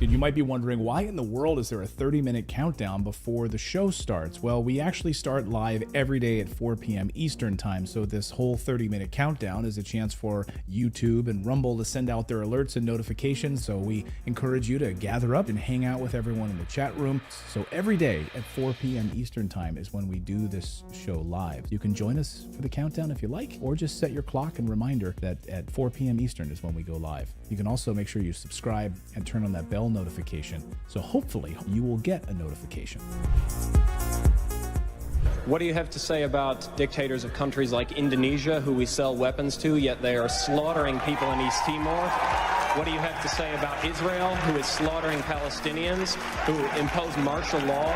Redacted. You might be wondering, why in the world is there a 30-minute countdown before the show starts? Well, we actually start live every day at 4 p.m. Eastern Time, so this whole 30-minute countdown is a chance for YouTube and Rumble to send out their alerts and notifications, so we encourage you to gather up and hang out with everyone in the chat room. So every day at 4 p.m. Eastern Time is when we do this show live. You can join us for the countdown if you like, or just set your clock and reminder that at 4 p.m. Eastern is when we go live. You can also make sure you subscribe and turn on that bell notification, so hopefully you will get a notification. What do you have to say about dictators of countries like Indonesia, who we sell weapons to, yet they are slaughtering people in East Timor? What do you have to say about Israel, who is slaughtering Palestinians, who impose martial law?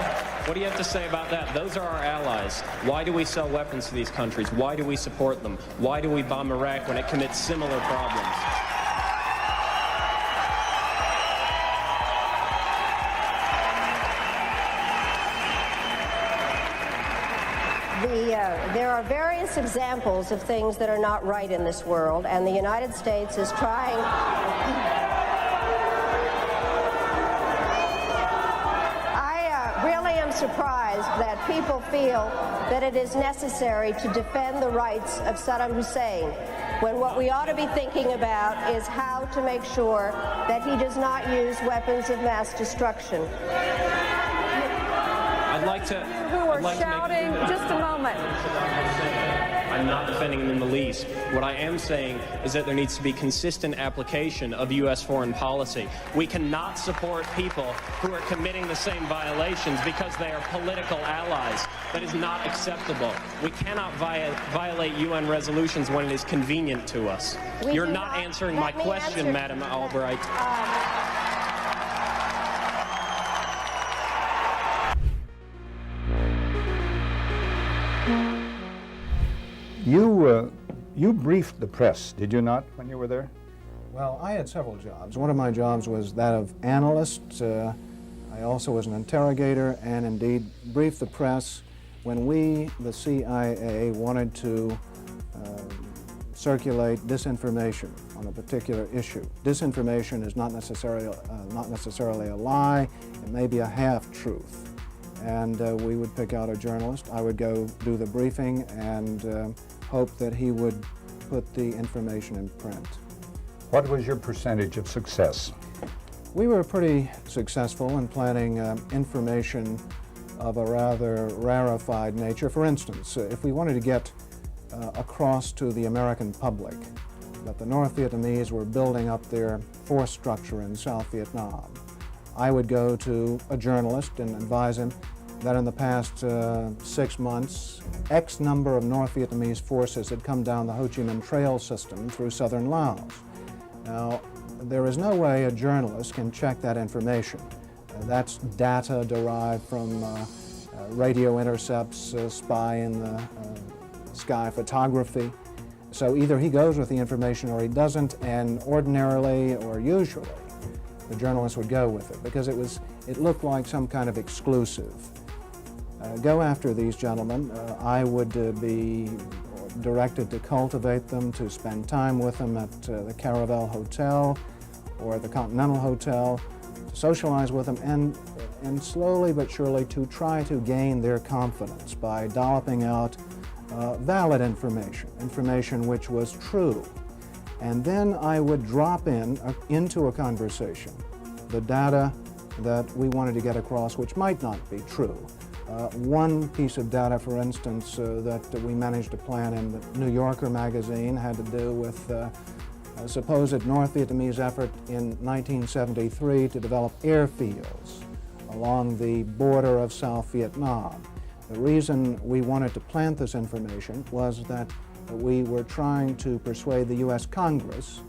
What do you have to say about that? Those are our allies. Why do we sell weapons to these countries? Why do we support them? Why do we bomb Iraq when it commits similar problems? There are various examples of things that are not right in this world, and the United States is trying. I really am surprised that people feel that it is necessary to defend the rights of Saddam Hussein, when what we ought to be thinking about is how to make sure that he does not use weapons of mass destruction. I'd like to... Who are shouting? Just a moment. I'm not defending him in the least. What I am saying is that there needs to be consistent application of U.S. foreign policy. We cannot support people who are committing the same violations because they are political allies. That is not acceptable. We cannot violate UN resolutions when it is convenient to us. You're not answering my question, Madam Albright. You briefed the press, did you not, when you were there? Well, I had several jobs. One of my jobs was that of analyst. I also was an interrogator and indeed briefed the press when we, the CIA, wanted to circulate disinformation on a particular issue. Disinformation is not necessarily a lie. It may be a half-truth. And we would pick out a journalist. I would go do the briefing and hope that he would put the information in print. What was your percentage of success? We were pretty successful in planning information of a rather rarefied nature. For instance, if we wanted to get across to the American public that the North Vietnamese were building up their force structure in South Vietnam, I would go to a journalist and advise him that in the past 6 months, X number of North Vietnamese forces had come down the Ho Chi Minh Trail system through southern Laos. Now, there is no way a journalist can check that information. That's data derived from radio intercepts, spy in the sky photography. So either he goes with the information or he doesn't, and ordinarily or usually, the journalist would go with it because it looked like some kind of exclusive. Go after these gentlemen. I would be directed to cultivate them, to spend time with them at the Caravel Hotel or the Continental Hotel, to socialize with them, and slowly but surely to try to gain their confidence by dolloping out valid information which was true. And then I would drop into a conversation the data that we wanted to get across, which might not be true. One piece of data, for instance, that we managed to plant in the New Yorker magazine had to do with a supposed North Vietnamese effort in 1973 to develop airfields along the border of South Vietnam. The reason we wanted to plant this information was that we were trying to persuade the U.S. Congress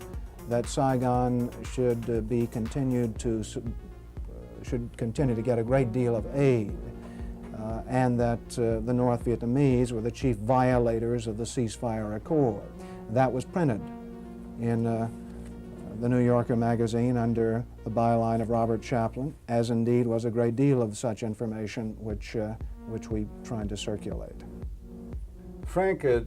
that Saigon should continue to get a great deal of aid, and that the North Vietnamese were the chief violators of the ceasefire accord. That was printed in the New Yorker magazine under the byline of Robert Chaplin, as indeed was a great deal of such information which we tried to circulate. Frank, a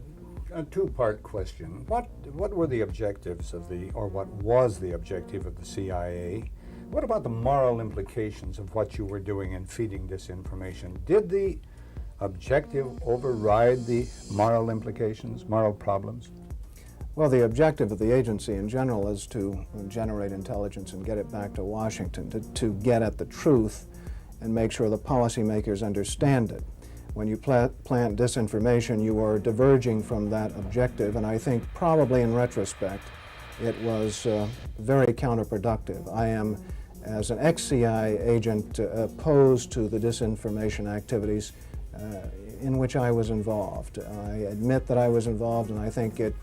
two-part question. What were the objectives of what was the objective of the CIA What about the moral implications of what you were doing in feeding disinformation? Did the objective override the moral implications, moral problems? Well, the objective of the agency in general is to generate intelligence and get it back to Washington, to get at the truth and make sure the policymakers understand it. When you plant disinformation, you are diverging from that objective, and I think probably in retrospect, it was very counterproductive. I am, as an ex-CIA agent, opposed to the disinformation activities in which I was involved. I admit that I was involved, and I think it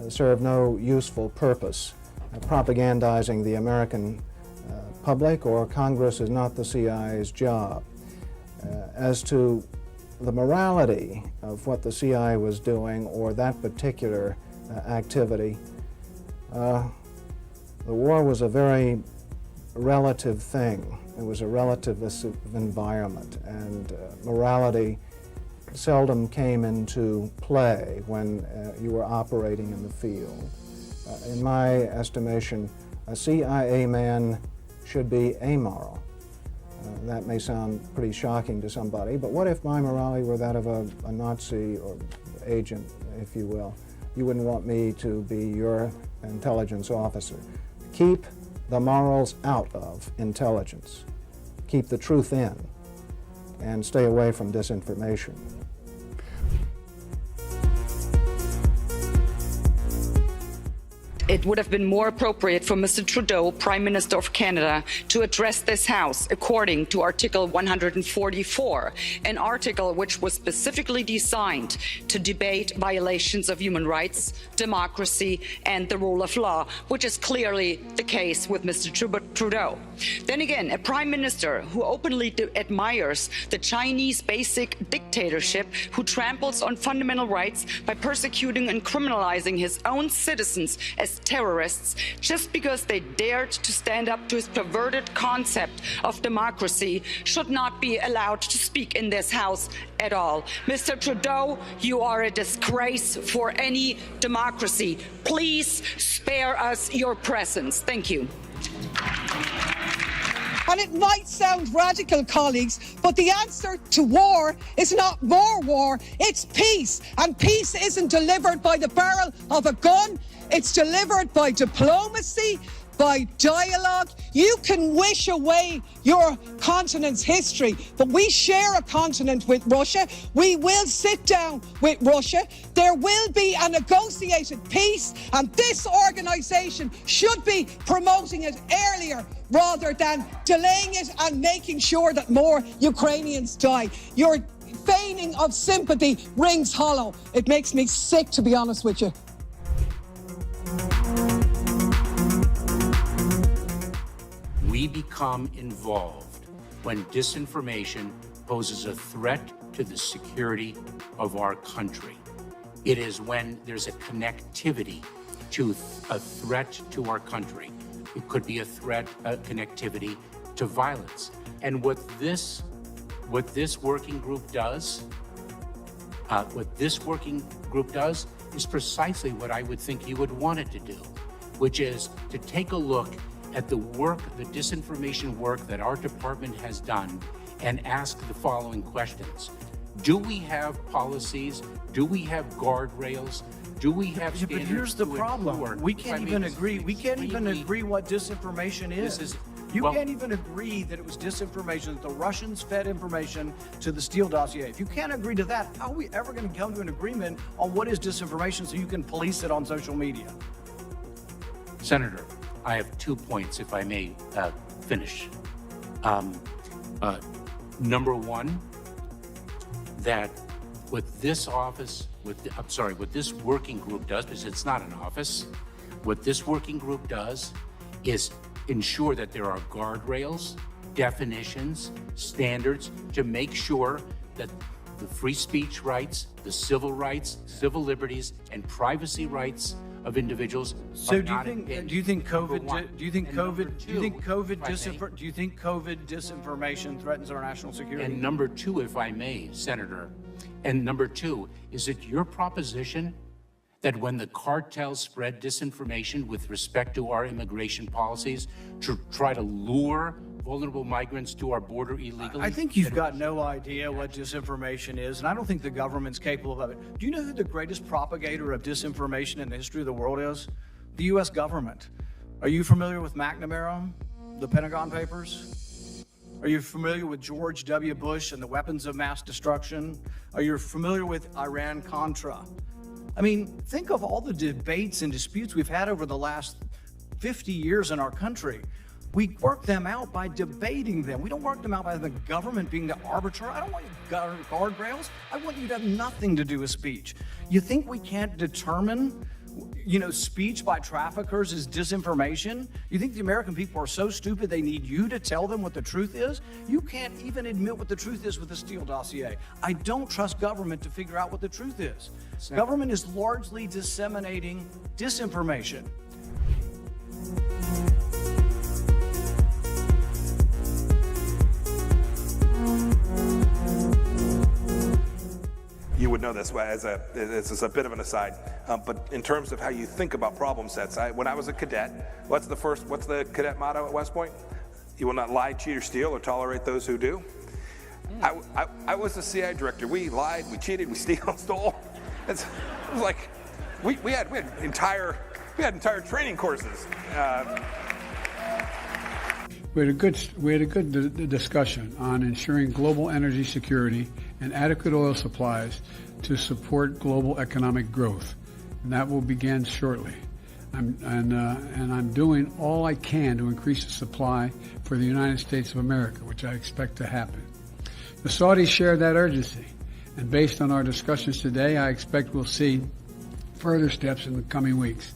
served no useful purpose. Propagandizing the American public or Congress is not the CIA's job. As to the morality of what the CIA was doing or that particular activity, the war was a very relative thing. It was a relativist environment, and morality seldom came into play when you were operating in the field. In my estimation, a CIA man should be amoral. That may sound pretty shocking to somebody, but what if my morality were that of a Nazi or agent, if you will? You wouldn't want me to be your intelligence officer. Keep the morals out of intelligence. Keep the truth in, and stay away from disinformation. It would have been more appropriate for Mr. Trudeau, Prime Minister of Canada, to address this House according to Article 144, an article which was specifically designed to debate violations of human rights, democracy, and the rule of law, which is clearly the case with Mr. Trudeau. Then again, a Prime Minister who openly admires the Chinese basic dictatorship, who tramples on fundamental rights by persecuting and criminalizing his own citizens as terrorists just because they dared to stand up to his perverted concept of democracy, should not be allowed to speak in this House at all. Mr. Trudeau, you are a disgrace for any democracy. Please spare us your presence. Thank you. And it might sound radical, colleagues, but the answer to war is not more war, it's peace. And peace isn't delivered by the barrel of a gun, it's delivered by diplomacy, by dialogue. You can wish away your continent's history, but we share a continent with Russia. We will sit down with Russia. There will be a negotiated peace, and this organisation should be promoting it earlier rather than delaying it and making sure that more Ukrainians die. Your feigning of sympathy rings hollow. It makes me sick, to be honest with you. We become involved when disinformation poses a threat to the security of our country. It is when there's a connectivity to a threat to our country. It could be a threat, a connectivity to violence. And what this working group does, is precisely what I would think you would want it to do, which is to take a look at the work, the disinformation work that our department has done, and ask the following questions. Do we have policies? Do we have guardrails? Do we have standards? But here's the problem. We can't even agree. We can't even agree what disinformation is. You can't even agree that it was disinformation, that the Russians fed information to the Steele dossier. If you can't agree to that, how are we ever going to come to an agreement on what is disinformation so you can police it on social media? Senator, I have 2 points, if I may finish. Number one, that what this office, what this working group does, because it's not an office, what this working group does is ensure that there are guardrails, definitions, standards to make sure that the free speech rights, the civil rights, civil liberties, and privacy rights of individuals. So do you think COVID disinformation threatens our national security? And number two, if I may, Senator, and number two, is it your proposition that when the cartels spread disinformation with respect to our immigration policies to try to lure vulnerable migrants to our border illegally? I think you've got no idea what disinformation is, and I don't think the government's capable of it. Do you know who the greatest propagator of disinformation in the history of the world is? The U.S. government. Are you familiar with McNamara, the Pentagon Papers? Are you familiar with George W. Bush and the weapons of mass destruction? Are you familiar with Iran-Contra? I mean, think of all the debates and disputes we've had over the last 50 years in our country. We work them out by debating them. We don't work them out by the government being the arbiter. I don't want guardrails. I want you to have nothing to do with speech. You think we can't determine, speech by traffickers is disinformation? You think the American people are so stupid they need you to tell them what the truth is? You can't even admit what the truth is with the Steele dossier. I don't trust government to figure out what the truth is. Government is largely disseminating disinformation. You would know this as a bit of an aside, but in terms of how you think about problem sets, when I was a cadet, what's the cadet motto at West Point? You will not lie, cheat, or steal, or tolerate those who do. I was the CIA director. We lied, we cheated, we stole. It was like we had entire training courses. We had a good discussion on ensuring global energy security and adequate oil supplies to support global economic growth, and that will begin shortly. I'm doing all I can to increase the supply for the United States of America, which I expect to happen. The Saudis share that urgency, and based on our discussions today, I expect we'll see further steps in the coming weeks.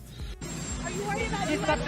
Are you worried about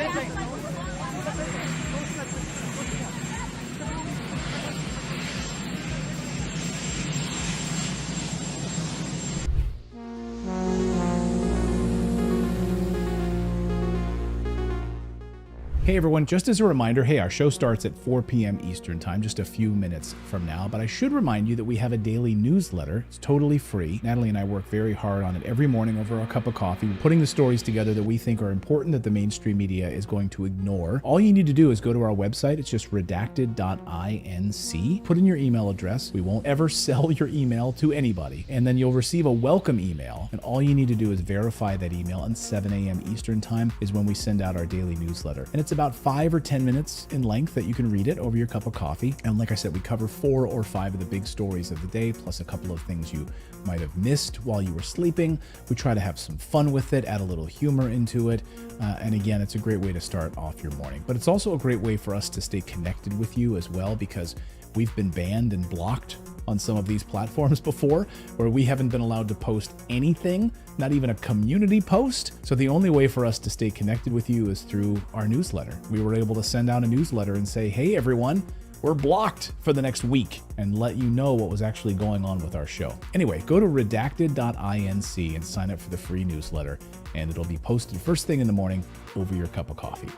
Hey everyone, just as a reminder, our show starts at 4 p.m. Eastern Time, just a few minutes from now, but I should remind you that we have a daily newsletter. It's totally free. Natalie and I work very hard on it every morning over a cup of coffee, putting the stories together that we think are important that the mainstream media is going to ignore. All you need to do is go to our website. It's just redacted.inc. Put in your email address. We won't ever sell your email to anybody. And then you'll receive a welcome email. And all you need to do is verify that email, and 7 a.m. Eastern Time is when we send out our daily newsletter. And it's about 5 or 10 minutes in length that you can read it over your cup of coffee. And like I said, we cover 4 or 5 of the big stories of the day, plus a couple of things you might have missed while you were sleeping. We try to have some fun with it, add a little humor into it. And again, it's a great way to start off your morning. But it's also a great way for us to stay connected with you as well, because we've been banned and blocked on some of these platforms before, where we haven't been allowed to post anything, not even a community post. So the only way for us to stay connected with you is through our newsletter. We were able to send out a newsletter and say, hey everyone, we're blocked for the next week, and let you know what was actually going on with our show. Anyway, go to redacted.inc and sign up for the free newsletter, and it'll be posted first thing in the morning over your cup of coffee.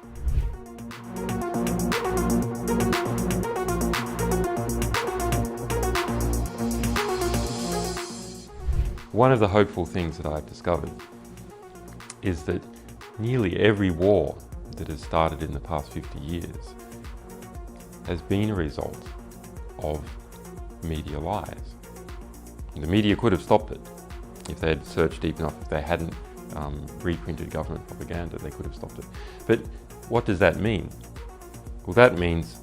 One of the hopeful things that I've discovered is that nearly every war that has started in the past 50 years has been a result of media lies. The media could have stopped it if they had searched deep enough. If they hadn't reprinted government propaganda, they could have stopped it. But what does that mean? Well, that means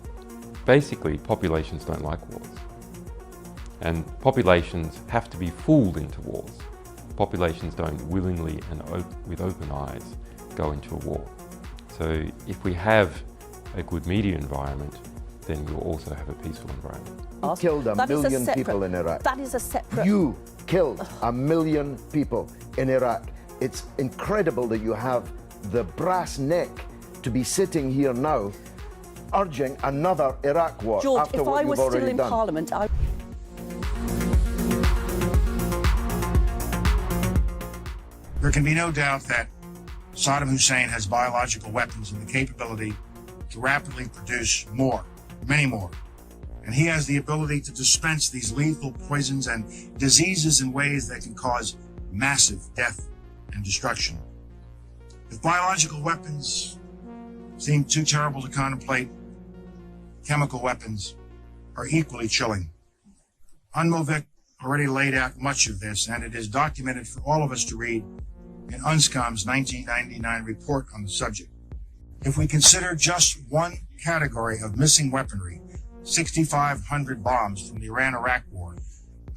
basically populations don't like wars. And populations have to be fooled into wars. Populations don't willingly and with open eyes go into a war. So if we have a good media environment, then we'll also have a peaceful environment. You killed a million people in Iraq. That is a separate... You killed a million people in Iraq. It's incredible that you have the brass neck to be sitting here now urging another Iraq war. George, after if what I you've was already still in done. Parliament, There can be no doubt that Saddam Hussein has biological weapons and the capability to rapidly produce more, many more. And he has the ability to dispense these lethal poisons and diseases in ways that can cause massive death and destruction. If biological weapons seem too terrible to contemplate, chemical weapons are equally chilling. UNMOVIC already laid out much of this, and it is documented for all of us to read in UNSCOM's 1999 report on the subject. If we consider just one category of missing weaponry, 6,500 bombs from the Iran-Iraq war,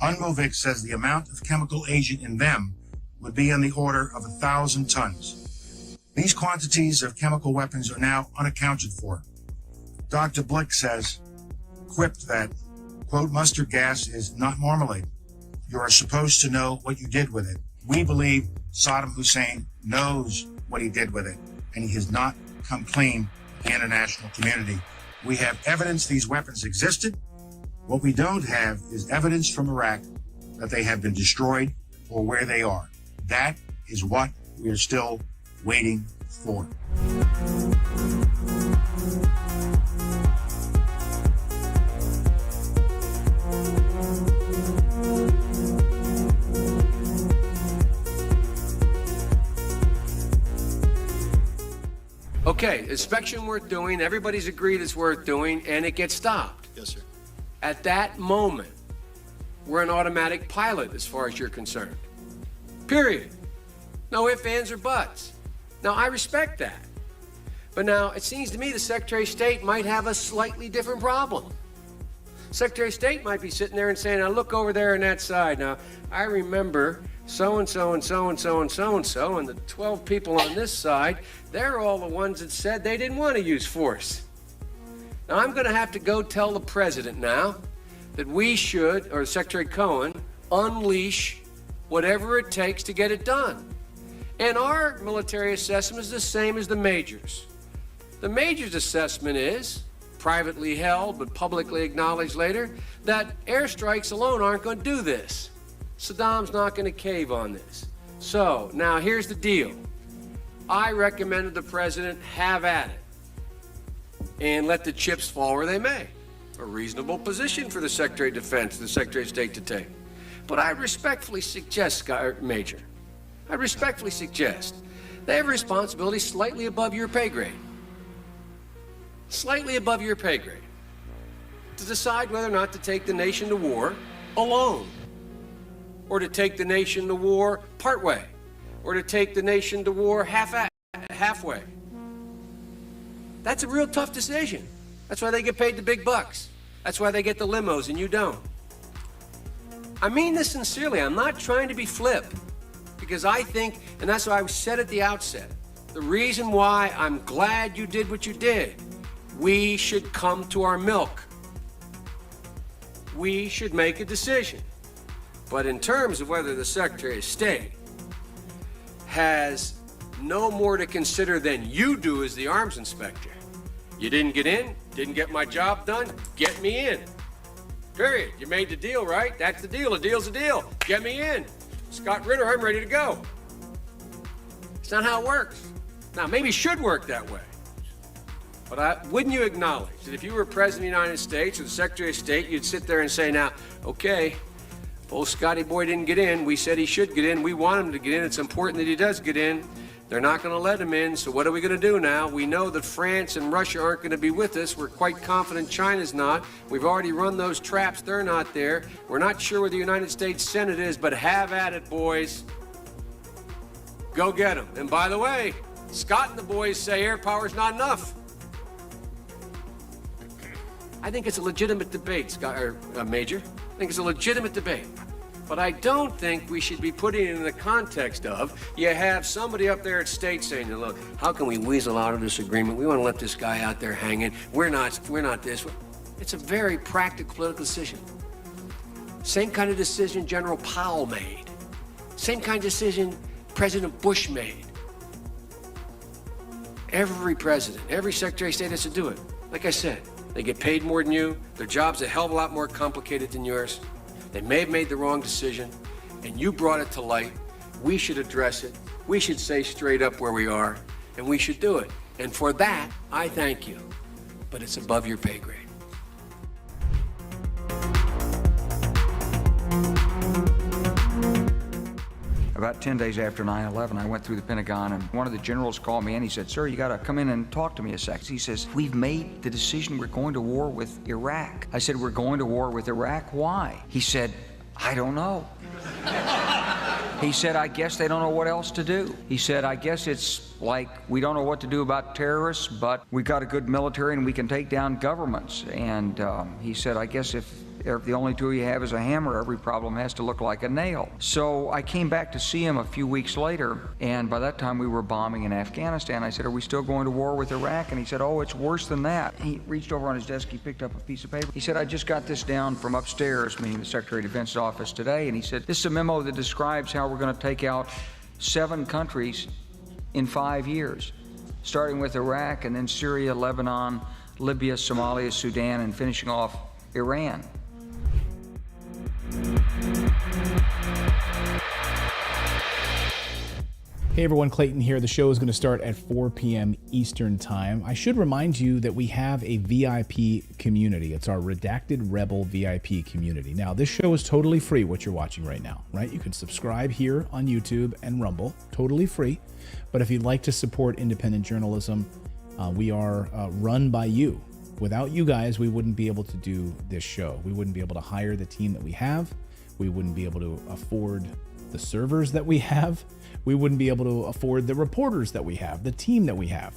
UNMOVIC says the amount of chemical agent in them would be in the order of 1,000 tons. These quantities of chemical weapons are now unaccounted for. Dr. Blick says, quipped that, quote, mustard gas is not marmalade. You are supposed to know what you did with it. We believe Saddam Hussein knows what he did with it, and he has not come clean with the international community. We have evidence these weapons existed. What we don't have is evidence from Iraq that they have been destroyed or where they are. That is what we are still waiting for. Okay, inspection worth doing, everybody's agreed it's worth doing, and it gets stopped. Yes, sir. At that moment, we're an automatic pilot as far as you're concerned. Period. No ifs, ands, or buts. Now, I respect that. But now, it seems to me the Secretary of State might have a slightly different problem. Secretary of State might be sitting there and saying, now look over there on that side. Now, I remember so-and-so and so-and-so and so-and-so, and the 12 people on this side, they're all the ones that said they didn't want to use force. Now, I'm going to have to go tell the president now that we should, or Secretary Cohen, unleash whatever it takes to get it done. And our military assessment is the same as the majors. The majors' assessment is, privately held but publicly acknowledged later, that airstrikes alone aren't going to do this. Saddam's not going to cave on this. So, now here's the deal. I recommended the president have at it and let the chips fall where they may. A reasonable position for the Secretary of Defense, the Secretary of State to take. But I respectfully suggest, Major, I respectfully suggest they have a responsibility slightly above your pay grade. Slightly above your pay grade. To decide whether or not to take the nation to war alone, or to take the nation to war partway, or to take the nation to war halfway. That's a real tough decision. That's why they get paid the big bucks. That's why they get the limos and you don't. I mean this sincerely. I'm not trying to be flip, because I think, and that's why I said at the outset, the reason why I'm glad you did what you did, we should come to our milk. We should make a decision. But in terms of whether the Secretary of State has no more to consider than you do as the arms inspector. You didn't get in, didn't get my job done, get me in. Period. You made the deal, right? That's the deal. A deal's a deal. Get me in. Scott Ritter, I'm ready to go. It's not how it works. Now, maybe it should work that way. But wouldn't you acknowledge that if you were President of the United States or the Secretary of State, you'd sit there and say, now, okay, old Scotty boy didn't get in. We said he should get in. We want him to get in. It's important that he does get in. They're not going to let him in, so what are we going to do now? We know that France and Russia aren't going to be with us. We're quite confident China's not. We've already run those traps. They're not there. We're not sure where the United States Senate is, but have at it, boys. Go get them. And by the way, Scott and the boys say air power's not enough. I think it's a legitimate debate, Scott, Major. I think it's a legitimate debate. But I don't think we should be putting it in the context of, you have somebody up there at state saying, look, how can we weasel out of this agreement? We want to let this guy out there hanging. We're not this. It's a very practical political decision. Same kind of decision General Powell made. Same kind of decision President Bush made. Every president, every Secretary of State has to do it. Like I said, they get paid more than you. Their job's a hell of a lot more complicated than yours. They may have made the wrong decision, and you brought it to light. We should address it. We should say straight up where we are, and we should do it. And for that, I thank you. But it's above your pay grade. About 10 days after 9/11, I went through the Pentagon, and one of the generals called me and he said, "Sir, you got to come in and talk to me a second." He says, "We've made the decision. We're going to war with Iraq." I said, "We're going to war with Iraq? Why?" He said, "I don't know." He said, "I guess they don't know what else to do." He said, "I guess it's like we don't know what to do about terrorists, but we got a good military and we can take down governments." And he said, "I guess if the only tool you have is a hammer, every problem has to look like a nail." So I came back to see him a few weeks later, and by that time we were bombing in Afghanistan. I said, "Are we still going to war with Iraq?" And he said, "Oh, it's worse than that." He reached over on his desk, he picked up a piece of paper. He said, "I just got this down from upstairs," meaning the Secretary of Defense's office today, and he said, "This is a memo that describes how we're going to take out 7 countries in 5 years, starting with Iraq and then Syria, Lebanon, Libya, Somalia, Sudan, and finishing off Iran." Hey everyone, Clayton here. The show is going to start at 4 p.m. Eastern Time. I should remind you that we have a VIP community. It's our Redacted Rebel VIP community. Now, this show is totally free, what you're watching right now, right? You can subscribe here on YouTube and Rumble, totally free. But if you'd like to support independent journalism, we are run by you. Without you guys, we wouldn't be able to do this show. We wouldn't be able to hire the team that we have. We wouldn't be able to afford the servers that we have. We wouldn't be able to afford the reporters that we have, the team that we have.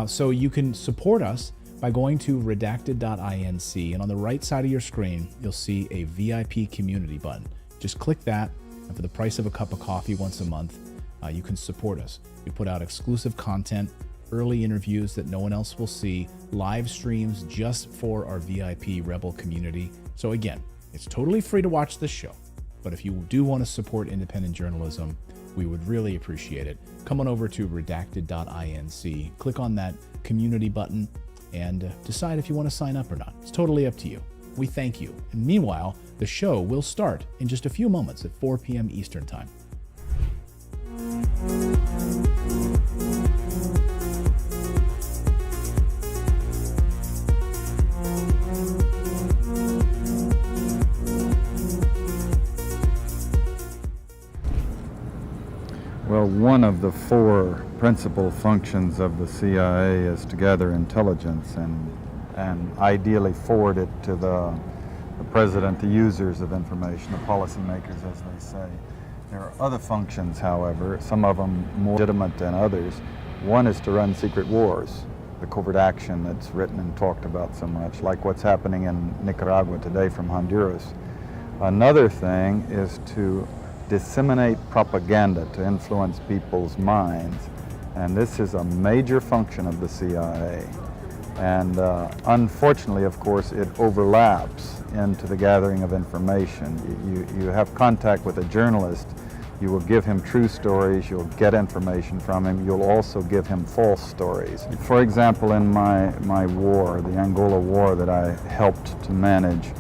So you can support us by going to redacted.inc, and on the right side of your screen, you'll see a VIP community button. Just click that, and for the price of a cup of coffee once a month, you can support us. We put out exclusive content, early interviews that no one else will see, live streams just for our VIP Rebel community. So again, it's totally free to watch this show, but if you do want to support independent journalism, we would really appreciate it. Come on over to redacted.inc, click on that community button, and decide if you want to sign up or not. It's totally up to you. We thank you. And meanwhile, the show will start in just a few moments at 4 p.m. Eastern Time. Well, one of the 4 principal functions of the CIA is to gather intelligence and ideally forward it to the president, the users of information, the policymakers, as they say. There are other functions, however, some of them more legitimate than others. One is to run secret wars, the covert action that's written and talked about so much, like what's happening in Nicaragua today from Honduras. Another thing is to disseminate propaganda to influence people's minds, and this is a major function of the CIA. And unfortunately, of course, it overlaps into the gathering of information. You have contact with a journalist, you will give him true stories, you'll get information from him, you'll also give him false stories. For example, in my war, the Angola war that I helped to manage,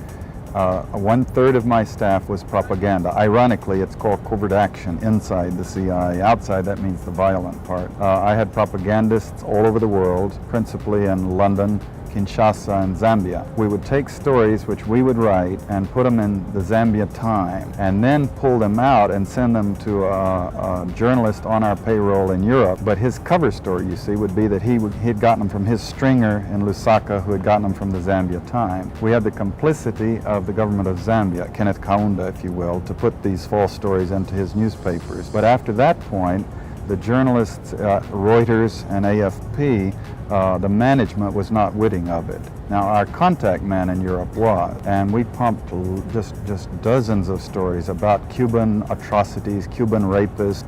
1/3 of my staff was propaganda. Ironically, it's called covert action inside the CIA. Outside, that means the violent part. I had propagandists all over the world, principally in London, Kinshasa, and Zambia. We would take stories which we would write and put them in the Zambia Time, and then pull them out and send them to a journalist on our payroll in Europe. But his cover story, you see, would be that he'd gotten them from his stringer in Lusaka, who had gotten them from the Zambia Time. We had the complicity of the government of Zambia, Kenneth Kaunda, if you will, to put these false stories into his newspapers. But after that point, the journalists, Reuters and AFP, the management was not witting of it. Now, our contact man in Europe was, and we pumped just dozens of stories about Cuban atrocities, Cuban rapists.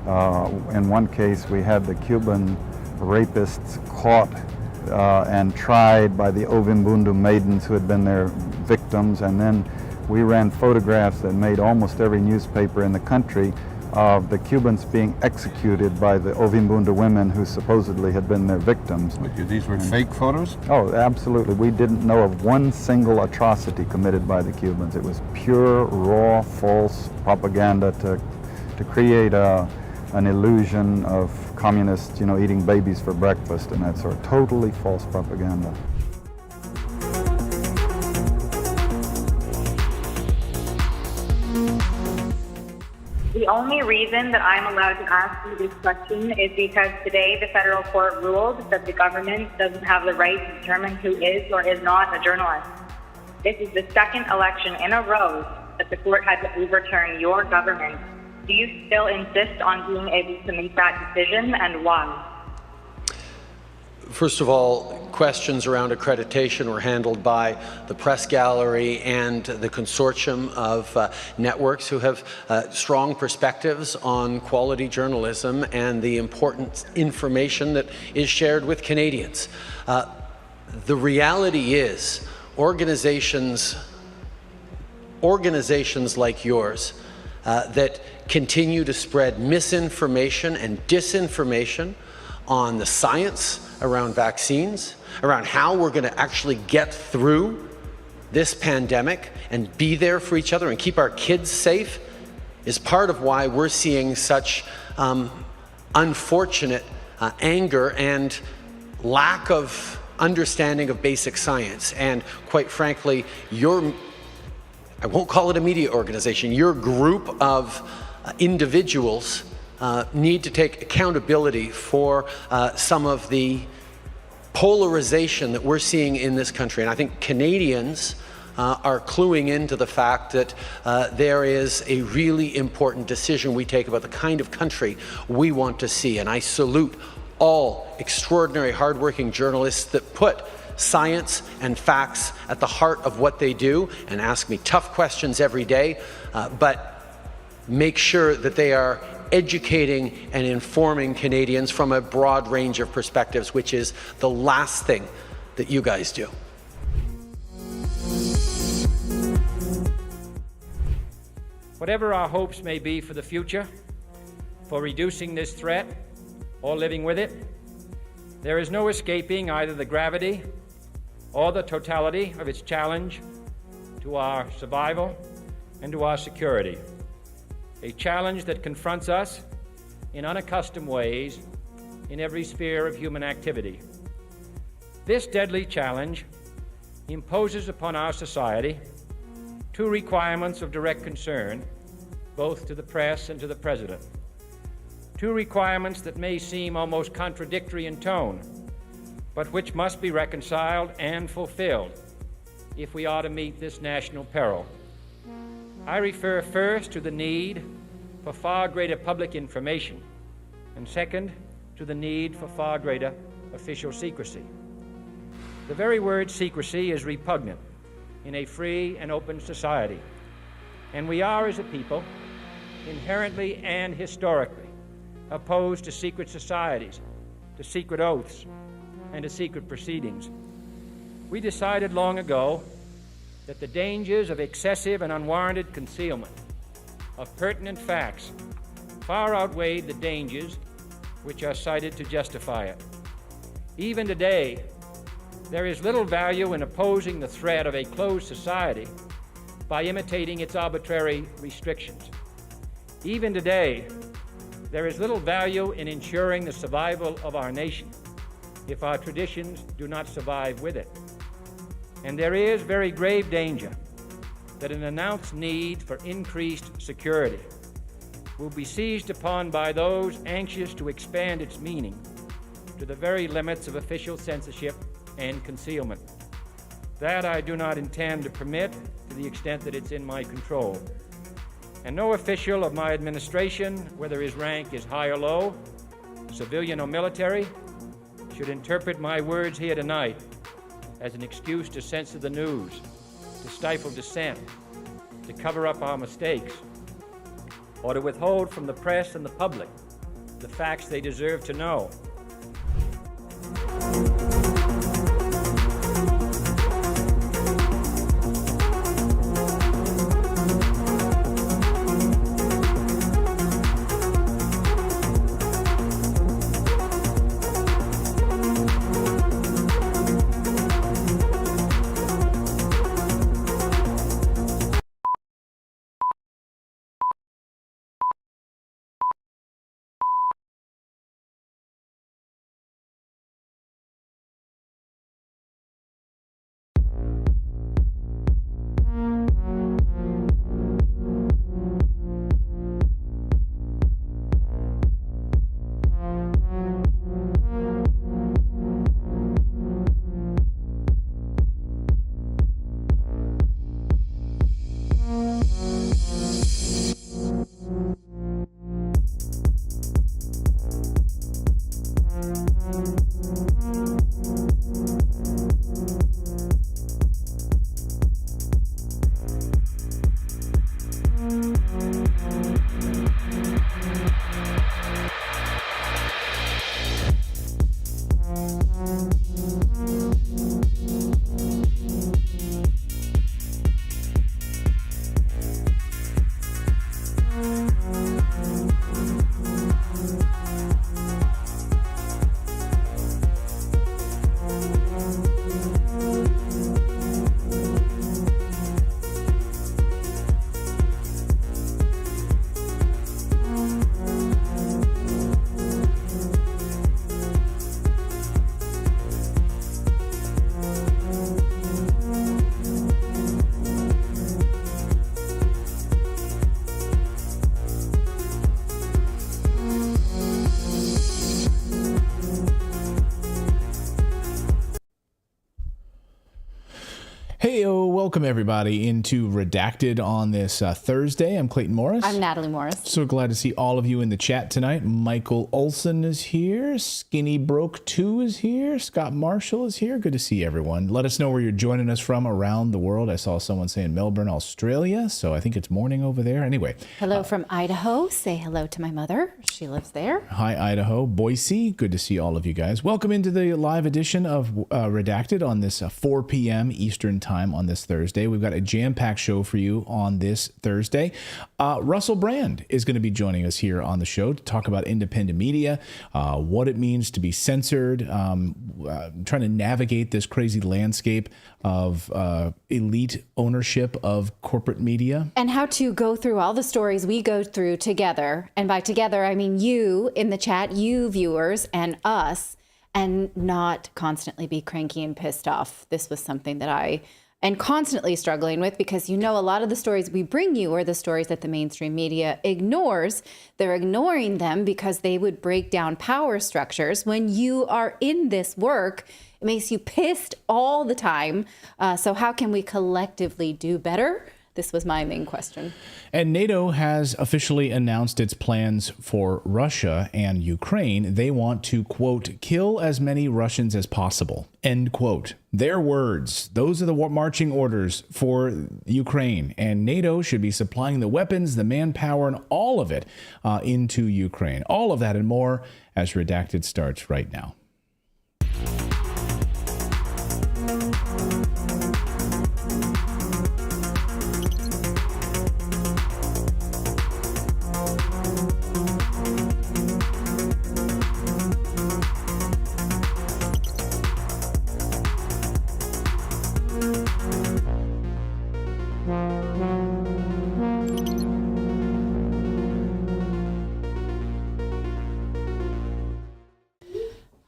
In one case, we had the Cuban rapists caught and tried by the Ovimbundu maidens who had been their victims, and then we ran photographs that made almost every newspaper in the country of the Cubans being executed by the Ovimbundu women who supposedly had been their victims. These were fake photos? Oh, absolutely. We didn't know of one single atrocity committed by the Cubans. It was pure, raw, false propaganda to create an illusion of communists, eating babies for breakfast and that sort of totally false propaganda. The only only reason that I'm allowed to ask you this question is because today the federal court ruled that the government doesn't have the right to determine who is or is not a journalist. This is the second election in a row that the court had to overturn your government. Do you still insist on being able to make that decision, and why? First of all, questions around accreditation were handled by the press gallery and the consortium of networks who have strong perspectives on quality journalism and the important information that is shared with Canadians. The reality is organizations like yours that continue to spread misinformation and disinformation on the science around vaccines, around how we're going to actually get through this pandemic and be there for each other and keep our kids safe, is part of why we're seeing such unfortunate anger and lack of understanding of basic science. And quite frankly, I won't call it a media organization, your group of individuals need to take accountability for some of the polarization that we're seeing in this country. And I think Canadians are cluing into the fact that there is a really important decision we take about the kind of country we want to see. And I salute all extraordinary, hardworking journalists that put science and facts at the heart of what they do and ask me tough questions every day, but make sure that they are educating and informing Canadians from a broad range of perspectives, which is the last thing that you guys do. Whatever our hopes may be for the future, for reducing this threat or living with it, there is no escaping either the gravity or the totality of its challenge to our survival and to our security. A challenge that confronts us in unaccustomed ways in every sphere of human activity. This deadly challenge imposes upon our society two requirements of direct concern, both to the press and to the President. Two requirements that may seem almost contradictory in tone, but which must be reconciled and fulfilled if we are to meet this national peril. I refer first to the need for far greater public information, and second, to the need for far greater official secrecy. The very word secrecy is repugnant in a free and open society, and we are, as a people, inherently and historically opposed to secret societies, to secret oaths, and to secret proceedings. We decided long ago that the dangers of excessive and unwarranted concealment of pertinent facts far outweighed the dangers which are cited to justify it. Even today, there is little value in opposing the threat of a closed society by imitating its arbitrary restrictions. Even today, there is little value in ensuring the survival of our nation if our traditions do not survive with it. And there is very grave danger that an announced need for increased security will be seized upon by those anxious to expand its meaning to the very limits of official censorship and concealment. That I do not intend to permit to the extent that it's in my control. And no official of my administration, whether his rank is high or low, civilian or military, should interpret my words here tonight as an excuse to censor the news, to stifle dissent, to cover up our mistakes, or to withhold from the press and the public the facts they deserve to know. Welcome, everybody, into Redacted on this Thursday. I'm Clayton Morris. I'm Natalie Morris. So glad to see all of you in the chat tonight. Michael Olson is here. Skinny Broke 2 is here. Scott Marshall is here. Good to see everyone. Let us know where you're joining us from around the world. I saw someone saying Melbourne, Australia, so I think it's morning over there. Anyway. Hello from Idaho. Say hello to my mother. She lives there. Hi, Idaho. Boise. Good to see all of you guys. Welcome into the live edition of Redacted on this 4 p.m. Eastern Time on this Thursday. We've got a jam-packed show for you on this Thursday. Russell Brand is going to be joining us here on the show to talk about independent media, what it means to be censored, trying to navigate this crazy landscape of elite ownership of corporate media. And how to go through all the stories we go through together. And by together, I mean you in the chat, you viewers, and us, and not constantly be cranky and pissed off. This was something that I am constantly struggling with, because a lot of the stories we bring you are the stories that the mainstream media ignores. They're ignoring them because they would break down power structures. When you are in this work, it makes you pissed all the time. So how can we collectively do better? This was my main question. And NATO has officially announced its plans for Russia and Ukraine. They want to, quote, kill as many Russians as possible, end quote. Their words. Those are the marching orders for Ukraine. And NATO should be supplying the weapons, the manpower, and all of it into Ukraine. All of that and more as Redacted starts right now.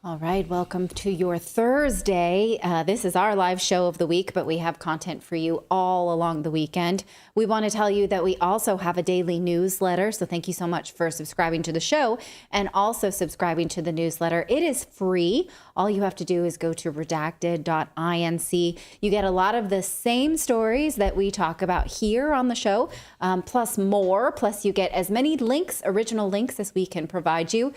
All right, welcome to your Thursday. This is our live show of the week, but we have content for you all along the weekend. We want to tell you that we also have a daily newsletter, so thank you so much for subscribing to the show and also subscribing to the newsletter. It is free. All you have to do is go to redacted.inc. You get a lot of the same stories that we talk about here on the show, plus more. Plus you get as many links, original links, as we can provide you,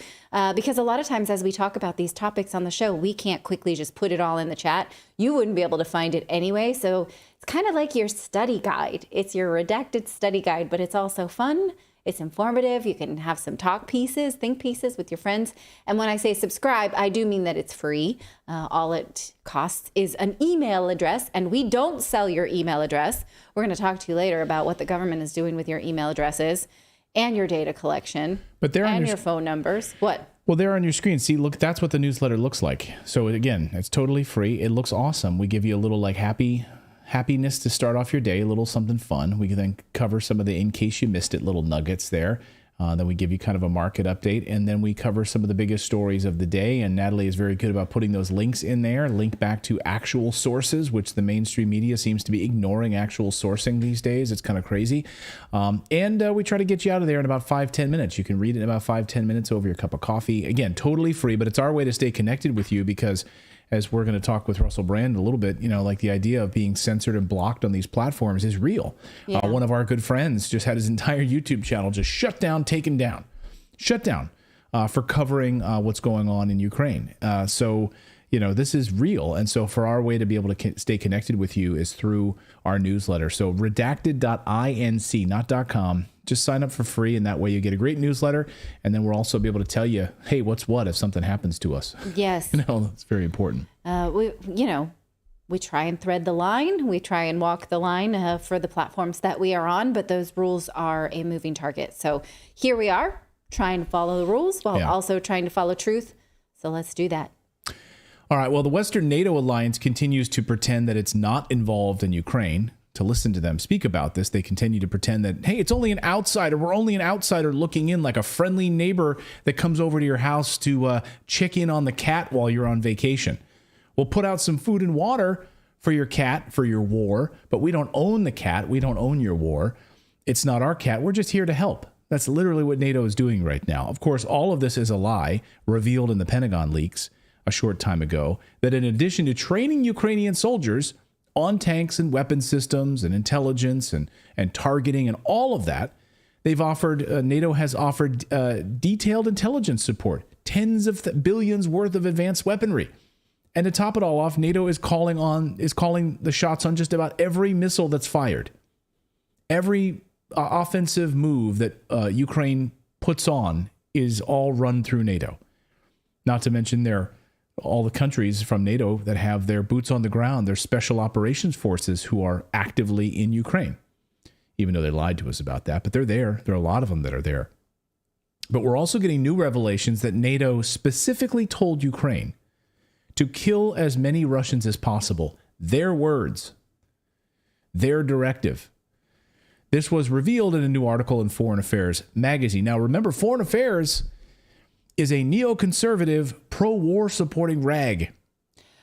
because a lot of times as we talk about these topics on the show, we can't quickly just put it all in the chat. You wouldn't be able to find it anyway. So it's kind of like your study guide. It's your Redacted study guide, but it's also fun. It's informative. You can have some talk pieces, think pieces with your friends. And when I say subscribe, I do mean that it's free. All it costs is an email address, and we don't sell your email address. We're going to talk to you later about what the government is doing with your email addresses and your data collection, but and your phone numbers. What? Well, there on your screen, see, look, that's what the newsletter looks like. So again, it's totally free. It looks awesome. We give you a little like happiness to start off your day, a little something fun. We can then cover some of the, in case you missed it, little nuggets there. Then we give you kind of a market update, and then we cover some of the biggest stories of the day. And Natalie is very good about putting those links in there, link back to actual sources, which the mainstream media seems to be ignoring actual sourcing these days. It's kind of crazy. And we try to get you out of there in about 5-10 minutes. You can read it in about 5-10 minutes over your cup of coffee. Again, totally free, but it's our way to stay connected with you, because as we're going to talk with Russell Brand a little bit, like the idea of being censored and blocked on these platforms is real. Yeah. One of our good friends just had his entire YouTube channel just shut down for covering what's going on in Ukraine. So this is real. And so for our way to be able to stay connected with you is through our newsletter. So redacted.inc, not .com. Just sign up for free, and that way you get a great newsletter. And then we'll also be able to tell you, hey, what's what if something happens to us. Yes. That's very important. We try and thread the line. We try and walk the line for the platforms that we are on, but those rules are a moving target. So here we are trying to follow the rules while also trying to follow truth. So let's do that. All right. Well, the Western NATO alliance continues to pretend that it's not involved in Ukraine. To listen to them speak about this, they continue to pretend that, hey, it's only an outsider. We're only an outsider looking in, like a friendly neighbor that comes over to your house to check in on the cat while you're on vacation. We'll put out some food and water for your cat, for your war, but we don't own the cat. We don't own your war. It's not our cat. We're just here to help. That's literally what NATO is doing right now. Of course, all of this is a lie revealed in the Pentagon leaks a short time ago, that in addition to training Ukrainian soldiers on tanks and weapon systems and intelligence and targeting and all of that. They've offered, NATO has offered detailed intelligence support, tens of billions worth of advanced weaponry. And to top it all off, NATO is calling the shots on just about every missile that's fired. Every offensive move that Ukraine puts on is all run through NATO. Not to mention all the countries from NATO that have their boots on the ground, their special operations forces who are actively in Ukraine. Even though they lied to us about that, but they're there. There are a lot of them that are there. But we're also getting new revelations that NATO specifically told Ukraine to kill as many Russians as possible. Their words, their directive. This was revealed in a new article in Foreign Affairs magazine. Now, remember, Foreign Affairs is a neoconservative, pro-war supporting rag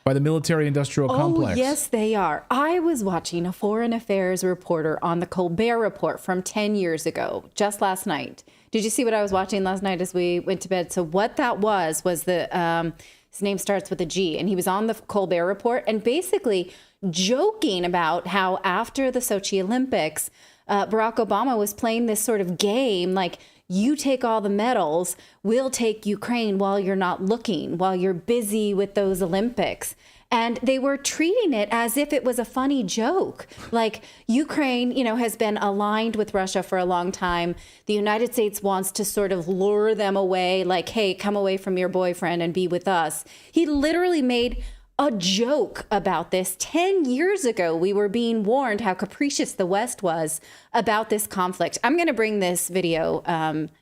by the military-industrial complex. Oh, yes, they are. I was watching a Foreign Affairs reporter on the Colbert Report from 10 years ago, just last night. Did you see what I was watching last night as we went to bed? So what that was the his name starts with a G, and he was on the Colbert Report and basically joking about how after the Sochi Olympics, Barack Obama was playing this sort of game like, you take all the medals, we'll take Ukraine while you're not looking, while you're busy with those Olympics. And they were treating it as if it was a funny joke. Like Ukraine, has been aligned with Russia for a long time. The United States wants to sort of lure them away, like, hey, come away from your boyfriend and be with us. He literally made a joke about this. 10 years ago, we were being warned how capricious the West was about this conflict. I'm going to bring this video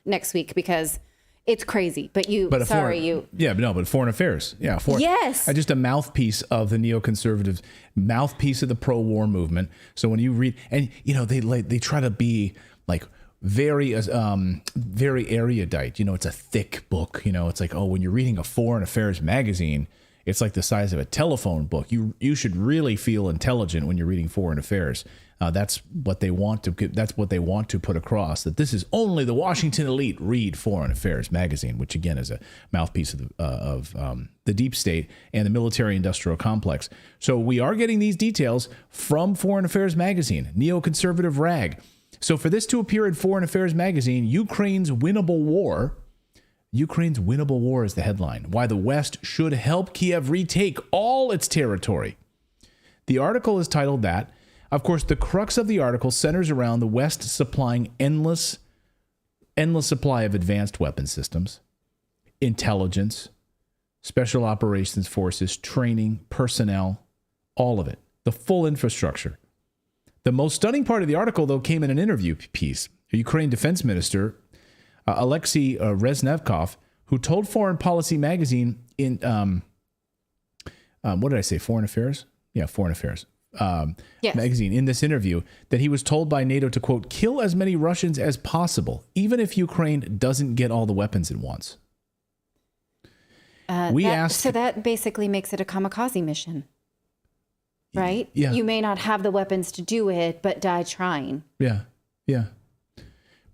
next week because it's crazy. But Foreign Affairs. Yeah. Yes. Just a mouthpiece of the neoconservatives, mouthpiece of the pro-war movement. So when you read, and they try to be like very erudite. It's a thick book. It's like, when you're reading a Foreign Affairs magazine, it's like the size of a telephone book. You should really feel intelligent when you're reading Foreign Affairs. That's what they want to put across. That this is only the Washington elite read Foreign Affairs magazine, which again is a mouthpiece of the deep state and the military-industrial complex. So we are getting these details from Foreign Affairs magazine, neoconservative rag. So for this to appear in Foreign Affairs magazine, Ukraine's winnable war is the headline. Why the West should help Kiev retake all its territory. The article is titled that. Of course, the crux of the article centers around the West supplying endless supply of advanced weapon systems, intelligence, special operations forces, training, personnel, all of it, the full infrastructure. The most stunning part of the article, though, came in an interview piece. The Ukraine defense minister, Aleksey Reznikov, who told Foreign Policy magazine in, what did I say, Foreign Affairs? Yeah, Foreign Affairs. Magazine in this interview that he was told by NATO to, quote, kill as many Russians as possible, even if Ukraine doesn't get all the weapons it wants. So that basically makes it a kamikaze mission, right? Yeah. You may not have the weapons to do it, but die trying. Yeah.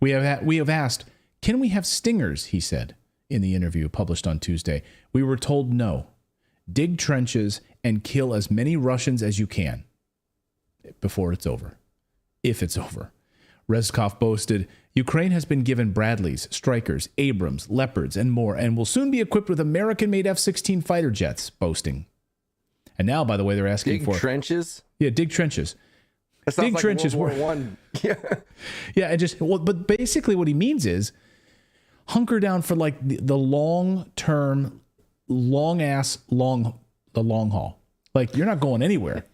We have asked, can we have stingers, he said in the interview published on Tuesday. We were told no. Dig trenches and kill as many Russians as you can before it's over, if it's over. Reznikov boasted, Ukraine has been given Bradleys, Strykers, Abrams, Leopards, and more, and will soon be equipped with American-made F-16 fighter jets, boasting. And now, by the way, they're asking for... Dig trenches? Yeah, dig trenches. That sounds dig like trenches. World War I. Yeah, but basically what he means is hunker down for like the long-term, the long haul. Like, you're not going anywhere.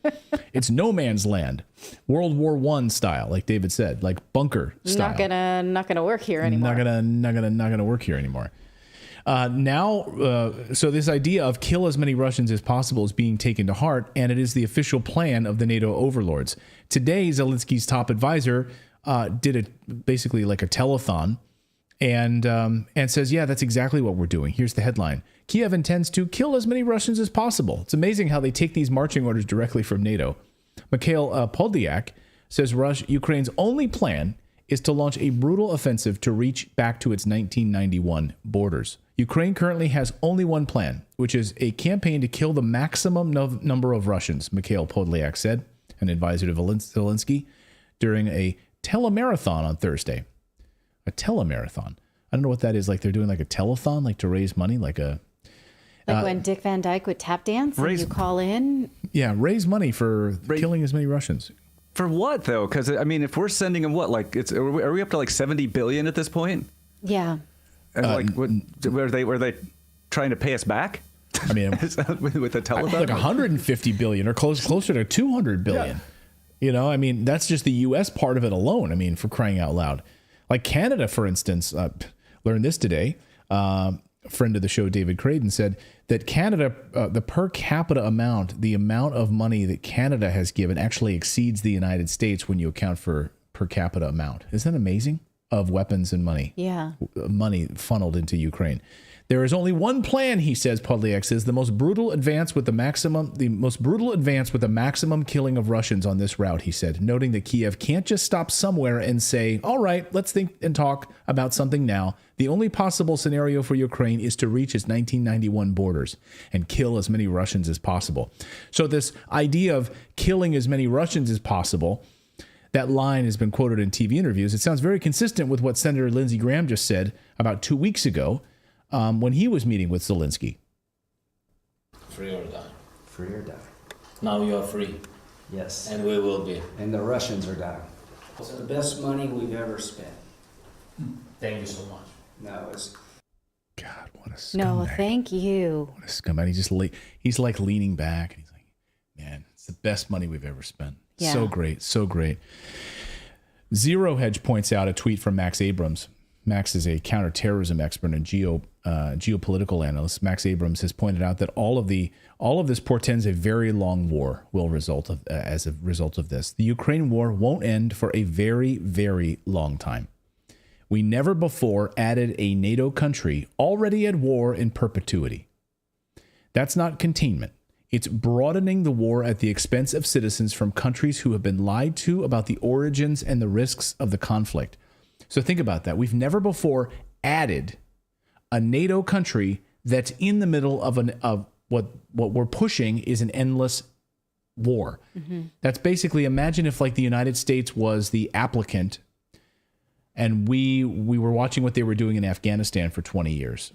It's no man's land. World War I style, like David said, like bunker style. Not gonna work here anymore. Not gonna work here anymore. So this idea of kill as many Russians as possible is being taken to heart, and it is the official plan of the NATO overlords. Today, Zelensky's top advisor did basically like a telethon, and says, yeah, that's exactly what we're doing. Here's the headline. Kiev intends to kill as many Russians as possible. It's amazing how they take these marching orders directly from NATO. Mikhail Podolyak says Ukraine's only plan is to launch a brutal offensive to reach back to its 1991 borders. Ukraine currently has only one plan, which is a campaign to kill the maximum number of Russians, Mikhail Podolyak said, an advisor to Zelensky, during a telemarathon on Thursday. A telemarathon. I don't know what that is. Like they're doing like a telethon, like to raise money, like a... Like when Dick Van Dyke would tap dance and you call in? Yeah, raise money for killing as many Russians. For what, though? Because, I mean, if we're sending them what? Like, are we up to like 70 billion at this point? Yeah. And like, were they trying to pay us back? I mean, with the telephone? Like 150 billion or closer to 200 billion. Yeah. You know, I mean, that's just the U.S. part of it alone. I mean, for crying out loud. Like Canada, for instance, learned this today. A friend of the show, David Craden, said that Canada, the per capita amount, the amount of money that Canada has given actually exceeds the United States when you account for per capita amount. Isn't that amazing? Of weapons and money. Yeah. Money funneled into Ukraine. There is only one plan, he says, Podolyak says, the most brutal advance with the maximum killing of Russians on this route, he said, noting that Kiev can't just stop somewhere and say, all right, let's think and talk about something now. The only possible scenario for Ukraine is to reach its 1991 borders and kill as many Russians as possible. So this idea of killing as many Russians as possible, that line has been quoted in TV interviews. It sounds very consistent with what Senator Lindsey Graham just said about 2 weeks ago when he was meeting with Zelensky. Free or die. Free or die. Now you are free. Yes. And we will be. And the Russians are dying. It's the best money we've ever spent. Thank you so much. No, it's... God, what a scumbag. No, thank you. What a scumbag. He's like leaning back and he's like, man, it's the best money we've ever spent. Yeah. So great, so great. Zero Hedge points out a tweet from Max Abrams. Max is a counterterrorism expert and geopolitical analyst. Max Abrams has pointed out that all of this portends a very long war as a result of this. The Ukraine war won't end for a very, very long time. We never before added a NATO country already at war in perpetuity. That's not containment. It's broadening the war at the expense of citizens from countries who have been lied to about the origins and the risks of the conflict. So think about that. We've never before added a NATO country that's in the middle of what we're pushing is an endless war. Mm-hmm. That's basically, imagine if like the United States was the applicant and we were watching what they were doing in Afghanistan for 20 years.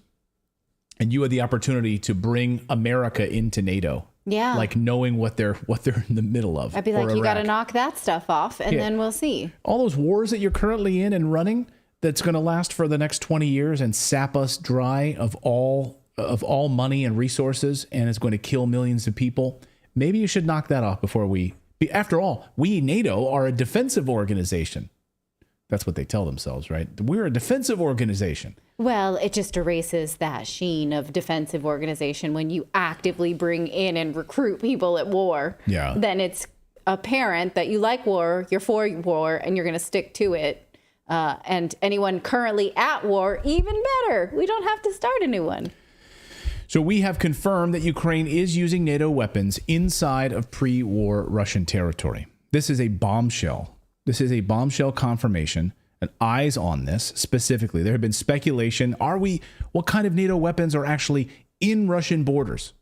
And you had the opportunity to bring America into NATO. Yeah. Like knowing what they're in the middle of. I'd be like, you got to knock that stuff off and then we'll see. All those wars that you're currently in and running that's going to last for the next 20 years and sap us dry of all money and resources and is going to kill millions of people. Maybe you should knock that off before after all, we NATO are a defensive organization. That's what they tell themselves, right? We're a defensive organization. Well, it just erases that sheen of defensive organization when you actively bring in and recruit people at war. Yeah. Then it's apparent that you like war, you're for war, and you're going to stick to it. And anyone currently at war, even better. We don't have to start a new one. So we have confirmed that Ukraine is using NATO weapons inside of pre-war Russian territory. This is a bombshell. This is a bombshell confirmation, and eyes on this specifically. There have been speculation. What kind of NATO weapons are actually in Russian borders?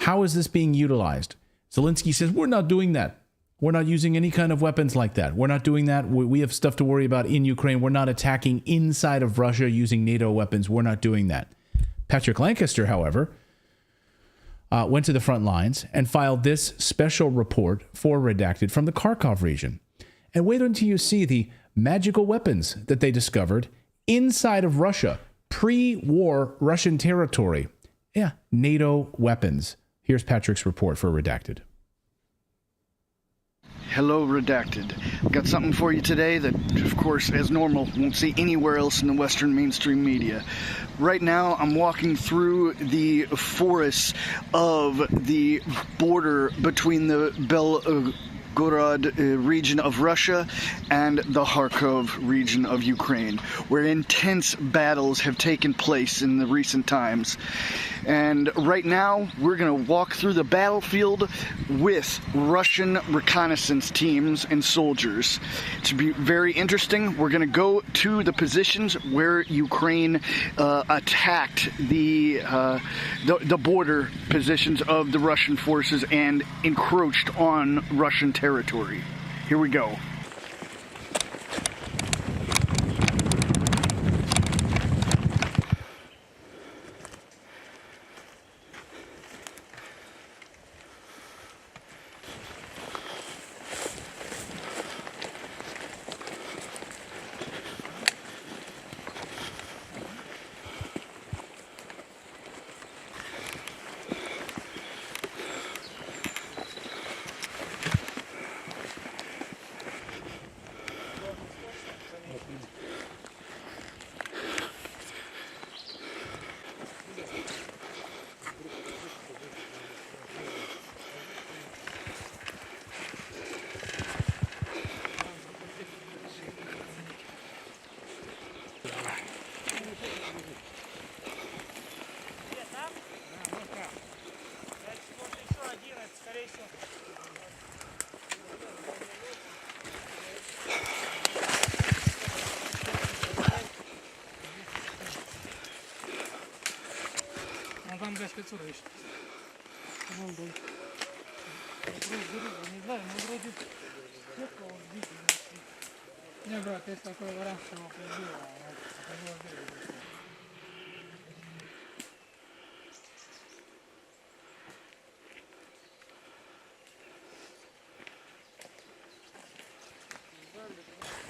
How is this being utilized? Zelensky says, we're not doing that. We're not using any kind of weapons like that. We're not doing that. We have stuff to worry about in Ukraine. We're not attacking inside of Russia using NATO weapons. We're not doing that. Patrick Lancaster, however, went to the front lines and filed this special report for Redacted from the Kharkov region. And wait until you see the magical weapons that they discovered inside of Russia, pre-war Russian territory. Yeah, NATO weapons. Here's Patrick's report for Redacted. Hello, Redacted. I've got something for you today that, of course, as normal, won't see anywhere else in the Western mainstream media. Right now, I'm walking through the forests of the border between the Belgorod region of Russia and the Kharkov region of Ukraine, where intense battles have taken place in the recent times. And right now, we're going to walk through the battlefield with Russian reconnaissance teams and soldiers. To be very interesting, we're going to go to the positions where Ukraine attacked the border positions of the Russian forces and encroached on Russian territory. Here we go.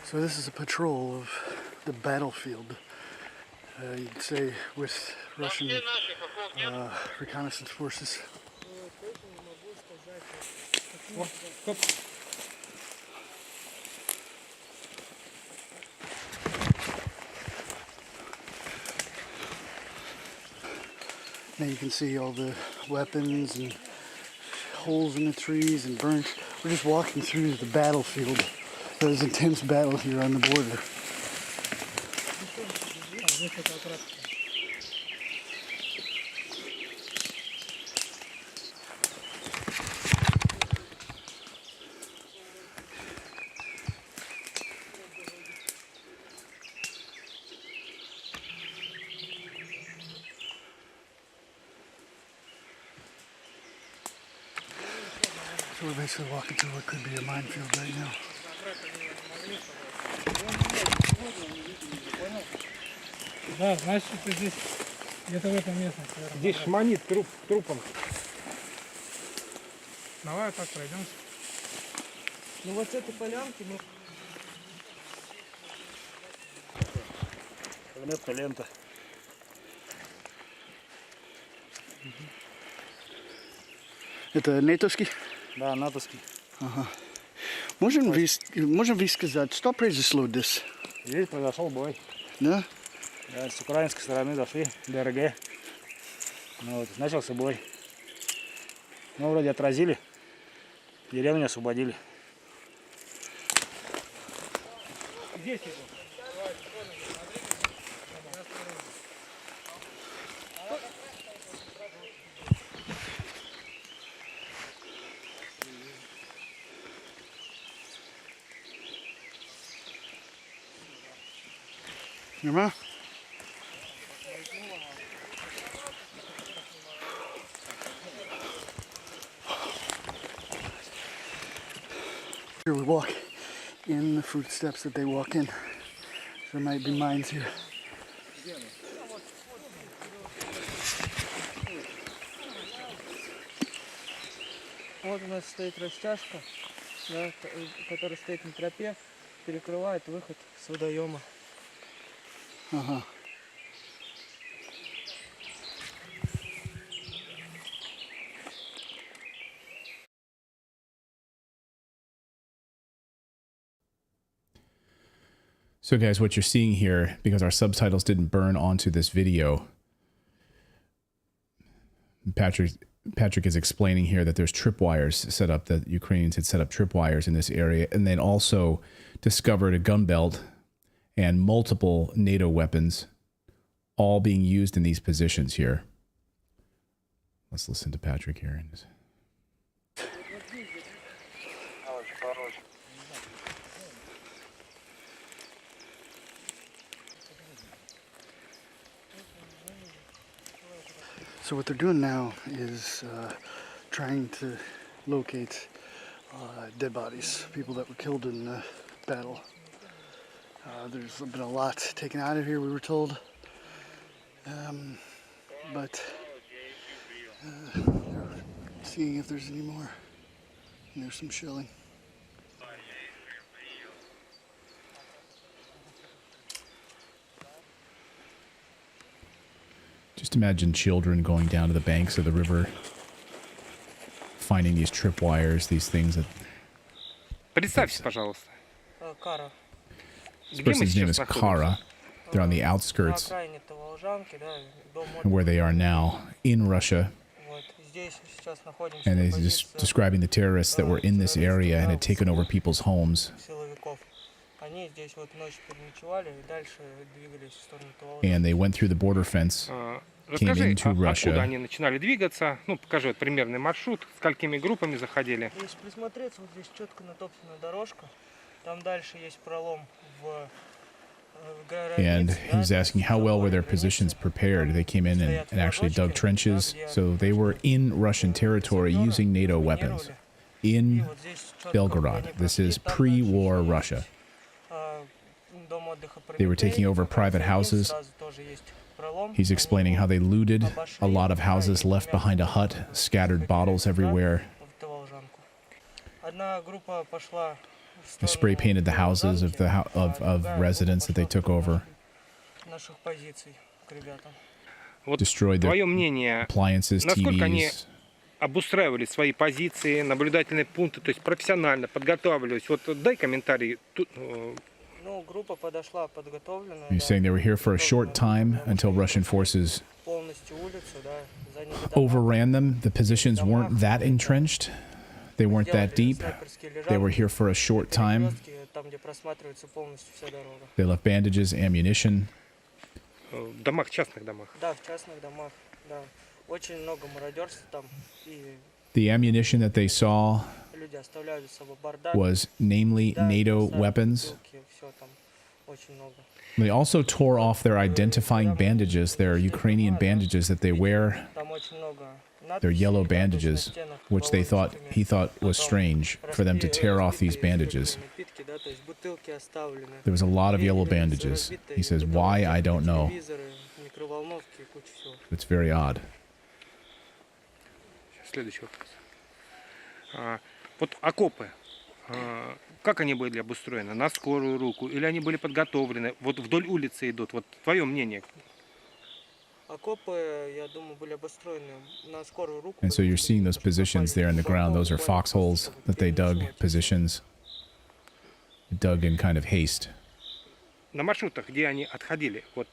So this is a patrol of the battlefield, you could say, with Russian reconnaissance forces. Now you can see all the weapons and holes in the trees and burnt. We're just walking through the battlefield. There's intense battle here on the border. So we're basically walking through what could be a minefield right now. Да, значит, это здесь, где-то в этом местности. Здесь шманит трупом. Давай так пройдемся. Ну вот с этой полянки мы... Пулеметная лента. Это натовский? Да, натовский. Ага. Можем вы сказать, что произошло здесь? Здесь произошел бой. Да? Да, с украинской стороны зашли, ДРГ. Ну, вот, начался бой. Ну, вроде отразили, деревню освободили. Здесь его. Нормально? Here we walk in the footsteps that they walk in. There might be mines here. Вот у нас стоит растяжка, да, которая стоит на тропе, перекрывает выход с водоема. Ага. So guys, what you're seeing here, because our subtitles didn't burn onto this video, Patrick Patrick is explaining here that there's tripwires set up, that Ukrainians had set up tripwires in this area, and then also discovered a gun belt and multiple NATO weapons all being used in these positions here. Let's listen to Patrick here. So what they're doing now is trying to locate dead bodies, people that were killed in the battle. There's been a lot taken out of here, we were told. But seeing if there's any more. And there's some shelling. Just imagine children going down to the banks of the river, finding these tripwires, these things that... Представься, пожалуйста. This person's name is Kara. They're on the outskirts where they are now in Russia. And he's just describing the terrorists that were in this area and had taken over people's homes. And they went through the border fence, came into Russia. Откуда они начинали двигаться? Ну, покажи вот примерный маршрут, с какими группами заходили. Если присмотреться, вот здесь четко натоптана дорожка. Там дальше есть пролом в And he was asking how well were their positions prepared. They came in and actually dug trenches. So they were in Russian territory using NATO weapons in Belgorod. This is pre-war Russia. They were taking over private houses. He's explaining how they looted a lot of houses, left behind a hut, scattered bottles everywhere. They spray painted the houses of residents that they took over. Destroyed their appliances, TVs. Обустраивали свои позиции, наблюдательные пункты, то есть профессионально подготавливались. Вот дай комментарий. He's saying they were here for a short time until Russian forces overran them. The positions weren't that entrenched. They weren't that deep. They were here for a short time. They left bandages, ammunition. В домах, частных домах. Да, в частных домах, да. Очень много мародерства там. The ammunition that they saw was namely NATO weapons. They also tore off their identifying bandages, their Ukrainian bandages that they wear, their yellow bandages, which he thought was strange for them to tear off these bandages. There was a lot of yellow bandages. He says, why, I don't know. It's very odd. Следующий вопрос. Вот окопы, как они были обустроены? На скорую руку? Или они были подготовлены? Вот вдоль улицы идут. Вот твое мнение. And so you're seeing those positions there in the ground. Those are foxholes that they dug, positions dug in kind of haste. На маршрутах, где они отходили, вот,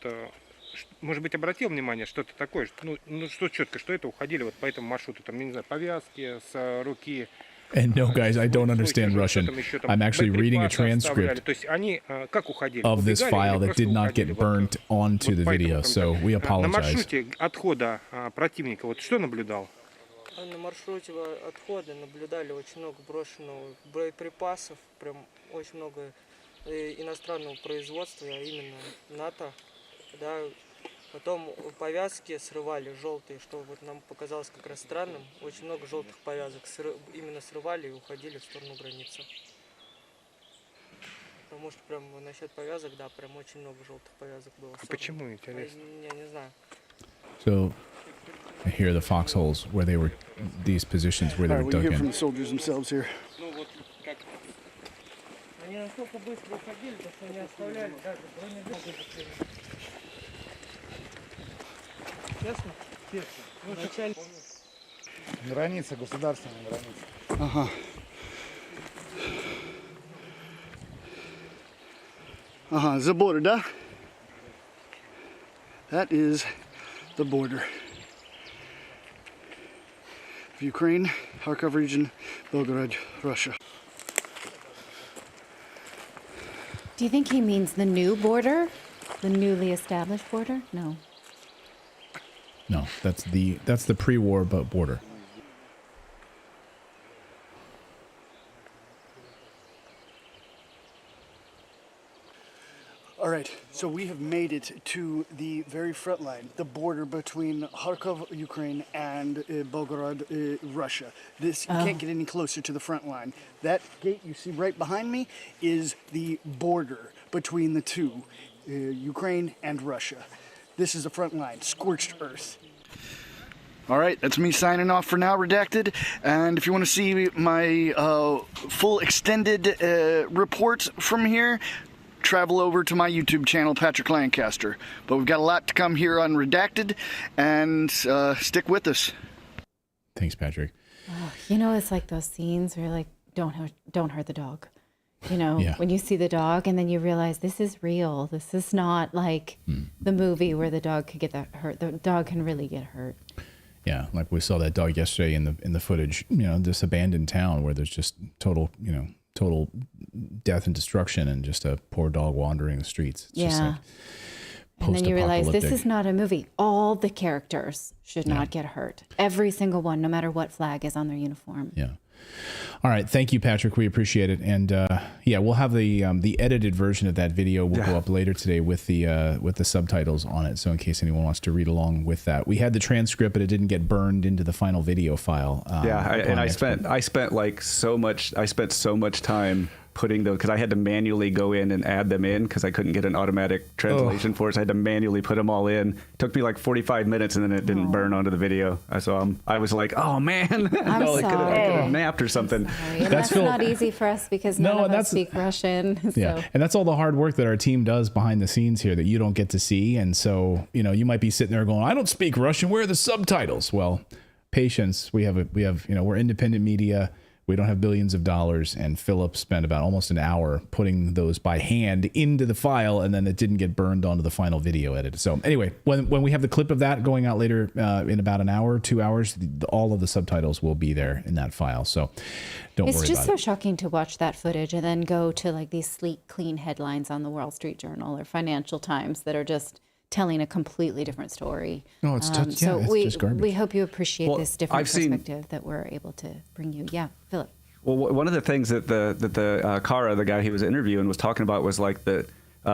может быть, обратил внимание, что-то такое, ну, что четко, что это уходили вот по этому маршруту, там, я не знаю, повязки с руки. And no, guys, I don't understand Russian. I'm actually reading a transcript of this file that did not get burned onto the video, so we apologize. На маршруте отхода противника, вот что наблюдал? На маршруте отхода наблюдали очень много брошенного боеприпасов, прям очень много иностранного производства, а именно НАТО, да. Потом повязки срывали желтые, что вот нам показалось как раз странным. Очень много желтых повязок именно срывали и уходили в сторону границы. Потому что прям насчет повязок, да, прям очень много желтых повязок было. А почему, интересно? Я не знаю. So here are the foxholes where they were, these positions where they were dug in. From the soldiers themselves here. Они настолько быстро уходили, что они оставляли даже бронежилеты. Честно? Вначале... Граница, государственная граница. Ага. Ага, the border, да? That is the border. of Ukraine, Kharkov region, Belgorod, Russia. Do you think he means the new border? The newly established border? No. No, that's the pre-war border. All right, so we have made it to the very front line, the border between Kharkov, Ukraine, and Belgorod, Russia. You can't get any closer to the front line. That gate you see right behind me is the border between the two, Ukraine and Russia. This is the front line, scorched earth. All right, that's me signing off for now, Redacted. And if you want to see my full extended report from here, travel over to my YouTube channel, Patrick Lancaster. But we've got a lot to come here on Redacted, and stick with us. Thanks, Patrick. Oh, you know, it's like those scenes where you're like, don't hurt the dog. You know, when you see the dog and then you realize this is real. This is not like the movie where the dog could get that hurt. The dog can really get hurt. Yeah, like we saw that dog yesterday in the footage. You know, this abandoned town where there's just total death and destruction, and just a poor dog wandering the streets. It's just like and then you realize this is not a movie. All the characters should not get hurt. Every single one, no matter what flag is on their uniform. Yeah. All right. Thank you, Patrick. We appreciate it. And we'll have the edited version of that video will go up later today with the subtitles on it. So in case anyone wants to read along with that, we had the transcript, but it didn't get burned into the final video file. I spent so much time putting those, because I had to manually go in and add them in because I couldn't get an automatic translation for it. So I had to manually put them all in. It took me like 45 minutes, and then it didn't burn onto the video. So I was like, oh man, I'm sorry. I could have napped or something. And that's not easy for us because none of us speak Russian. So. Yeah, and that's all the hard work that our team does behind the scenes here that you don't get to see. And so, you might be sitting there going, I don't speak Russian. Where are the subtitles? Well, patience. we're independent media. We don't have billions of dollars, and Philip spent about almost an hour putting those by hand into the file, and then it didn't get burned onto the final video edit. So anyway, when we have the clip of that going out later in about an hour, 2 hours, all of the subtitles will be there in that file. So don't worry about it. It's just so shocking to watch that footage and then go to like these sleek, clean headlines on the Wall Street Journal or Financial Times that are just telling a completely different story. No, it's it's just garbage. We hope you appreciate this different perspective that we're able to bring you. Yeah, Philip. Well, one of the things that the Kara, the guy he was interviewing, was talking about was like the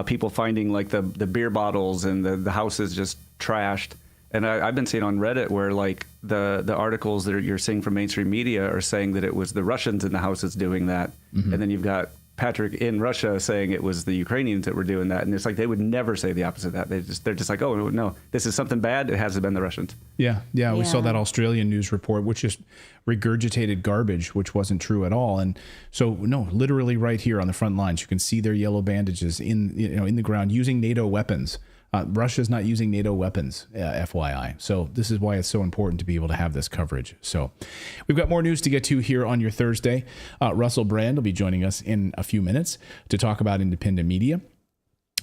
people finding like the beer bottles and the houses just trashed. And I've been seeing on Reddit where like the articles that you're seeing from mainstream media are saying that it was the Russians in the houses doing that, and then you've got Patrick in Russia saying it was the Ukrainians that were doing that, and it's like they would never say the opposite of that. They're just like, oh no, this is something bad. It hasn't been the Russians. Yeah. We saw that Australian news report, which just regurgitated garbage, which wasn't true at all. And so, no, literally right here on the front lines, you can see their yellow bandages in the ground using NATO weapons. Russia's not using NATO weapons, FYI. So this is why it's so important to be able to have this coverage. So we've got more news to get to here on your Thursday. Russell Brand will be joining us in a few minutes to talk about independent media.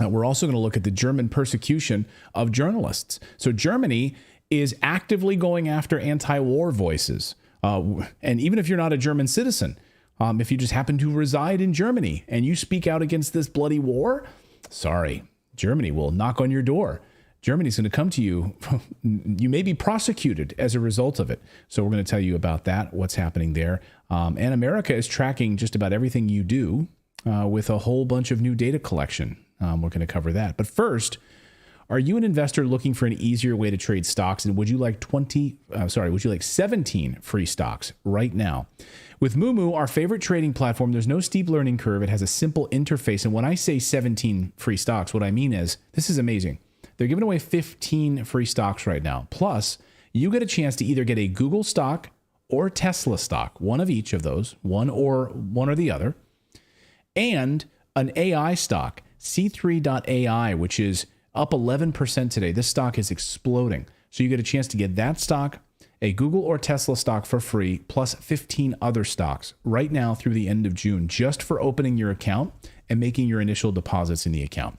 We're also going to look at the German persecution of journalists. So Germany is actively going after anti-war voices. And even if you're not a German citizen, if you just happen to reside in Germany and you speak out against this bloody war, sorry. Germany will knock on your door. Germany's going to come to you. You may be prosecuted as a result of it. So we're going to tell you about that, what's happening there. And America is tracking just about everything you do with a whole bunch of new data collection. We're going to cover that. But first, are you an investor looking for an easier way to trade stocks? And would you like 17 free stocks right now? With Moomoo, our favorite trading platform, there's no steep learning curve. It has a simple interface. And when I say 17 free stocks, what I mean is this is amazing. They're giving away 15 free stocks right now. Plus, you get a chance to either get a Google stock or Tesla stock, one of each of those, one or the other, and an AI stock, C3.ai, which is up 11% today. This stock is exploding. So you get a chance to get that stock, a Google or Tesla stock for free, plus 15 other stocks right now through the end of June, just for opening your account and making your initial deposits in the account.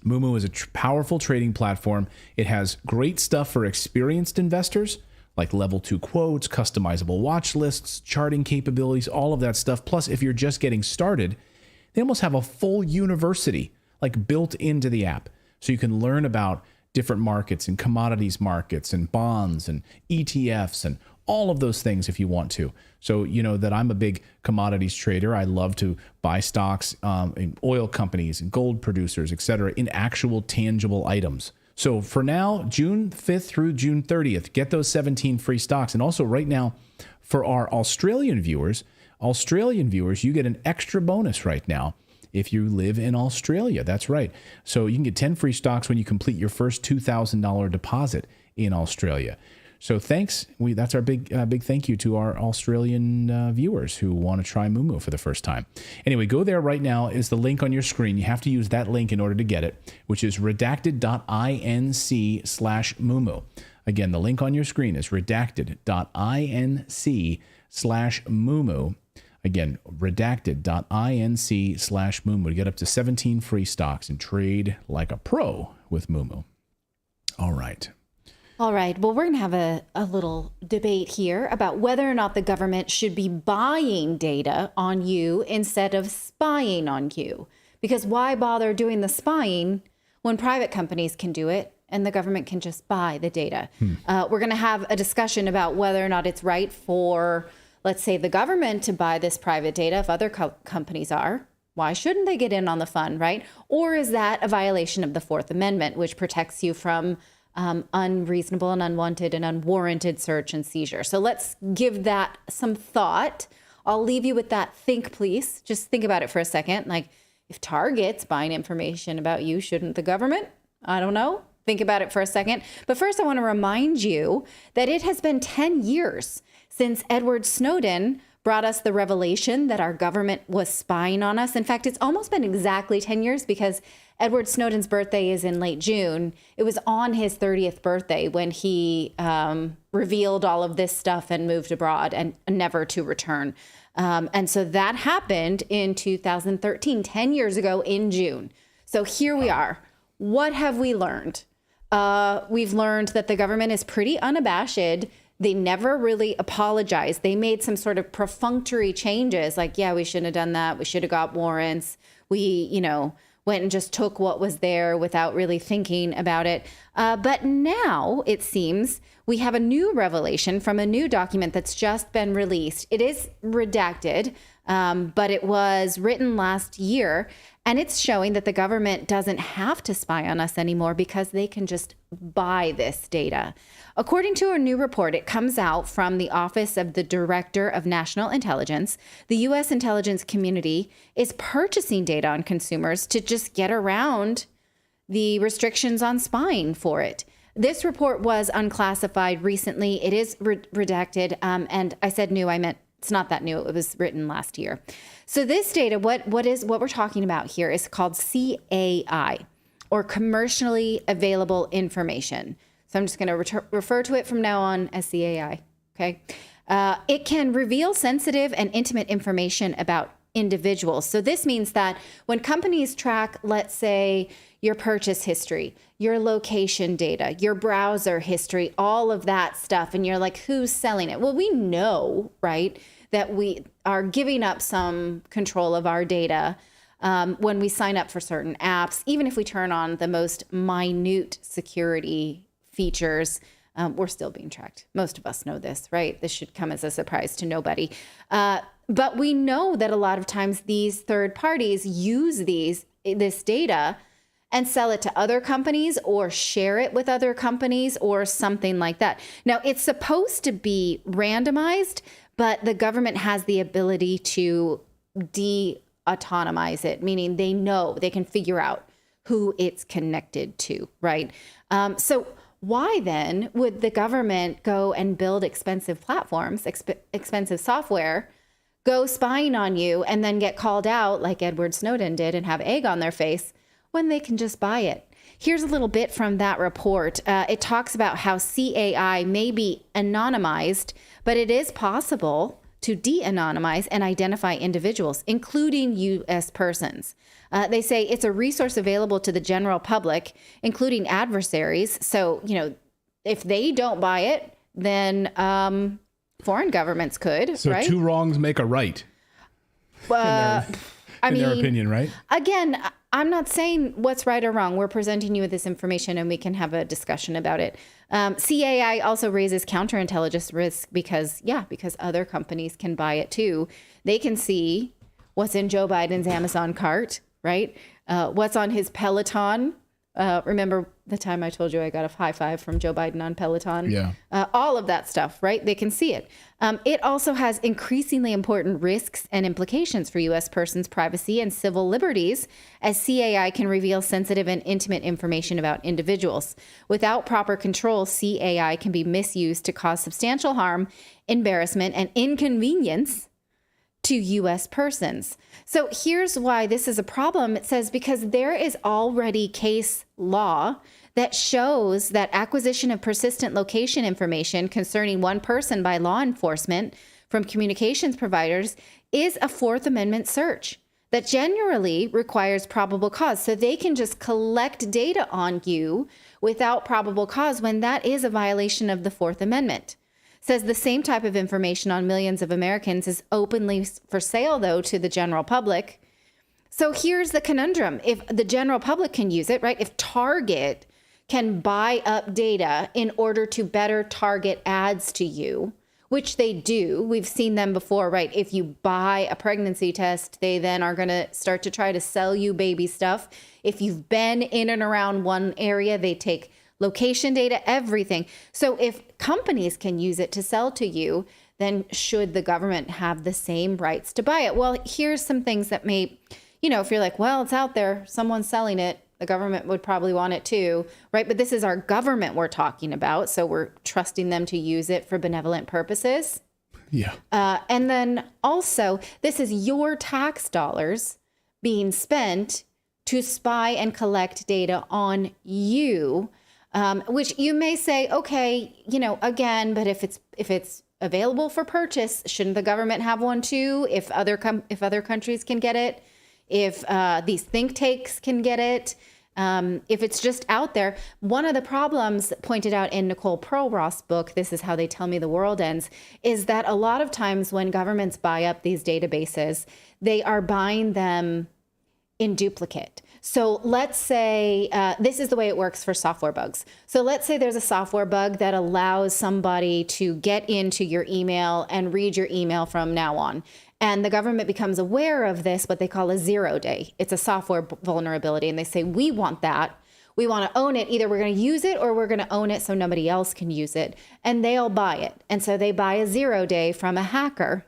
Moomoo is a powerful trading platform. It has great stuff for experienced investors like level 2 quotes, customizable watch lists, charting capabilities, all of that stuff. Plus, if you're just getting started, they almost have a full university like built into the app. So you can learn about different markets and commodities markets and bonds and ETFs and all of those things if you want to. So, you know that I'm a big commodities trader. I love to buy stocks in oil companies and gold producers, etc., in actual tangible items. So for now, June 5th through June 30th, get those 17 free stocks. And also right now, for our Australian viewers, you get an extra bonus right now if you live in Australia. That's right. So you can get 10 free stocks when you complete your first $2,000 deposit in Australia. So thanks. That's our big thank you to our Australian viewers who want to try Moomoo for the first time. Anyway, go there right now. Is the link on your screen. You have to use that link in order to get it, which is redacted.inc/Moomoo. Again, the link on your screen is redacted.inc/Moomoo. Again, redacted.inc/Moomoo to get up to 17 free stocks and trade like a pro with Moomoo. All right. All right. Well, we're going to have a little debate here about whether or not the government should be buying data on you instead of spying on you. Because why bother doing the spying when private companies can do it and the government can just buy the data? We're going to have a discussion about whether or not it's right for, let's say, the government to buy this private data if other companies are. Why shouldn't they get in on the fun, right? Or is that a violation of the Fourth Amendment, which protects you from unreasonable and unwanted and unwarranted search and seizure? So let's give that some thought. I'll leave you with that think, please. Just think about it for a second. Like, if Target's buying information about you, shouldn't the government? I don't know. Think about it for a second. But first, I want to remind you that it has been 10 years since Edward Snowden brought us the revelation that our government was spying on us. In fact, it's almost been exactly 10 years because Edward Snowden's birthday is in late June. It was on his 30th birthday when he revealed all of this stuff and moved abroad and never to return. And so that happened in 2013, 10 years ago in June. So here we are. What have we learned? We've learned that the government is pretty unabashed. They never really apologized. They made some sort of perfunctory changes like, yeah, we shouldn't have done that. We should have got warrants. We, went and just took what was there without really thinking about it. But now it seems we have a new revelation from a new document that's just been released. It is redacted, but it was written last year. And it's showing that the government doesn't have to spy on us anymore because they can just buy this data. According to a new report, it comes out from the Office of the Director of National Intelligence. The U.S. intelligence community is purchasing data on consumers to just get around the restrictions on spying for it. This report was unclassified recently. It is redacted. And I said new, I meant it's not that new. It was written last year. So this data, what we're talking about here is called CAI, or commercially available information. So I'm just going to refer to it from now on as CAI. Okay. It can reveal sensitive and intimate information about individuals. So this means that when companies track, let's say, your purchase history, your location data, your browser history, all of that stuff, and you're like, who's selling it? Well, we know, right, that we are giving up some control of our data when we sign up for certain apps. Even if we turn on the most minute security features, we're still being tracked. Most of us know this, right? This should come as a surprise to nobody. But we know that a lot of times these third parties use this data and sell it to other companies or share it with other companies or something like that. Now, it's supposed to be randomized, but the government has the ability to de-autonomize it, meaning they know, they can figure out who it's connected to, right? So why then would the government go and build expensive platforms, expensive software, go spying on you and then get called out like Edward Snowden did and have egg on their face when they can just buy it? Here's a little bit from that report. It talks about how CAI may be anonymized, but it is possible to de-anonymize and identify individuals, including U.S. persons. They say it's a resource available to the general public, including adversaries. So, if they don't buy it, than foreign governments could, So right? two wrongs make a right. In their opinion, right? Again, I'm not saying what's right or wrong. We're presenting you with this information and we can have a discussion about it. CAI also raises counterintelligence risk because other companies can buy it too. They can see what's in Joe Biden's Amazon cart, right? What's on his Peloton. Remember the time I told you I got a high five from Joe Biden on Peloton? Yeah. All of that stuff, right? They can see it. It also has increasingly important risks and implications for U.S. persons' privacy and civil liberties, as CAI can reveal sensitive and intimate information about individuals. Without proper control, CAI can be misused to cause substantial harm, embarrassment, and inconvenience to U.S. persons. So here's why this is a problem. It says because there is already case law that shows that acquisition of persistent location information concerning one person by law enforcement from communications providers is a Fourth Amendment search that generally requires probable cause. So they can just collect data on you without probable cause when that is a violation of the Fourth Amendment. Says the same type of information on millions of Americans is openly for sale, though, to the general public. So here's the conundrum. If the general public can use it, right? If Target can buy up data in order to better target ads to you, which they do. We've seen them before, right? If you buy a pregnancy test, they then are going to start to try to sell you baby stuff. If you've been in and around one area, they take location data, everything. So if companies can use it to sell to you, then should the government have the same rights to buy it? Well, here's some things that may, if you're like, well, it's out there, someone's selling it, the government would probably want it too, right? But this is our government we're talking about. So we're trusting them to use it for benevolent purposes. Yeah. And then also, this is your tax dollars being spent to spy and collect data on you. Which you may say, okay, again, but if it's available for purchase, shouldn't the government have one too? If other countries can get it, if these think tanks can get it, if it's just out there. One of the problems pointed out in Nicole Perlroth's book, This Is How They Tell Me the World Ends, is that a lot of times when governments buy up these databases, they are buying them in duplicate. So let's say this is the way it works for software bugs. So let's say there's a software bug that allows somebody to get into your email and read your email from now on. And the government becomes aware of this, what they call a 0-day. It's a software vulnerability. And they say, we want that. We want to own it. Either we're going to use it or we're going to own it so nobody else can use it. And they'll buy it. And so they buy a 0-day from a hacker.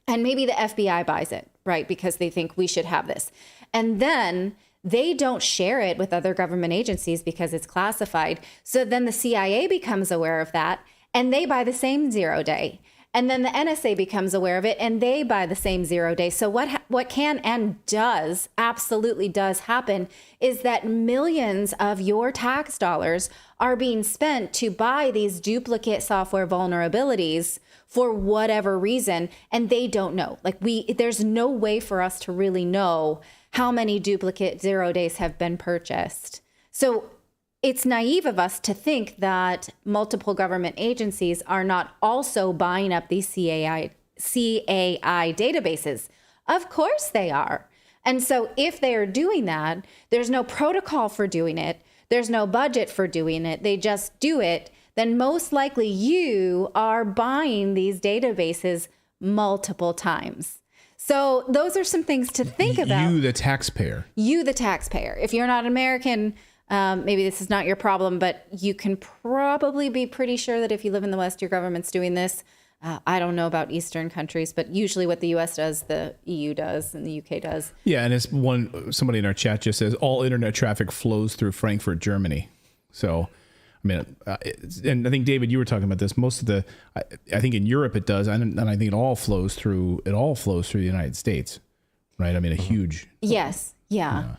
And maybe the FBI buys it, right? Because they think we should have this. And then they don't share it with other government agencies because it's classified. So then the CIA becomes aware of that and they buy the same 0-day. And then the NSA becomes aware of it and they buy the same 0-day. So what can and does, absolutely does happen is that millions of your tax dollars are being spent to buy these duplicate software vulnerabilities for whatever reason. And they don't know. There's no way for us to really know how many duplicate 0-days have been purchased. So it's naive of us to think that multiple government agencies are not also buying up these CAI databases. Of course they are. And so if they are doing that, there's no protocol for doing it. There's no budget for doing it. They just do it. Then most likely you are buying these databases multiple times. So those are some things to think about. You, the taxpayer. You, the taxpayer. If you're not American, maybe this is not your problem, but you can probably be pretty sure that if you live in the West, your government's doing this. I don't know about Eastern countries, but usually what the U.S. does, the EU does, and the UK does. Yeah, and it's somebody in our chat just says all internet traffic flows through Frankfurt, Germany. So, I mean, and I think, David, you were talking about this. Most of I think in Europe it does, and I think it all flows through the United States, right? I mean, a huge. Yes. Yeah.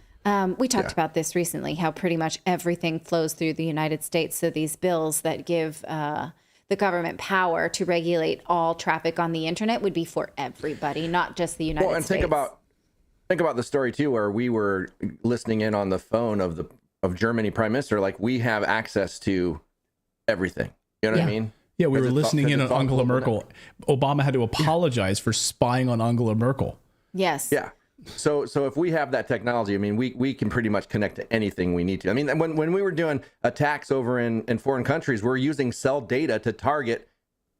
We talked about this recently, how pretty much everything flows through the United States. So these bills that give the government power to regulate all traffic on the internet would be for everybody, not just the United States. Well, and think about the story too, where we were listening in on the phone of Germany Prime Minister. Like, we have access to everything. You know what I mean? Yeah, we were 'Cause it's all- listening 'cause in on it's all Angela global Merkel. Obama had to apologize for spying on Angela Merkel. Yes. Yeah. So if we have that technology, I mean, we can pretty much connect to anything we need to. I mean, when we were doing attacks over in foreign countries, we're using cell data to target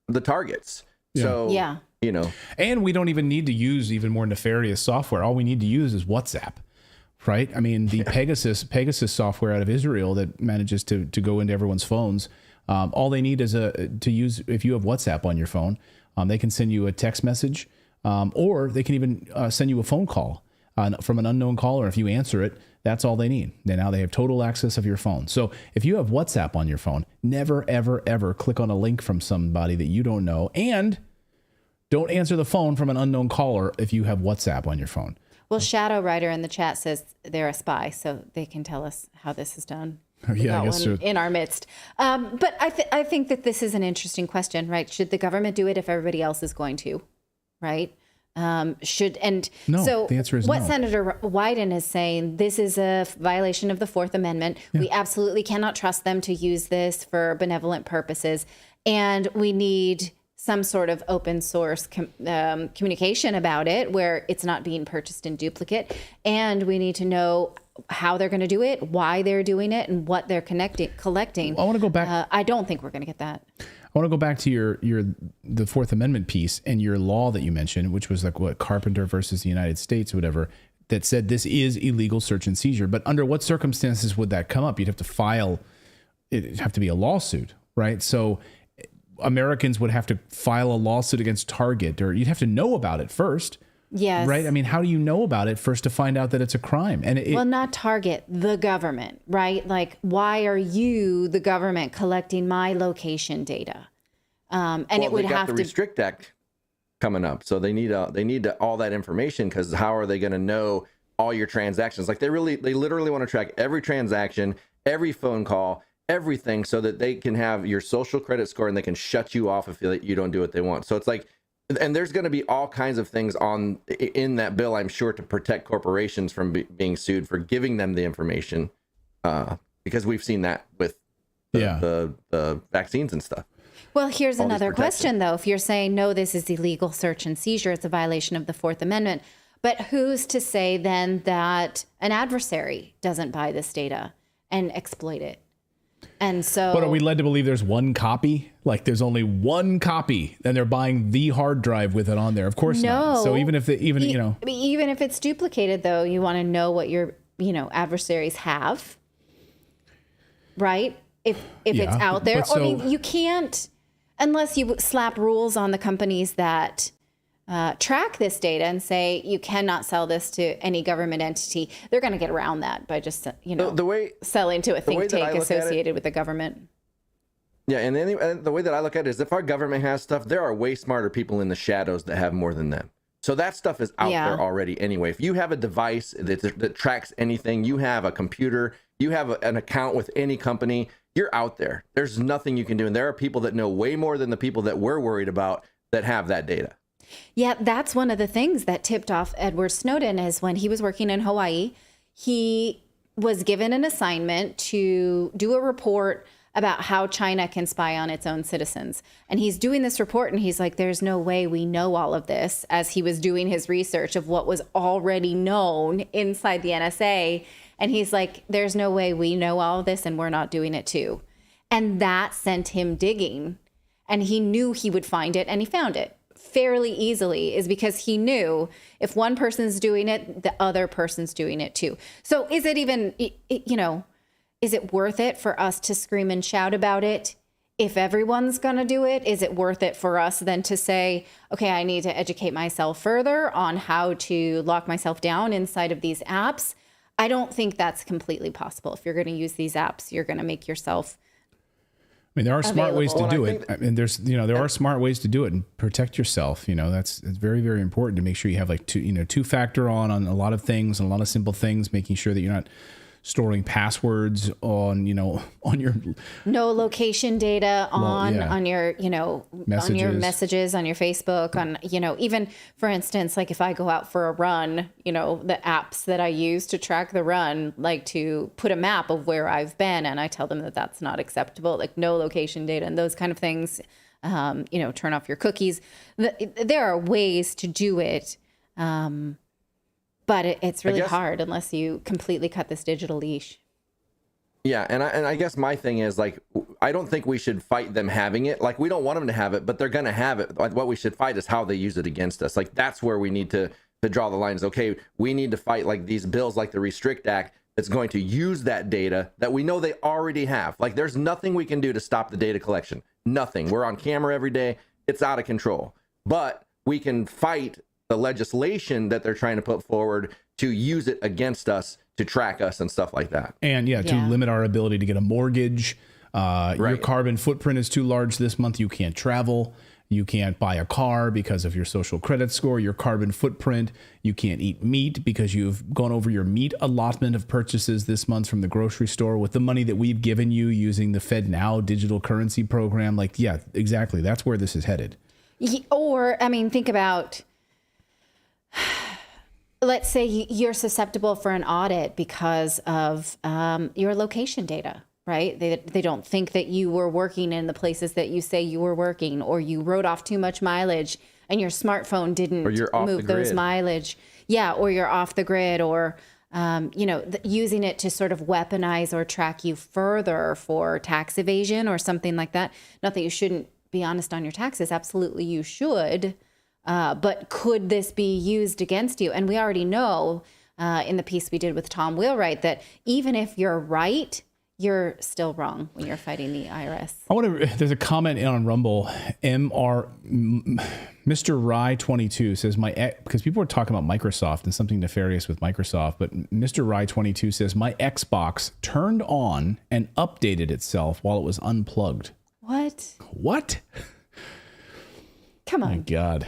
the targets. Yeah. So, Yeah. you know. And we don't even need to use even more nefarious software. All we need to use is WhatsApp, right? I mean, the Pegasus software out of Israel that manages to go into everyone's phones. All they need is to use, if you have WhatsApp on your phone, they can send you a text message, or they can even send you a phone call from an unknown caller. If you answer it, that's all they need. Now they have total access of your phone. So if you have WhatsApp on your phone, never, ever, ever click on a link from somebody that you don't know, and don't answer the phone from an unknown caller if you have WhatsApp on your phone. Well, Shadow Rider in the chat says they're a spy, so they can tell us how this is done. Yeah, I guess so. In our midst. But I think that this is an interesting question, right? Should the government do it if everybody else is going to, right? No, the answer is what no. Senator Wyden is saying, this is a violation of the Fourth Amendment. Yeah. We absolutely cannot trust them to use this for benevolent purposes. And we need some sort of open source communication about it where it's not being purchased in duplicate. And we need to know how they're going to do it, why they're doing it, and what they're collecting. I want to go back. I don't think we're going to get that. I want to go back to the Fourth Amendment piece and your law that you mentioned, which was like what, Carpenter versus the United States, or whatever, that said this is illegal search and seizure. But under what circumstances would that come up? You'd have to file, it'd have to be a lawsuit, right? So Americans would have to file a lawsuit against Target, or you'd have to know about it first. Yes. Right? I mean, how do you know about it first to find out that it's a crime? And well, not Target, the government, right? Like, why are you, the government, collecting my location data? And it would they got have the to Restrict Act coming up, so they need all that information, because how are they going to know all your transactions? Like they literally want to track every transaction, every phone call, everything, so that they can have your social credit score and they can shut you off if you don't do what they want. So it's like. And there's going to be all kinds of things in that bill, I'm sure, to protect corporations from being sued for giving them the information, because we've seen that with the vaccines and stuff. Well, here's All these another protections. question, though. If you're saying, no, this is illegal search and seizure, it's a violation of the Fourth Amendment. But who's to say then that an adversary doesn't buy this data and exploit it? And so, but are we led to believe there's one copy? Like there's only one copy, and they're buying the hard drive with it on there? Of course not. So even if even if it's duplicated, though, you want to know what your adversaries have, right? If it's out there, I mean, you can't, unless you slap rules on the companies that track this data and say you cannot sell this to any government entity. They're going to get around that by just selling to a think tank associated with the government. Yeah, and the way that I look at it is, if our government has stuff, there are way smarter people in the shadows that have more than them. So that stuff is out there already anyway. If you have a device that tracks anything, you have a computer, you have an account with any company, you're out there. There's nothing you can do. And there are people that know way more than the people that we're worried about that have that data. Yeah, that's one of the things that tipped off Edward Snowden, is when he was working in Hawaii, he was given an assignment to do a report about how China can spy on its own citizens. And he's doing this report and he's like, there's no way we know all of this, as he was doing his research of what was already known inside the NSA. And he's like, there's no way we know all of this and we're not doing it too. And that sent him digging, and he knew he would find it, and he found it fairly easily, is because he knew if one person's doing it, the other person's doing it too. So is it even, is it worth it for us to scream and shout about it? If everyone's going to do it, is it worth it for us then to say, okay, I need to educate myself further on how to lock myself down inside of these apps? I don't think that's completely possible. If you're going to use these apps, you're going to make yourself there are smart ways to do it. that- I mean, there are smart ways to do it and protect yourself. It's very, very important to make sure you have like two-factor on a lot of things, and a lot of simple things, making sure that you're not storing passwords on your no location data on your messages. on your messages, on your Facebook, on even, for instance, like if I go out for a run, the apps that I use to track the run, like to put a map of where I've been, and I tell them that that's not acceptable, like no location data and those kind of things. turn off your cookies. There are ways to do it, but it's really hard unless you completely cut this digital leash. Yeah, and I guess my thing is, like, I don't think we should fight them having it. Like, we don't want them to have it, but they're going to have it. Like, what we should fight is how they use it against us. Like, that's where we need to draw the lines. Okay, we need to fight, like, these bills like the Restrict Act that's going to use that data that we know they already have. Like, there's nothing we can do to stop the data collection. Nothing. We're on camera every day. It's out of control. But we can fight the legislation that they're trying to put forward to use it against us, to track us and stuff like that. And to limit our ability to get a mortgage. Your carbon footprint is too large this month. You can't travel. You can't buy a car because of your social credit score, your carbon footprint. You can't eat meat because you've gone over your meat allotment of purchases this month from the grocery store with the money that we've given you using the FedNow digital currency program. Like, yeah, exactly. That's where this is headed. Or, I mean, think about, let's say you're susceptible for an audit because of your location data, right? They don't think that you were working in the places that you say you were working, or you wrote off too much mileage and your smartphone didn't move those mileage. Yeah, or you're off the grid, or using it to sort of weaponize or track you further for tax evasion or something like that. Not that you shouldn't be honest on your taxes. Absolutely, you should. But could this be used against you? And we already know in the piece we did with Tom Wheelwright that even if you're right, you're still wrong when you're fighting the IRS. There's a comment on Rumble. Mr. Rye 22 says because people are talking about Microsoft and something nefarious with Microsoft, but Mr. Rye 22 says my Xbox turned on and updated itself while it was unplugged. What? Come on. My God.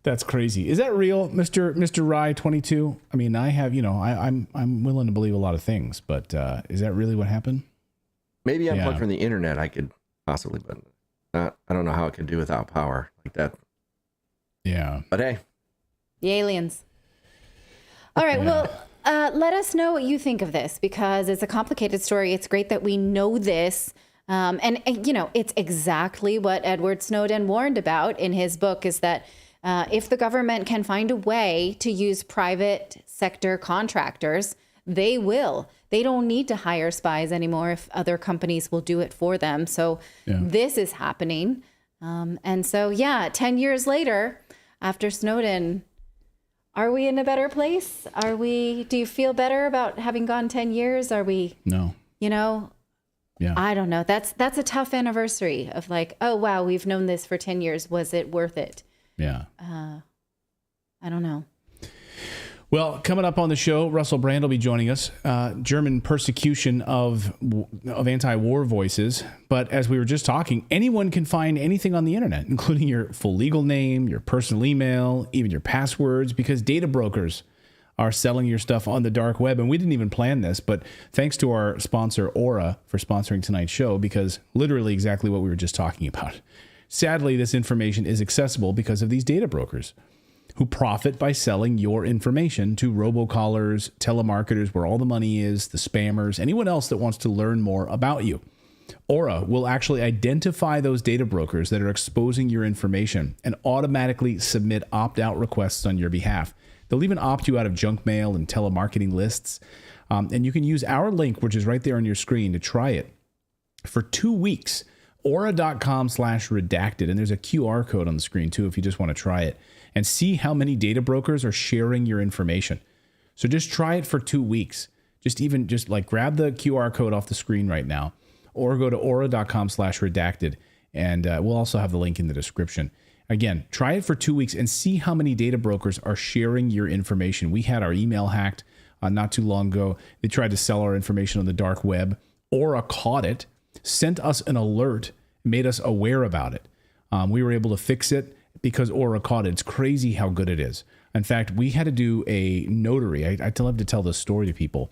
That's crazy. Is that real, Mr. Rye 22? I mean, I have, I'm willing to believe a lot of things, but is that really what happened? Maybe unplugged from the internet. I could possibly, but I don't know how it could do without power like that. Yeah. But hey, the aliens. All right. Well, let us know what you think of this, because it's a complicated story. It's great that we know this. And it's exactly what Edward Snowden warned about in his book, is that if the government can find a way to use private sector contractors, they will. They don't need to hire spies anymore if other companies will do it for them. So this is happening. And so, 10 years later, after Snowden, are we in a better place? Do you feel better about having gone 10 years? Are we? No. Yeah. I don't know. That's a tough anniversary of like, oh, wow, we've known this for 10 years. Was it worth it? Yeah. I don't know. Well, coming up on the show, Russell Brand will be joining us. German persecution of anti-war voices. But as we were just talking, anyone can find anything on the internet, including your full legal name, your personal email, even your passwords, because data brokers are selling your stuff on the dark web. And we didn't even plan this, but thanks to our sponsor, Aura, for sponsoring tonight's show, because literally exactly what we were just talking about. Sadly, this information is accessible because of these data brokers who profit by selling your information to robocallers, telemarketers, where all the money is, the spammers, anyone else that wants to learn more about you. Aura will actually identify those data brokers that are exposing your information and automatically submit opt-out requests on your behalf. They'll even opt you out of junk mail and telemarketing lists. And you can use our link, which is right there on your screen, to try it for 2 weeks. Aura.com/redacted. And there's a QR code on the screen, too, if you just want to try it and see how many data brokers are sharing your information. So just try it for 2 weeks. Just grab the QR code off the screen right now, or go to aura.com/redacted. And we'll also have the link in the description. Again, try it for 2 weeks and see how many data brokers are sharing your information. We had our email hacked not too long ago. They tried to sell our information on the dark web. Aura caught it, sent us an alert, made us aware about it. We were able to fix it because Aura caught it. It's crazy how good it is. In fact, we had to do a notary. I love to tell this story to people.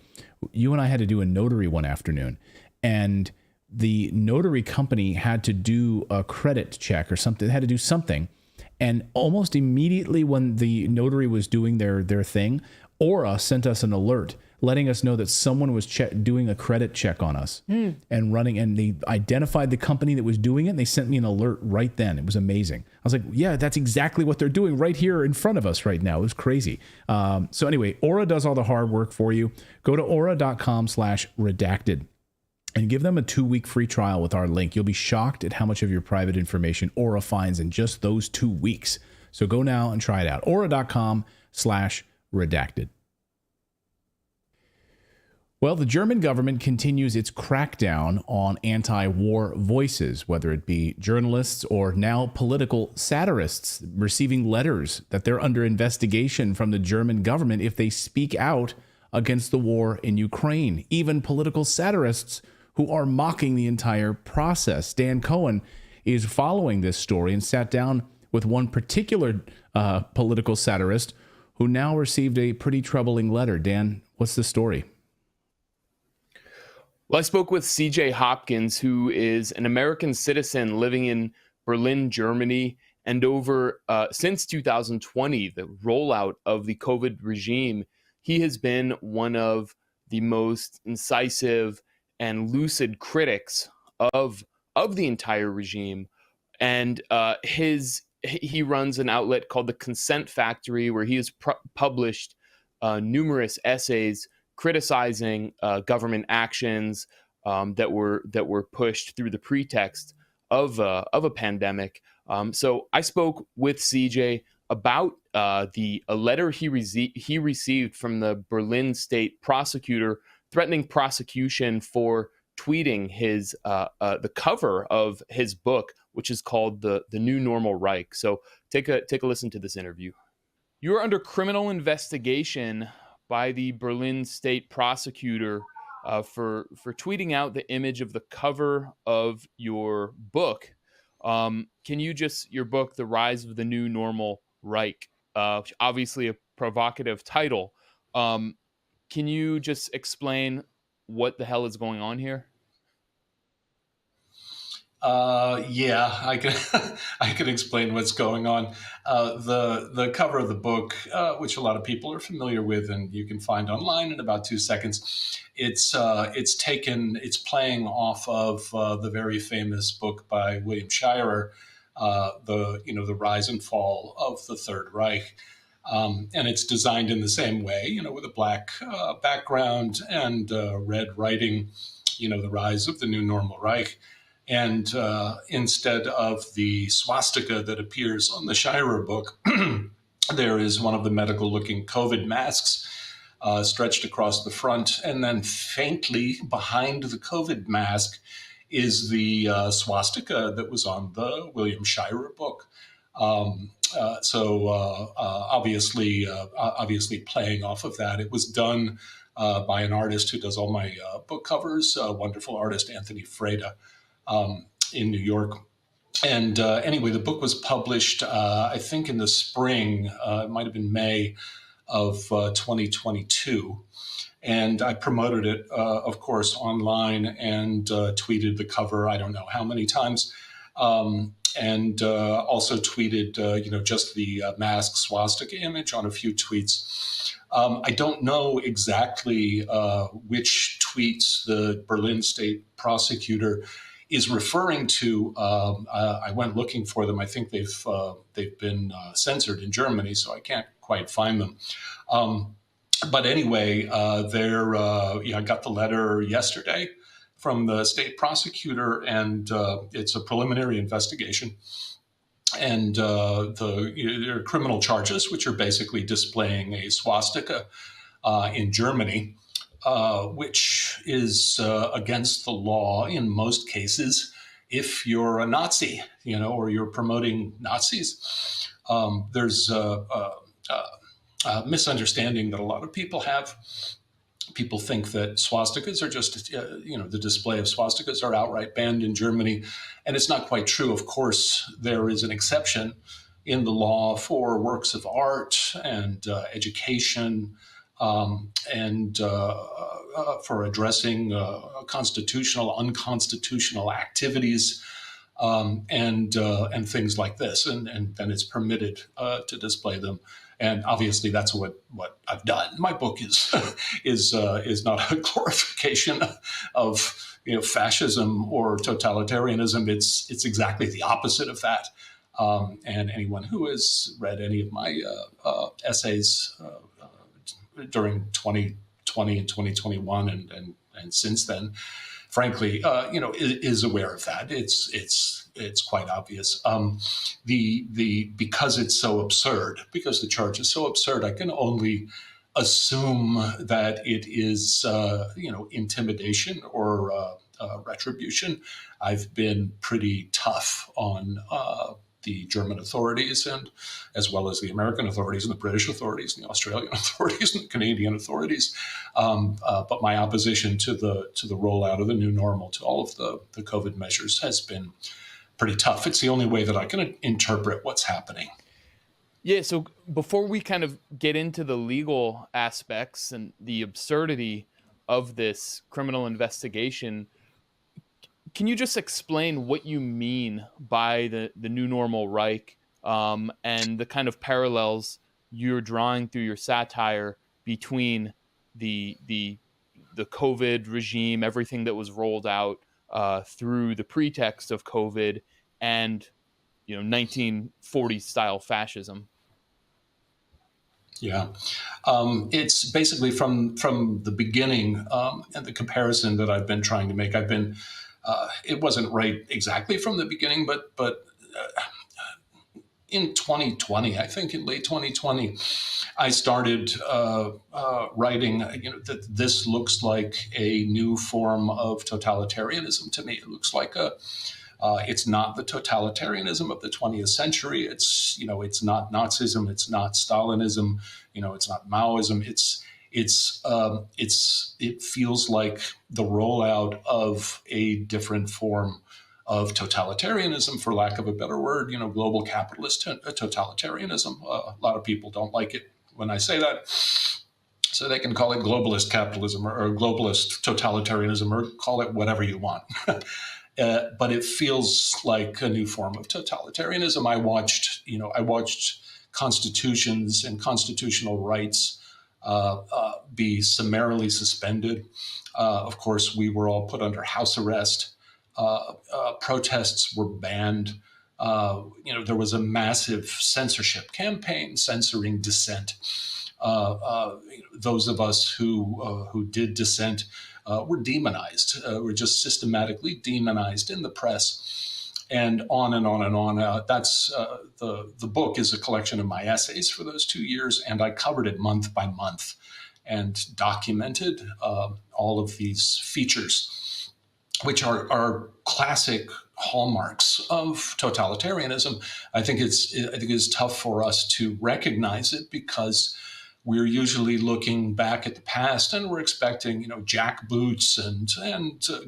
You and I had to do a notary one afternoon, and the notary company had to do a credit check or something. They had to do something. And almost immediately when the notary was doing their thing, Aura sent us an alert letting us know that someone was doing a credit check on us and running, and they identified the company that was doing it, and they sent me an alert right then. It was amazing. I was like, yeah, that's exactly what they're doing right here in front of us right now. It was crazy. So anyway, Aura does all the hard work for you. Go to aura.com/redacted and give them a 2-week free trial with our link. You'll be shocked at how much of your private information Aura finds in just those 2 weeks. So go now and try it out. Aura.com/redacted. Well, the German government continues its crackdown on anti-war voices, whether it be journalists or now political satirists receiving letters that they're under investigation from the German government if they speak out against the war in Ukraine. Even political satirists who are mocking the entire process. Dan Cohen is following this story and sat down with one particular political satirist who now received a pretty troubling letter. Dan, what's the story? Well, I spoke with CJ Hopkins, who is an American citizen living in Berlin, Germany, and over since 2020, the rollout of the COVID regime, he has been one of the most incisive and lucid critics of the entire regime. And he runs an outlet called the Consent Factory, where he has published numerous essays criticizing government actions that were pushed through the pretext of a pandemic. So I spoke with CJ about a letter he received from the Berlin state prosecutor threatening prosecution for tweeting his the cover of his book, which is called the New Normal Reich. So take a listen to this interview. You are under criminal investigation by the Berlin state prosecutor for tweeting out the image of the cover of your book. Your book, The Rise of the New Normal Reich, obviously a provocative title. Can you just explain what the hell is going on here? Yeah, I can explain what's going on. The cover of the book, which a lot of people are familiar with, and you can find online in about 2 seconds. It's playing off of the very famous book by William Shirer, the Rise and Fall of the Third Reich. And it's designed in the same way, with a black background and red writing, the rise of the new normal Reich. And instead of the swastika that appears on the Shirer book, there is one of the medical-looking COVID masks stretched across the front. And then faintly behind the COVID mask is the swastika that was on the William Shirer book. Obviously playing off of that. It was done by an artist who does all my book covers, a wonderful artist, Anthony Freda, in New York. And anyway, the book was published, I think in the spring, it might have been May of 2022. And I promoted it, of course, online and tweeted the cover, I don't know how many times. And also tweeted, just the mask swastika image on a few tweets. I don't know exactly which tweets the Berlin state prosecutor is referring to. I went looking for them. I think they've been censored in Germany, so I can't quite find them. But anyway, I got the letter yesterday from the state prosecutor, and it's a preliminary investigation. And there are criminal charges, which are basically displaying a swastika in Germany, which is against the law in most cases if you're a Nazi, or you're promoting Nazis. There's a misunderstanding that a lot of people have. People think that swastikas are just, the display of swastikas are outright banned in Germany. And it's not quite true. Of course, there is an exception in the law for works of art and education and for addressing constitutional, unconstitutional activities. and things like this, and then it's permitted to display them. And obviously, that's what I've done. My book is is not a glorification of fascism or totalitarianism. It's exactly the opposite of that. And anyone who has read any of my essays during 2020 and 2021 and since then, frankly, is aware of that. It's quite obvious. Because it's so absurd, because the charge is so absurd, I can only assume that it is intimidation or retribution. I've been pretty tough on the German authorities, and as well as the American authorities and the British authorities and the Australian authorities and the Canadian authorities. But my opposition to the rollout of the new normal, to all of the COVID measures, has been pretty tough. It's the only way that I can interpret what's happening. Yeah, so before we kind of get into the legal aspects and the absurdity of this criminal investigation, can you just explain what you mean by the new normal Reich, and the kind of parallels you're drawing through your satire between the COVID regime, everything that was rolled out through the pretext of COVID, and 1940s style fascism? Yeah, it's basically from the beginning, and the comparison that I've been trying to make. It wasn't right exactly from the beginning, but in 2020, I think in late 2020, I started writing, that this looks like a new form of totalitarianism to me. It looks like it's not the totalitarianism of the 20th century. It's not Nazism. It's not Stalinism. It's not Maoism. It feels like the rollout of a different form of totalitarianism, for lack of a better word, global capitalist totalitarianism. A lot of people don't like it when I say that, so they can call it globalist capitalism or globalist totalitarianism, or call it whatever you want. But it feels like a new form of totalitarianism. I watched constitutions and constitutional rights be summarily suspended. Of course, we were all put under house arrest. Protests were banned. There was a massive censorship campaign censoring dissent. Those of us who did dissent were demonized. Were just systematically demonized in the press, and on and on and on. That's the book is a collection of my essays for those 2 years, and I covered it month by month and documented all of these features, which are classic hallmarks of totalitarianism. I think it's tough for us to recognize it because we're usually looking back at the past and we're expecting, jackboots and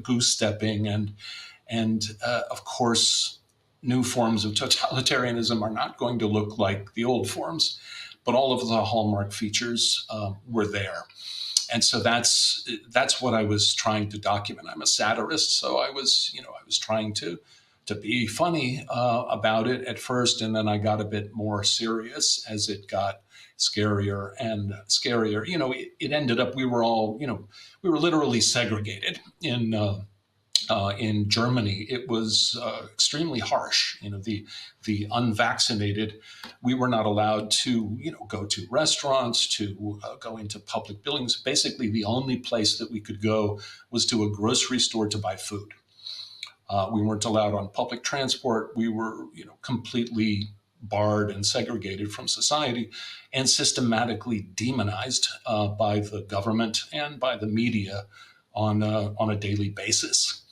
goose stepping and of course, new forms of totalitarianism are not going to look like the old forms, but all of the hallmark features were there. And so that's what I was trying to document. I'm a satirist, so I was trying to be funny about it at first, and then I got a bit more serious as it got scarier and scarier. It ended up we were literally segregated in Germany. It was extremely harsh. The unvaccinated, we were not allowed to go to restaurants, to go into public buildings. Basically, the only place that we could go was to a grocery store to buy food. We weren't allowed on public transport. We were completely barred and segregated from society and systematically demonized by the government and by the media on a daily basis.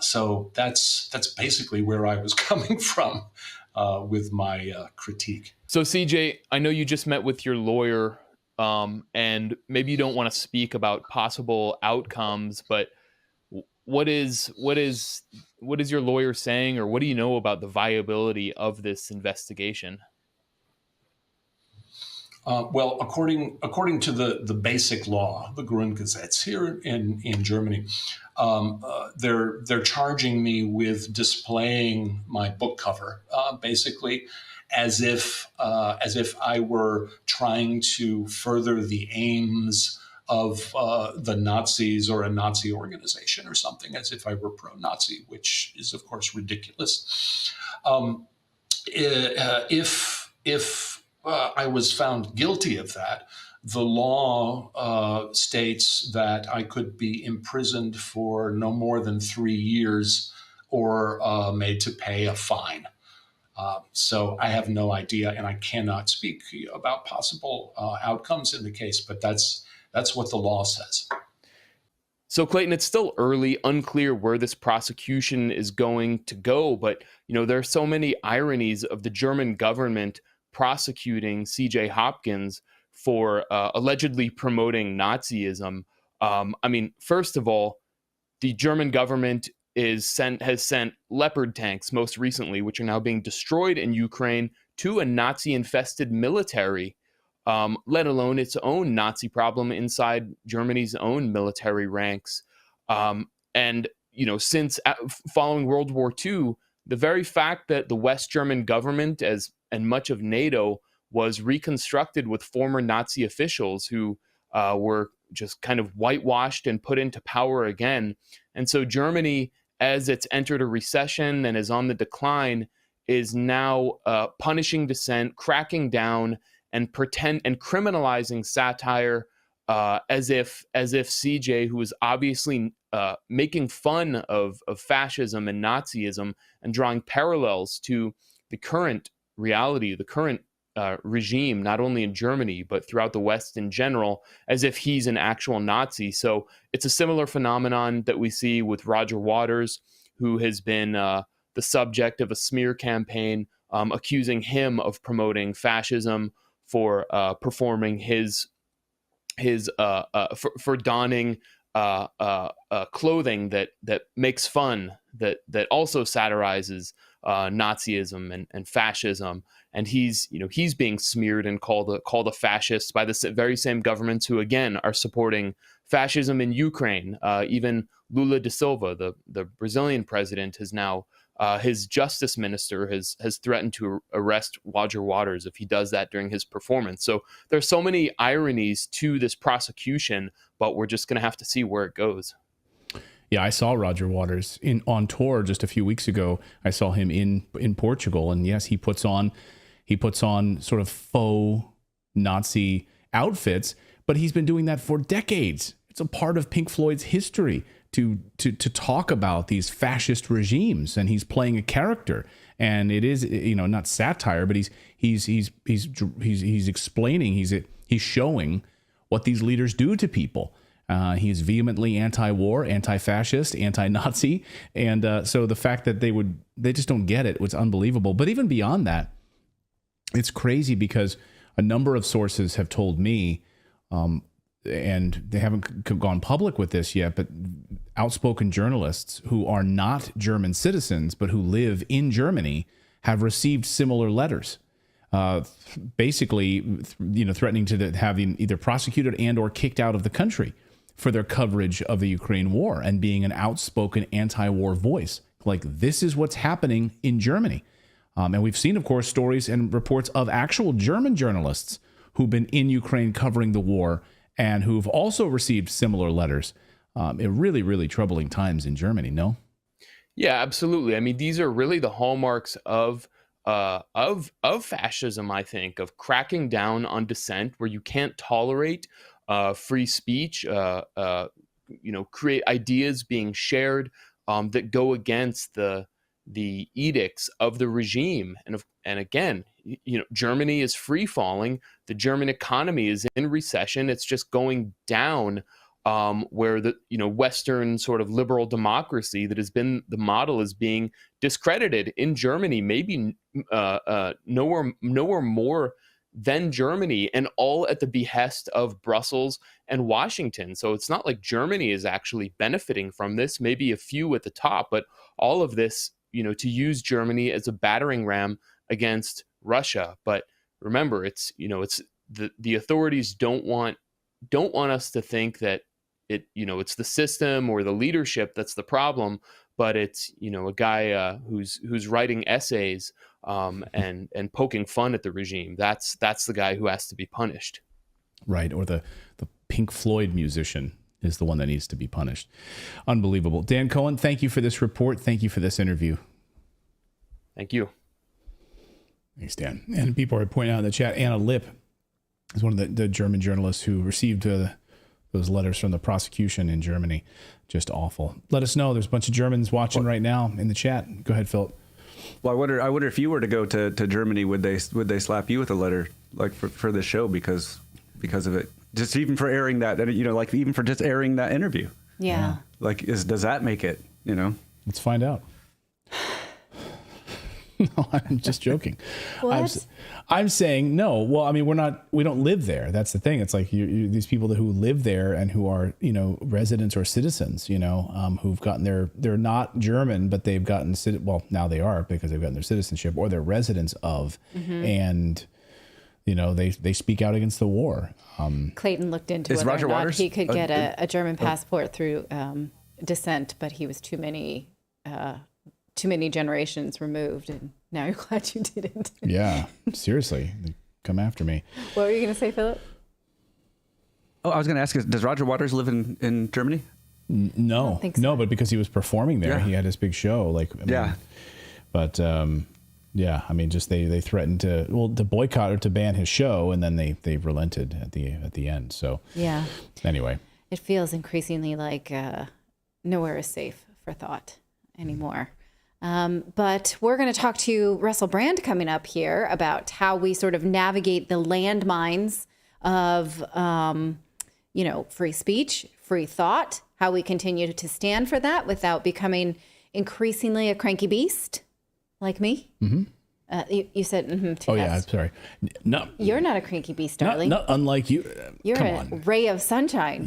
So that's basically where I was coming from with my critique. So CJ, I know you just met with your lawyer, and maybe you don't want to speak about possible outcomes, but what is your lawyer saying, or what do you know about the viability of this investigation? Well, according to the basic law, the Grundgesetz here in Germany, they're charging me with displaying my book cover, basically, as if I were trying to further the aims of the Nazis or a Nazi organization or something, as if I were pro-Nazi, which is of course ridiculous. If I was found guilty of that, the law states that I could be imprisoned for no more than 3 years or made to pay a fine. So I have no idea, and I cannot speak about possible outcomes in the case, but that's what the law says. So, Clayton, it's still early, unclear where this prosecution is going to go, but there are so many ironies of the German government prosecuting C.J. Hopkins for allegedly promoting Nazism. First of all, the German government has sent Leopard tanks most recently, which are now being destroyed in Ukraine, to a Nazi-infested military, let alone its own Nazi problem inside Germany's own military ranks. Since following World War II, the very fact that the West German government and much of NATO was reconstructed with former Nazi officials who were just kind of whitewashed and put into power again. And so Germany, as it's entered a recession and is on the decline, is now punishing dissent, cracking down, and criminalizing satire as if CJ, who is obviously making fun of fascism and Nazism and drawing parallels to the current reality, the current regime, not only in Germany, but throughout the West in general, as if he's an actual Nazi. So it's a similar phenomenon that we see with Roger Waters, who has been the subject of a smear campaign accusing him of promoting fascism for performing for donning clothing that makes fun, that also satirizes Nazism and fascism, and he's being smeared and called a fascist by the very same governments who again are supporting fascism in Ukraine. Even Lula da Silva, the Brazilian president, has now his justice minister has threatened to arrest Roger Waters if he does that during his performance. So there's so many ironies to this prosecution, but we're just going to have to see where it goes. Yeah, I saw Roger Waters on tour just a few weeks ago. I saw him in Portugal, and yes, he puts on sort of faux Nazi outfits, but he's been doing that for decades. It's a part of Pink Floyd's history to talk about these fascist regimes, and he's playing a character, and it is not satire, but he's explaining, he's showing what these leaders do to people. He's vehemently anti-war, anti-fascist, anti-Nazi, and so the fact that they just don't get it was unbelievable. But even beyond that, it's crazy because a number of sources have told me, and they haven't gone public with this yet, but outspoken journalists who are not German citizens but who live in Germany have received similar letters, basically, threatening to have them either prosecuted and or kicked out of the country for their coverage of the Ukraine war and being an outspoken anti-war voice. Like, this is what's happening in Germany. And we've seen, of course, stories and reports of actual German journalists who've been in Ukraine covering the war and who've also received similar letters. Really, really troubling times in Germany, no? Yeah, absolutely. I mean, these are really the hallmarks of fascism, I think, of cracking down on dissent, where you can't tolerate free speech, create ideas being shared that go against the edicts of the regime. And again, Germany is free falling. The German economy is in recession. It's just going down, where the Western sort of liberal democracy that has been the model is being discredited in Germany. Maybe nowhere more than Germany, and all at the behest of Brussels and Washington. So it's not like Germany is actually benefiting from this. Maybe a few at the top, but all of this, to use Germany as a battering ram against Russia. But remember, it's the authorities don't want us to think that it's the system or the leadership that's the problem, but it's a guy who's writing essays and poking fun at the regime. That's the guy who has to be punished. Right, or the Pink Floyd musician is the one that needs to be punished. Unbelievable. Dan Cohen, thank you for this report. Thank you for this interview. Thank you. Thanks, Dan. And people are pointing out in the chat, Anna Lipp is one of the German journalists who received those letters from the prosecution in Germany. Just awful. Let us know. There's a bunch of Germans watching right now in the chat. Go ahead, Philip. Well, I wonder if you were to go to Germany, would they slap you with a letter like for this show because of it? Just even for airing that, like even for just airing that interview. Yeah. Like, does that make it? Let's find out. No, I'm just joking. What? I'm saying no. Well, I mean, we don't live there. That's the thing. It's like these people who live there and who are, residents or citizens, who've gotten they're not German, but they've gotten, well, now they are because they've gotten their citizenship or they're residents of, and, they speak out against the war. Clayton looked into whether or not he could get a German passport through descent, but he was too many generations removed, and now you're glad you didn't. Yeah, seriously, they come after me. What were you going to say, Philip? Oh, I was going to ask, does Roger Waters live in Germany? No, I don't think so. No, but because he was performing there, Yeah. he had his big show. But yeah, I mean, just they threatened to boycott or to ban his show, and then they relented at the end. So Yeah. Anyway, It feels increasingly like nowhere is safe for thought anymore. But we're going to talk to Russell Brand coming up here about how we sort of navigate the landmines of, free speech, free thought, how we continue to stand for that without becoming increasingly a cranky beast like me. Mm-hmm. You said, to oh yeah, us. I'm sorry. No, You're not a cranky beast, darling. not unlike you. You're Come a on. ray of sunshine.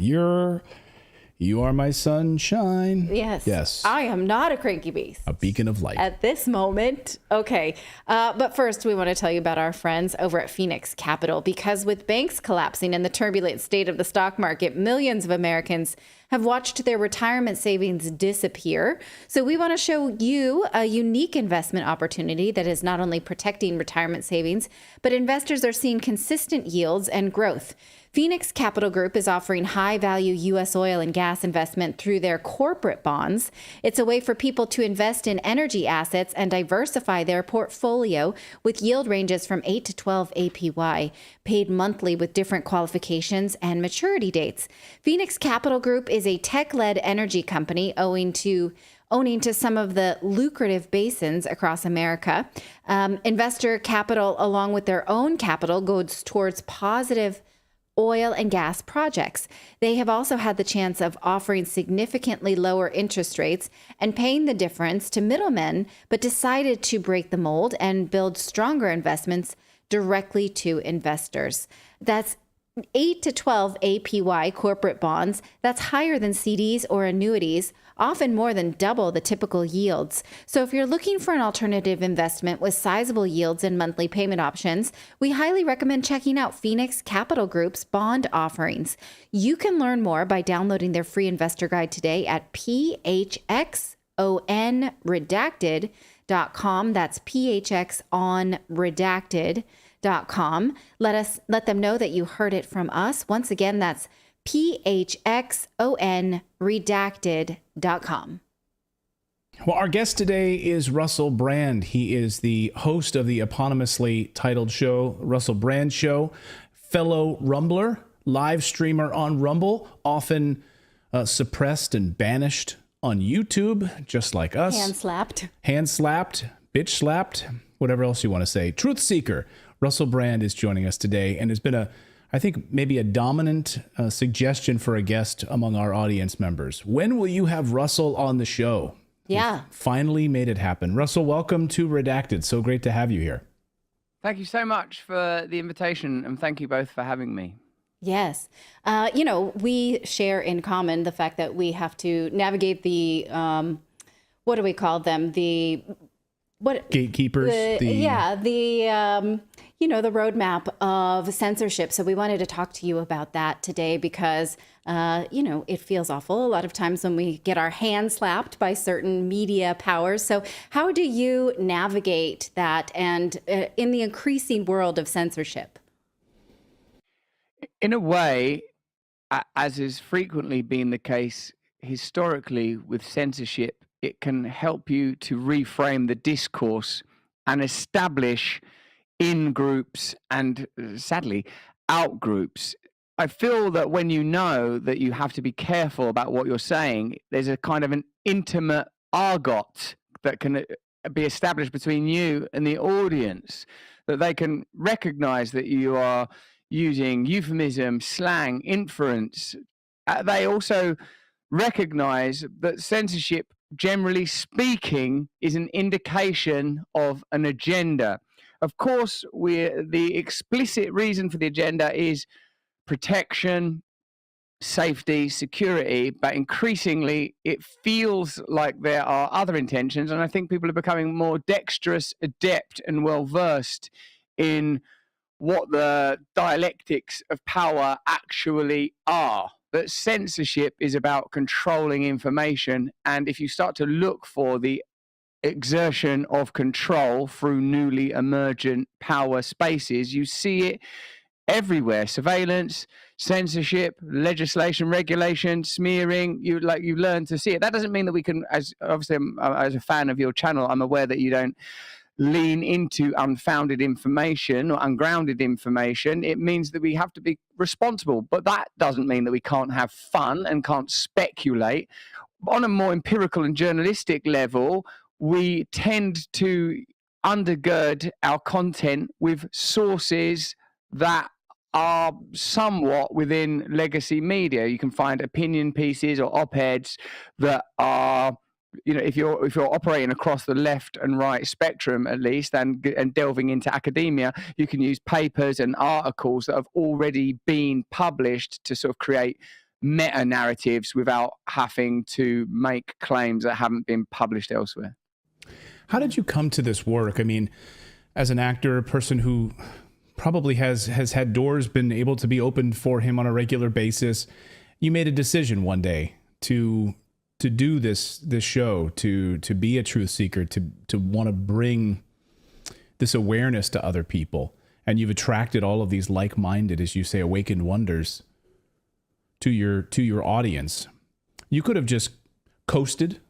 You are my sunshine. Yes. Yes. I am not a cranky beast. A beacon of light. At this moment. Okay. But first, we want to tell you about our friends over at Phoenix Capital, because with banks collapsing and the turbulent state of the stock market, millions of Americans have watched their retirement savings disappear. So we want to show you a unique investment opportunity that is not only protecting retirement savings, but investors are seeing consistent yields and growth. Phoenix Capital Group is offering high-value U.S. oil and gas investment through their corporate bonds. It's a way for people to invest in energy assets and diversify their portfolio with yield ranges from 8 to 12 APY, paid monthly with different qualifications and maturity dates. Phoenix Capital Group is a tech-led energy company owning to some of the lucrative basins across America. Investor capital, along with their own capital, goes towards positive oil and gas projects. They have also had the chance of offering significantly lower interest rates and paying the difference to middlemen, but decided to break the mold and build stronger investments directly to investors. That's 8 to 12 APY corporate bonds. That's higher than CDs or annuities, often more than double the typical yields. So if you're looking for an alternative investment with sizable yields and monthly payment options, we highly recommend checking out Phoenix Capital Group's bond offerings. You can learn more by downloading their free investor guide today at phxonredacted.com. That's phxonredacted.com. Let them know that you heard it from us. Once again, that's phxonredacted.com. Well, our guest today is Russell Brand. He is the host of the eponymously titled show, Russell Brand Show, fellow Rumbler, live streamer on Rumble, often suppressed and banished on YouTube, just like us. Hand slapped, bitch slapped, whatever else you want to say. Truth seeker. Russell Brand is joining us today, and there's been I think maybe a dominant suggestion for a guest among our audience members. When will you have Russell on the show? Yeah. We've finally made it happen. Russell, welcome to Redacted. So great to have you here. Thank you so much for the invitation, and thank you both for having me. Yes. We share in common the fact that we have to navigate the, what do we call them? Gatekeepers. the roadmap of censorship. So we wanted to talk to you about that today because, it feels awful a lot of times when we get our hands slapped by certain media powers. So how do you navigate that and in the increasing world of censorship? In a way, as has frequently been the case historically with censorship, it can help you to reframe the discourse and establish in groups and, sadly, out groups. I feel that when you know that you have to be careful about what you're saying, there's a kind of an intimate argot that can be established between you and the audience, that they can recognize that you are using euphemism, slang, inference. They also recognize that censorship, generally speaking, is an indication of an agenda. Of course, the explicit reason for the agenda is protection, safety, security, but increasingly it feels like there are other intentions, and I think people are becoming more dexterous, adept, and well-versed in what the dialectics of power actually are. That censorship is about controlling information, and if you start to look for the exertion of control through newly emergent power spaces, you see it everywhere. Surveillance, censorship, legislation, regulation, smearing. You learn to see it. That doesn't mean that we can, as obviously as a fan of your channel, I'm aware that you don't lean into unfounded information or ungrounded information. It means that we have to be responsible, but that doesn't mean that we can't have fun and can't speculate. On a more empirical and journalistic level, we tend to undergird our content with sources that are somewhat within legacy media. You can find opinion pieces or op-eds that are, if you're operating across the left and right spectrum, at least, and delving into academia, you can use papers and articles that have already been published to sort of create meta narratives without having to make claims that haven't been published elsewhere. How did you come to this work? I mean, as an actor, a person who probably has had doors been able to be opened for him on a regular basis, you made a decision one day to do this show, to be a truth seeker, to want to bring this awareness to other people. And you've attracted all of these like-minded, as you say, awakened wonders to your audience. You could have just coasted,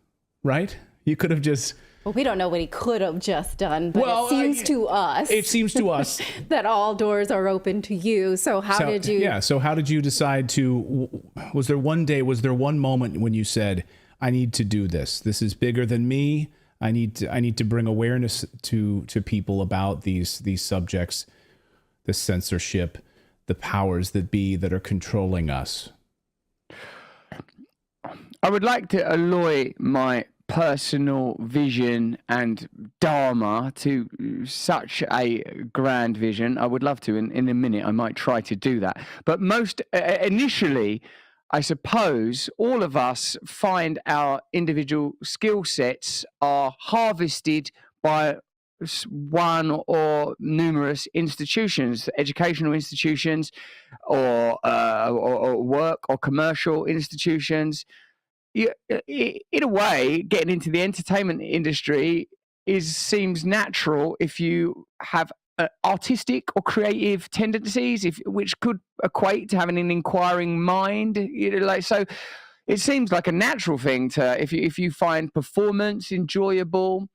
right? You could have just... Well, we don't know what he could have just done, but it seems to us that all doors are open to you. So how did you... Yeah, so how did you decide to... Was there one moment when you said, I need to do this. This is bigger than me. I need to bring awareness to people about these subjects, the censorship, the powers that be that are controlling us. I would like to alloy my personal vision and dharma to such a grand vision. I would love to. In a minute, I might try to do that. But most initially, I suppose all of us find our individual skill sets are harvested by one or numerous institutions, educational institutions, or work or commercial institutions. In a way, getting into the entertainment industry seems natural if you have artistic or creative tendencies, which could equate to having an inquiring mind. So it seems like a natural thing to if you find performance enjoyable.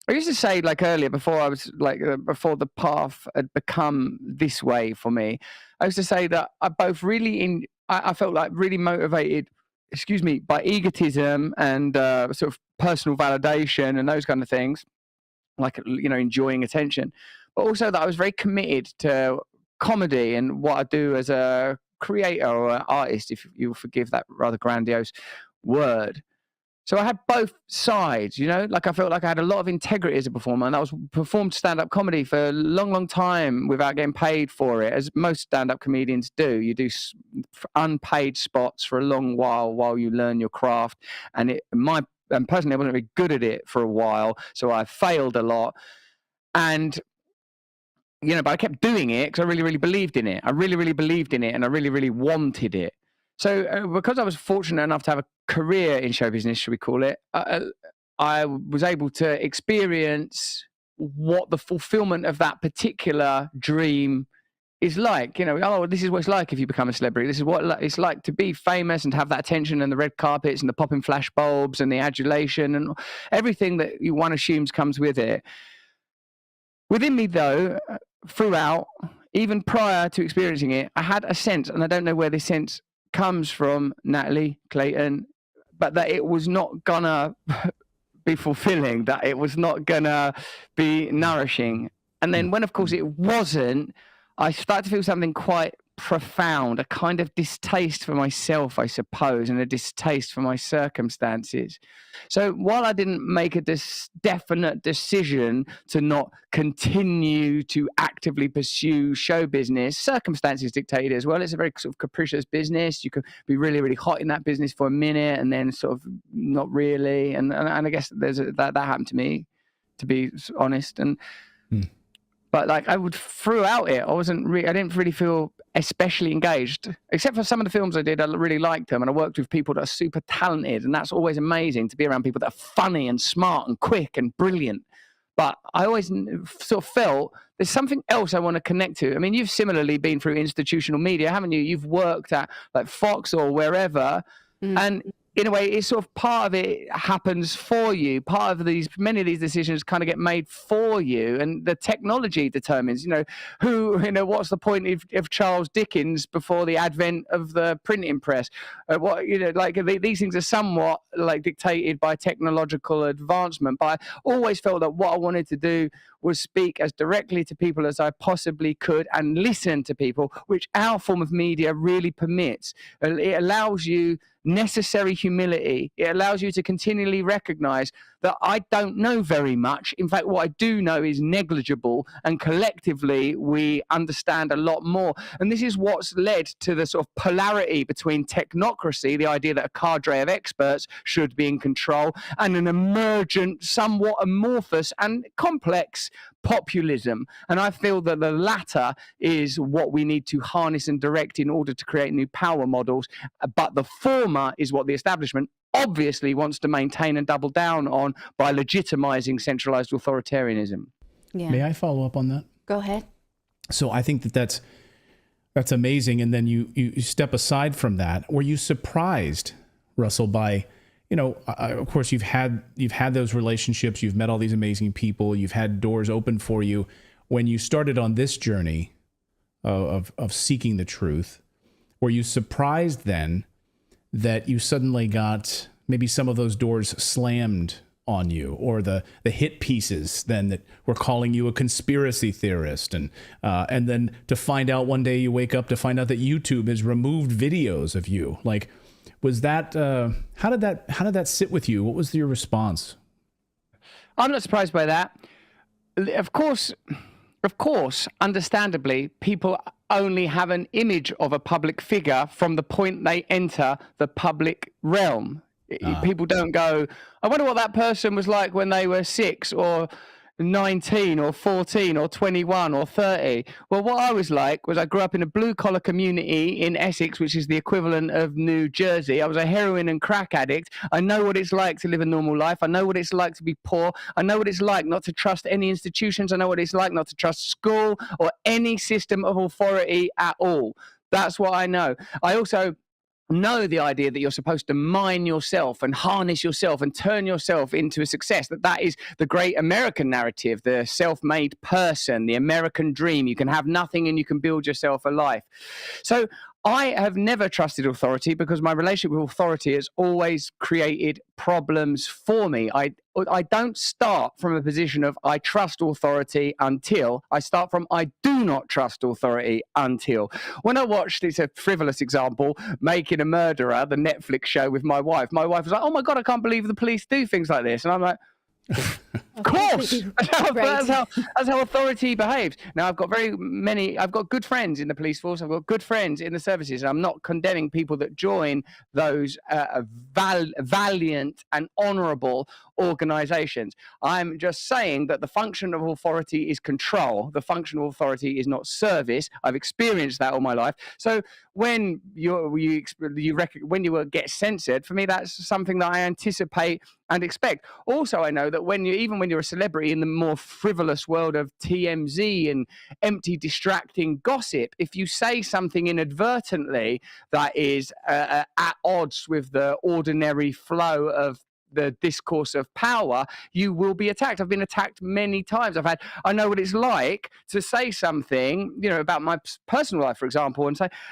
I used to say, like earlier, before the path had become this way for me, I used to say that I felt like really motivated, by egotism and sort of personal validation and those kind of things, like, enjoying attention, but also that I was very committed to comedy and what I do as a creator or an artist, if you'll forgive that rather grandiose word. So I had both sides, like I felt like I had a lot of integrity as a performer, and I performed stand-up comedy for a long, long time without getting paid for it, as most stand-up comedians do. You do unpaid spots for a long while you learn your craft, and personally, I wasn't very good at it for a while, so I failed a lot. And but I kept doing it because I really, really believed in it. I really, really believed in it, and I really, really wanted it. So because I was fortunate enough to have a career in show business, should we call it, I was able to experience what the fulfillment of that particular dream is like. This is what it's like if you become a celebrity. This is what it's like to be famous and have that attention and the red carpets and the popping flash bulbs and the adulation and everything that one assumes comes with it. Within me, though, throughout, even prior to experiencing it, I had a sense, and I don't know where this sense comes from, Natalie, Clayton, but that it was not gonna be fulfilling, that it was not gonna be nourishing. And then when, of course, it wasn't, I started to feel something quite profound, a kind of distaste for myself, I suppose, and a distaste for my circumstances. So while I didn't make a definite decision to not continue to actively pursue show business, circumstances dictated as well. It's a very sort of capricious business. You could be really, really hot in that business for a minute and then sort of not really. And I guess that happened to me, to be honest. And but like throughout it, I didn't really feel especially engaged, except for some of the films I did. I really liked them, and I worked with people that are super talented, and that's always amazing to be around people that are funny and smart and quick and brilliant. But I always sort of felt there's something else I want to connect to. I mean, you've similarly been through institutional media, haven't you? You've worked at like Fox or wherever, and in a way, it's sort of part of it happens for you. Many of these decisions kind of get made for you, and the technology determines, what's the point of Charles Dickens before the advent of the printing press? These things are somewhat like dictated by technological advancement. But I always felt that what I wanted to do was speak as directly to people as I possibly could and listen to people, which our form of media really permits. It allows you necessary humility. It allows you to continually recognize that I don't know very much. In fact, what I do know is negligible, and collectively we understand a lot more. And this is what's led to the sort of polarity between technocracy, the idea that a cadre of experts should be in control, and an emergent, somewhat amorphous and complex populism. And I feel that the latter is what we need to harness and direct in order to create new power models. But the former is what the establishment obviously wants to maintain and double down on by legitimizing centralized authoritarianism. Yeah. May I follow up on that? Go ahead. So I think that's amazing. And then you step aside from that. Were you surprised, Russell, by, of course, you've had those relationships, you've met all these amazing people, you've had doors open for you. When you started on this journey of seeking the truth, were you surprised then that you suddenly got maybe some of those doors slammed on you, or the hit pieces then that were calling you a conspiracy theorist, and then to find out one day you wake up to find out that YouTube has removed videos of you? Like, was that how did that sit with you? What was your response? I'm not surprised by that. Of course, understandably, people only have an image of a public figure from the point they enter the public realm. People don't go, I wonder what that person was like when they were 6 or 19 or 14 or 21 or 30. Well, what I was like was I grew up in a blue-collar community in Essex, which is the equivalent of New Jersey. I was a heroin and crack addict. I know what it's like to live a normal life. I know what it's like to be poor. I know what it's like not to trust any institutions. I know what it's like not to trust school or any system of authority at all. That's what I know. I also know the idea that you're supposed to mine yourself and harness yourself and turn yourself into a success, that is the great American narrative, the self-made person, the American dream. You can have nothing and you can build yourself a life. So I have never trusted authority because my relationship with authority has always created problems for me. I don't start from a position of I trust authority until. I start from I do not trust authority until. When I watched, it's a frivolous example, Making a Murderer, the Netflix show with my wife was like, oh my God, I can't believe the police do things like this. And I'm like, Of course. That's how authority behaves. Now, I've got good friends in the police force. I've got good friends in the services. I'm not condemning people that join those valiant and honourable organisations. I'm just saying that the function of authority is control. The function of authority is not service. I've experienced that all my life. So when you get censored, for me, that's something that I anticipate and expect. Also, I know that even when you're a celebrity in the more frivolous world of TMZ and empty, distracting gossip, if you say something inadvertently that is at odds with the ordinary flow of the discourse of power, you will be attacked. I've been attacked many times. I know what it's like to say something, about my personal life, for example,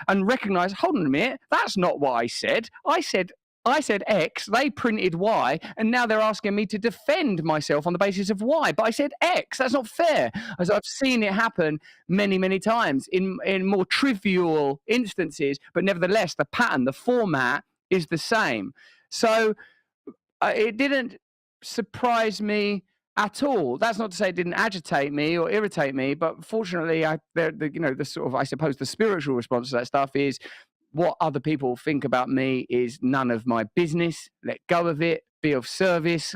and recognize, hold on a minute, that's not what I said. I said X, they printed Y, and now they're asking me to defend myself on the basis of Y. But I said X. That's not fair. As I've seen it happen many, many times in more trivial instances, but nevertheless, the pattern, the format is the same. So it didn't surprise me at all. That's not to say it didn't agitate me or irritate me, but fortunately, the sort of, I suppose, the spiritual response to that stuff is, what other people think about me is none of my business. Let go of it. Be of service.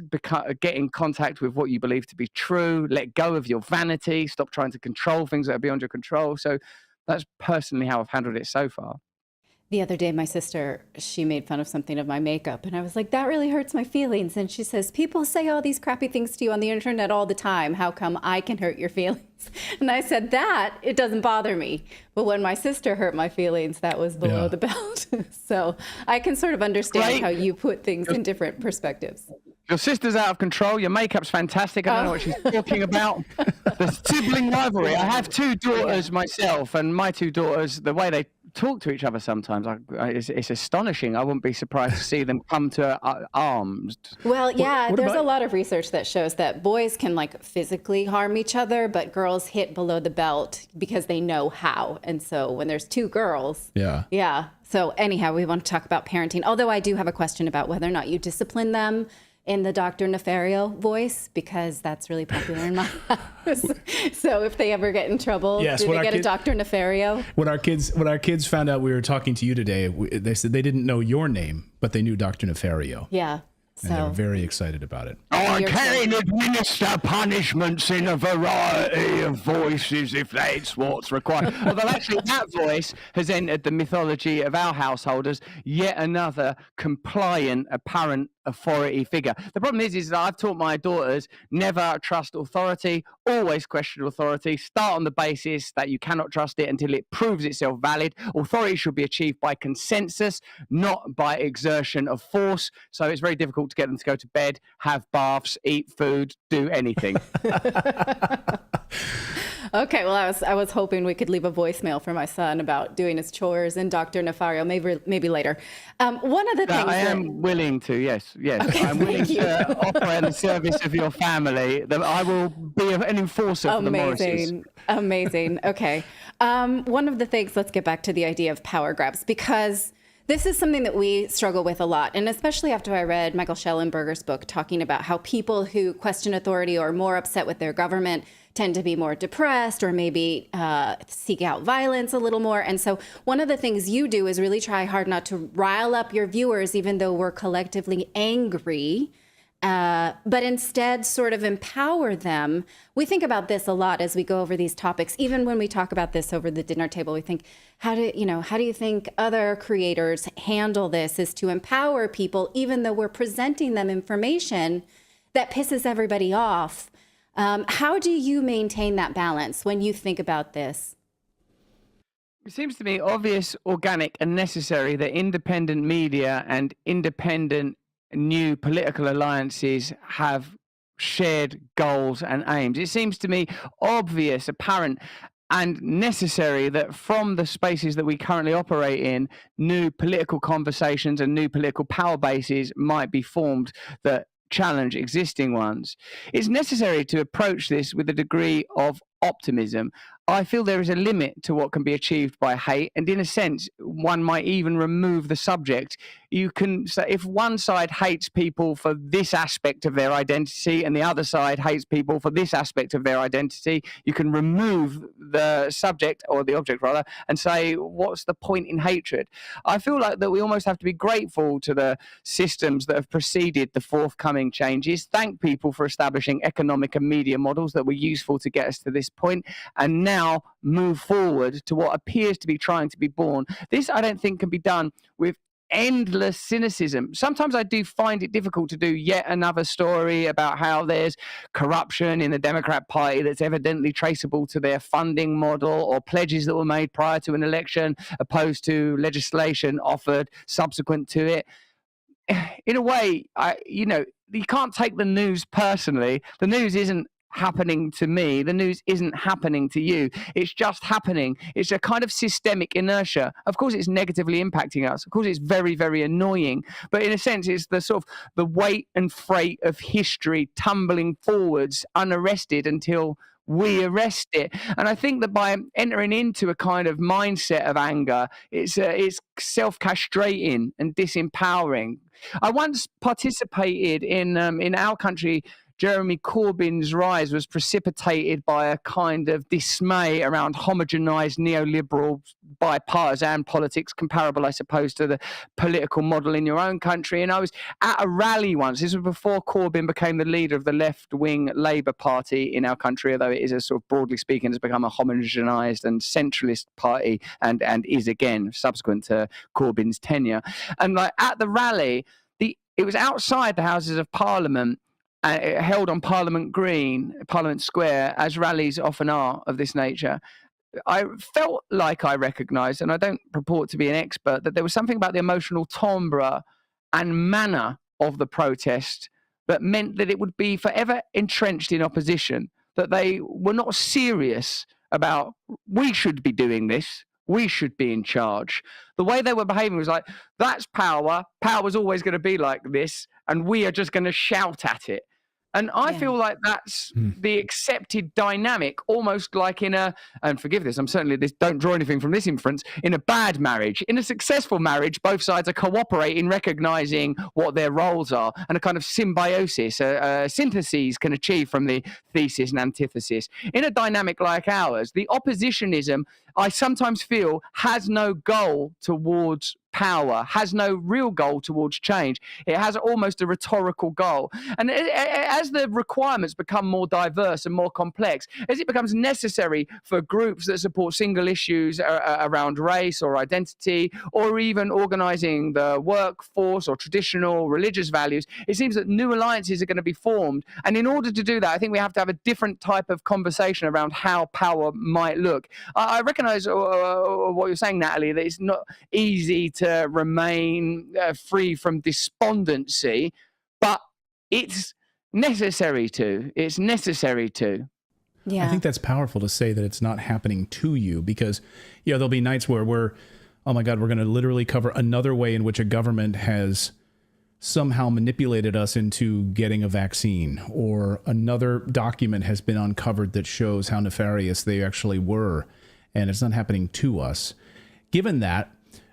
Get in contact with what you believe to be true. Let go of your vanity. Stop trying to control things that are beyond your control. So that's personally how I've handled it so far. The other day, my sister, she made fun of something of my makeup, and I was like, that really hurts my feelings. And she says, people say all these crappy things to you on the internet all the time. How come I can hurt your feelings? And I said, it doesn't bother me. But when my sister hurt my feelings, that was below the belt. So I can sort of understand how you put things in different perspectives. Your sister's out of control. Your makeup's fantastic. I don't know what she's talking about. The sibling rivalry. I have two daughters myself, and my two daughters, the way they talk to each other sometimes, it's astonishing. I wouldn't be surprised to see them come to arms. Well, yeah, there's a lot of research that shows that boys can physically harm each other, but girls hit below the belt because they know how. And so when there's two girls, yeah. So anyhow, we want to talk about parenting. Although I do have a question about whether or not you discipline them in the Dr. Nefario voice, because that's really popular in my house. So if they ever get in trouble, do they get a Dr. Nefario? When our kids found out we were talking to you today, they said they didn't know your name, but they knew Dr. Nefario. Yeah. And they were very excited about it. I can administer punishments in a variety of voices if that's what's required. Although actually that voice has entered the mythology of our household as yet another compliant, apparent authority figure. The problem is that I've taught my daughters never trust authority, always question authority, start on the basis that you cannot trust it until it proves itself valid. Authority should be achieved by consensus, not by exertion of force. So it's very difficult to get them to go to bed, have baths, eat food, do anything. Okay, well, I was hoping we could leave a voicemail for my son about doing his chores and Dr. Nefario, maybe later. One of the things I am willing to, yes. Okay, I'm willing to operate in the service of your family. I will be an enforcer for the Morrises. Amazing. Okay. One of the things, let's get back to the idea of power grabs, because this is something that we struggle with a lot, and especially after I read Michael Schellenberger's book talking about how people who question authority or are more upset with their government tend to be more depressed or maybe seek out violence a little more. And so one of the things you do is really try hard not to rile up your viewers, even though we're collectively angry, but instead sort of empower them. We think about this a lot as we go over these topics. Even when we talk about this over the dinner table, we think, how do you think other creators handle this, is to empower people, even though we're presenting them information that pisses everybody off. How do you maintain that balance when you think about this? It seems to me obvious, organic, and necessary that independent media and independent new political alliances have shared goals and aims. It seems to me obvious, apparent, and necessary that from the spaces that we currently operate in, new political conversations and new political power bases might be formed that challenge existing ones. It's necessary to approach this with a degree of optimism. I feel there is a limit to what can be achieved by hate, and in a sense, one might even remove the subject. You can say if one side hates people for this aspect of their identity and the other side hates people for this aspect of their identity, you can remove the subject, or the object rather, and say, what's the point in hatred? I feel like that we almost have to be grateful to the systems that have preceded the forthcoming changes, thank people for establishing economic and media models that were useful to get us to this point, and now move forward to what appears to be trying to be born. This, I don't think, can be done with endless cynicism. Sometimes I do find it difficult to do yet another story about how there's corruption in the Democrat Party that's evidently traceable to their funding model, or pledges that were made prior to an election opposed to legislation offered subsequent to it. In a way, you can't take the news personally. The news isn't happening to me. The news isn't happening to you. It's just happening. It's a kind of systemic inertia. Of course, it's negatively impacting us. Of course, it's very, very annoying. But in a sense, it's the sort of the weight and freight of history tumbling forwards unarrested until we arrest it. And I think that by entering into a kind of mindset of anger, it's self-castrating and disempowering. I once participated in our country. Jeremy Corbyn's rise was precipitated by a kind of dismay around homogenized neoliberal bipartisan politics, comparable, I suppose, to the political model in your own country. And I was at a rally once. This was before Corbyn became the leader of the left-wing Labour Party in our country, although it is a sort of, broadly speaking, has become a homogenized and centralist party, and is again subsequent to Corbyn's tenure. And like at the rally, it was outside the Houses of Parliament, held on Parliament Green, Parliament Square, as rallies often are of this nature. I felt like I recognised, and I don't purport to be an expert, that there was something about the emotional timbre and manner of the protest that meant that it would be forever entrenched in opposition, that they were not serious about, we should be doing this, we should be in charge. The way they were behaving was like, that's power, power's always going to be like this, and we are just going to shout at it. And I feel like that's the accepted dynamic, almost like in a, and forgive this, don't draw anything from this inference, in a bad marriage. In a successful marriage, both sides are cooperating, recognizing what their roles are, and a kind of symbiosis, syntheses can achieve from the thesis and antithesis. In a dynamic like ours, the oppositionism, I sometimes feel, has no goal towards power, has no real goal towards change. It has almost a rhetorical goal. And as the requirements become more diverse and more complex, as it becomes necessary for groups that support single issues around race or identity, or even organizing the workforce or traditional religious values, it seems that new alliances are going to be formed. And in order to do that, I think we have to have a different type of conversation around how power might look. I recognize what you're saying, Natalie, that it's not easy to remain free from despondency, but it's necessary to. It's necessary to. Yeah. I think that's powerful to say that it's not happening to you, because, there'll be nights where we're, oh my God, we're going to literally cover another way in which a government has somehow manipulated us into getting a vaccine, or another document has been uncovered that shows how nefarious they actually were, and it's not happening to us. Given that,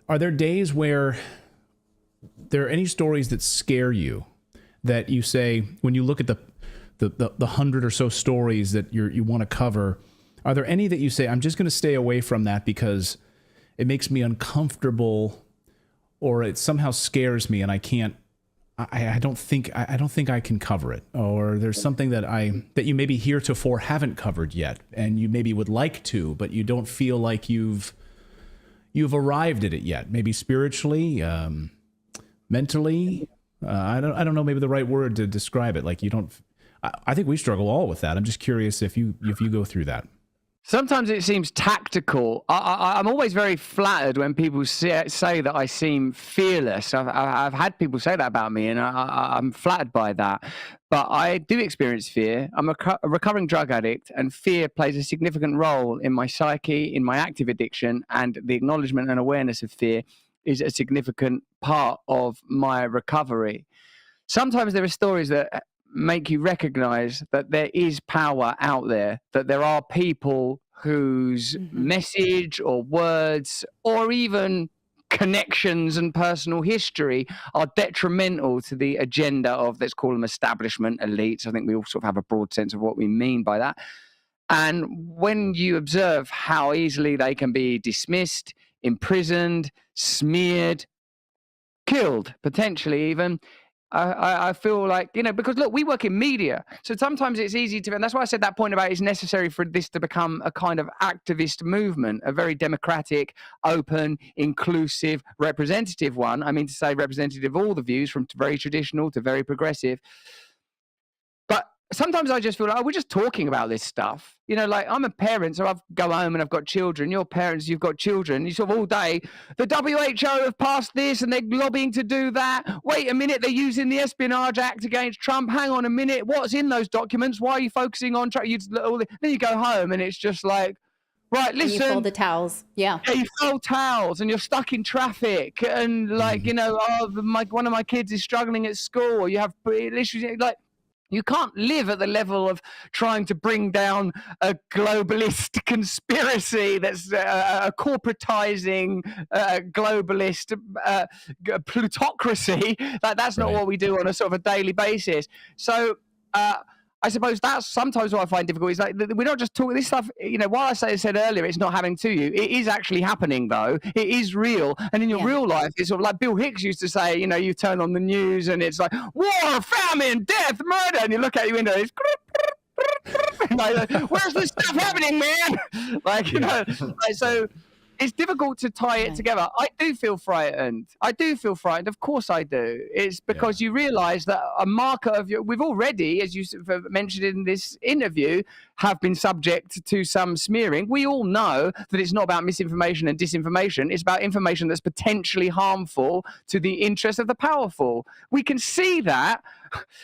are there days where there are any stories that scare you, that you say, when you look at the 100 or so stories that you want to cover, are there any that you say, I'm just going to stay away from that because it makes me uncomfortable, or it somehow scares me and I don't think I can cover it, or there's something that you maybe heretofore haven't covered yet, and you maybe would like to, but you don't feel like you've arrived at it yet, maybe spiritually, mentally. I don't know, maybe the right word to describe it. Like, you don't. I think we struggle all with that. I'm just curious if you go through that. Sometimes it seems tactical. I'm always very flattered when people say that I seem fearless. I've had people say that about me, and I'm flattered by that. But I do experience fear. I'm a recovering drug addict, and fear plays a significant role in my psyche, in my active addiction, and the acknowledgement and awareness of fear is a significant part of my recovery. sometimes there are stories that make you recognize that there is power out there, that there are people whose message or words or even connections and personal history are detrimental to the agenda of, let's call them establishment elites. I think we all sort of have a broad sense of what we mean by that. And when you observe how easily they can be dismissed, imprisoned, smeared, killed, potentially even, I feel like, because look, we work in media. So sometimes it's easy to, and that's why I said that point about it's necessary for this to become a kind of activist movement, a very democratic, open, inclusive, representative one. I mean to say representative of all the views, from very traditional to very progressive. But sometimes I just feel like, we're just talking about this stuff. Like I'm a parent, so I've go home and I've got children. You're parents, you've got children. You sort of all day, the WHO have passed this and they're lobbying to do that. Wait a minute, they're using the Espionage Act against Trump. Hang on a minute, what's in those documents? Why are you focusing on Trump? Then you go home and it's just like, right, listen. And you fold the towels. Yeah, you fold towels and you're stuck in traffic. And like, one of my kids is struggling at school, or you have issues. Like, you can't live at the level of trying to bring down a globalist conspiracy that's a corporatizing globalist plutocracy. That's not what we do on a sort of a daily basis. So I suppose that's sometimes what I find difficult is like we're not just talking this stuff, while I said earlier it's not happening to you, it is actually happening though. It is real. And in your real life, it's sort of like Bill Hicks used to say, you turn on the news and it's like war, famine, death, murder, and you look out your window, it's like, where's this stuff happening, man? So it's difficult to tie it together. I do feel frightened. Of course I do. It's because you realize that a marker of we've already, as you mentioned in this interview, have been subject to some smearing. We all know that it's not about misinformation and disinformation. It's about information that's potentially harmful to the interests of the powerful. We can see that.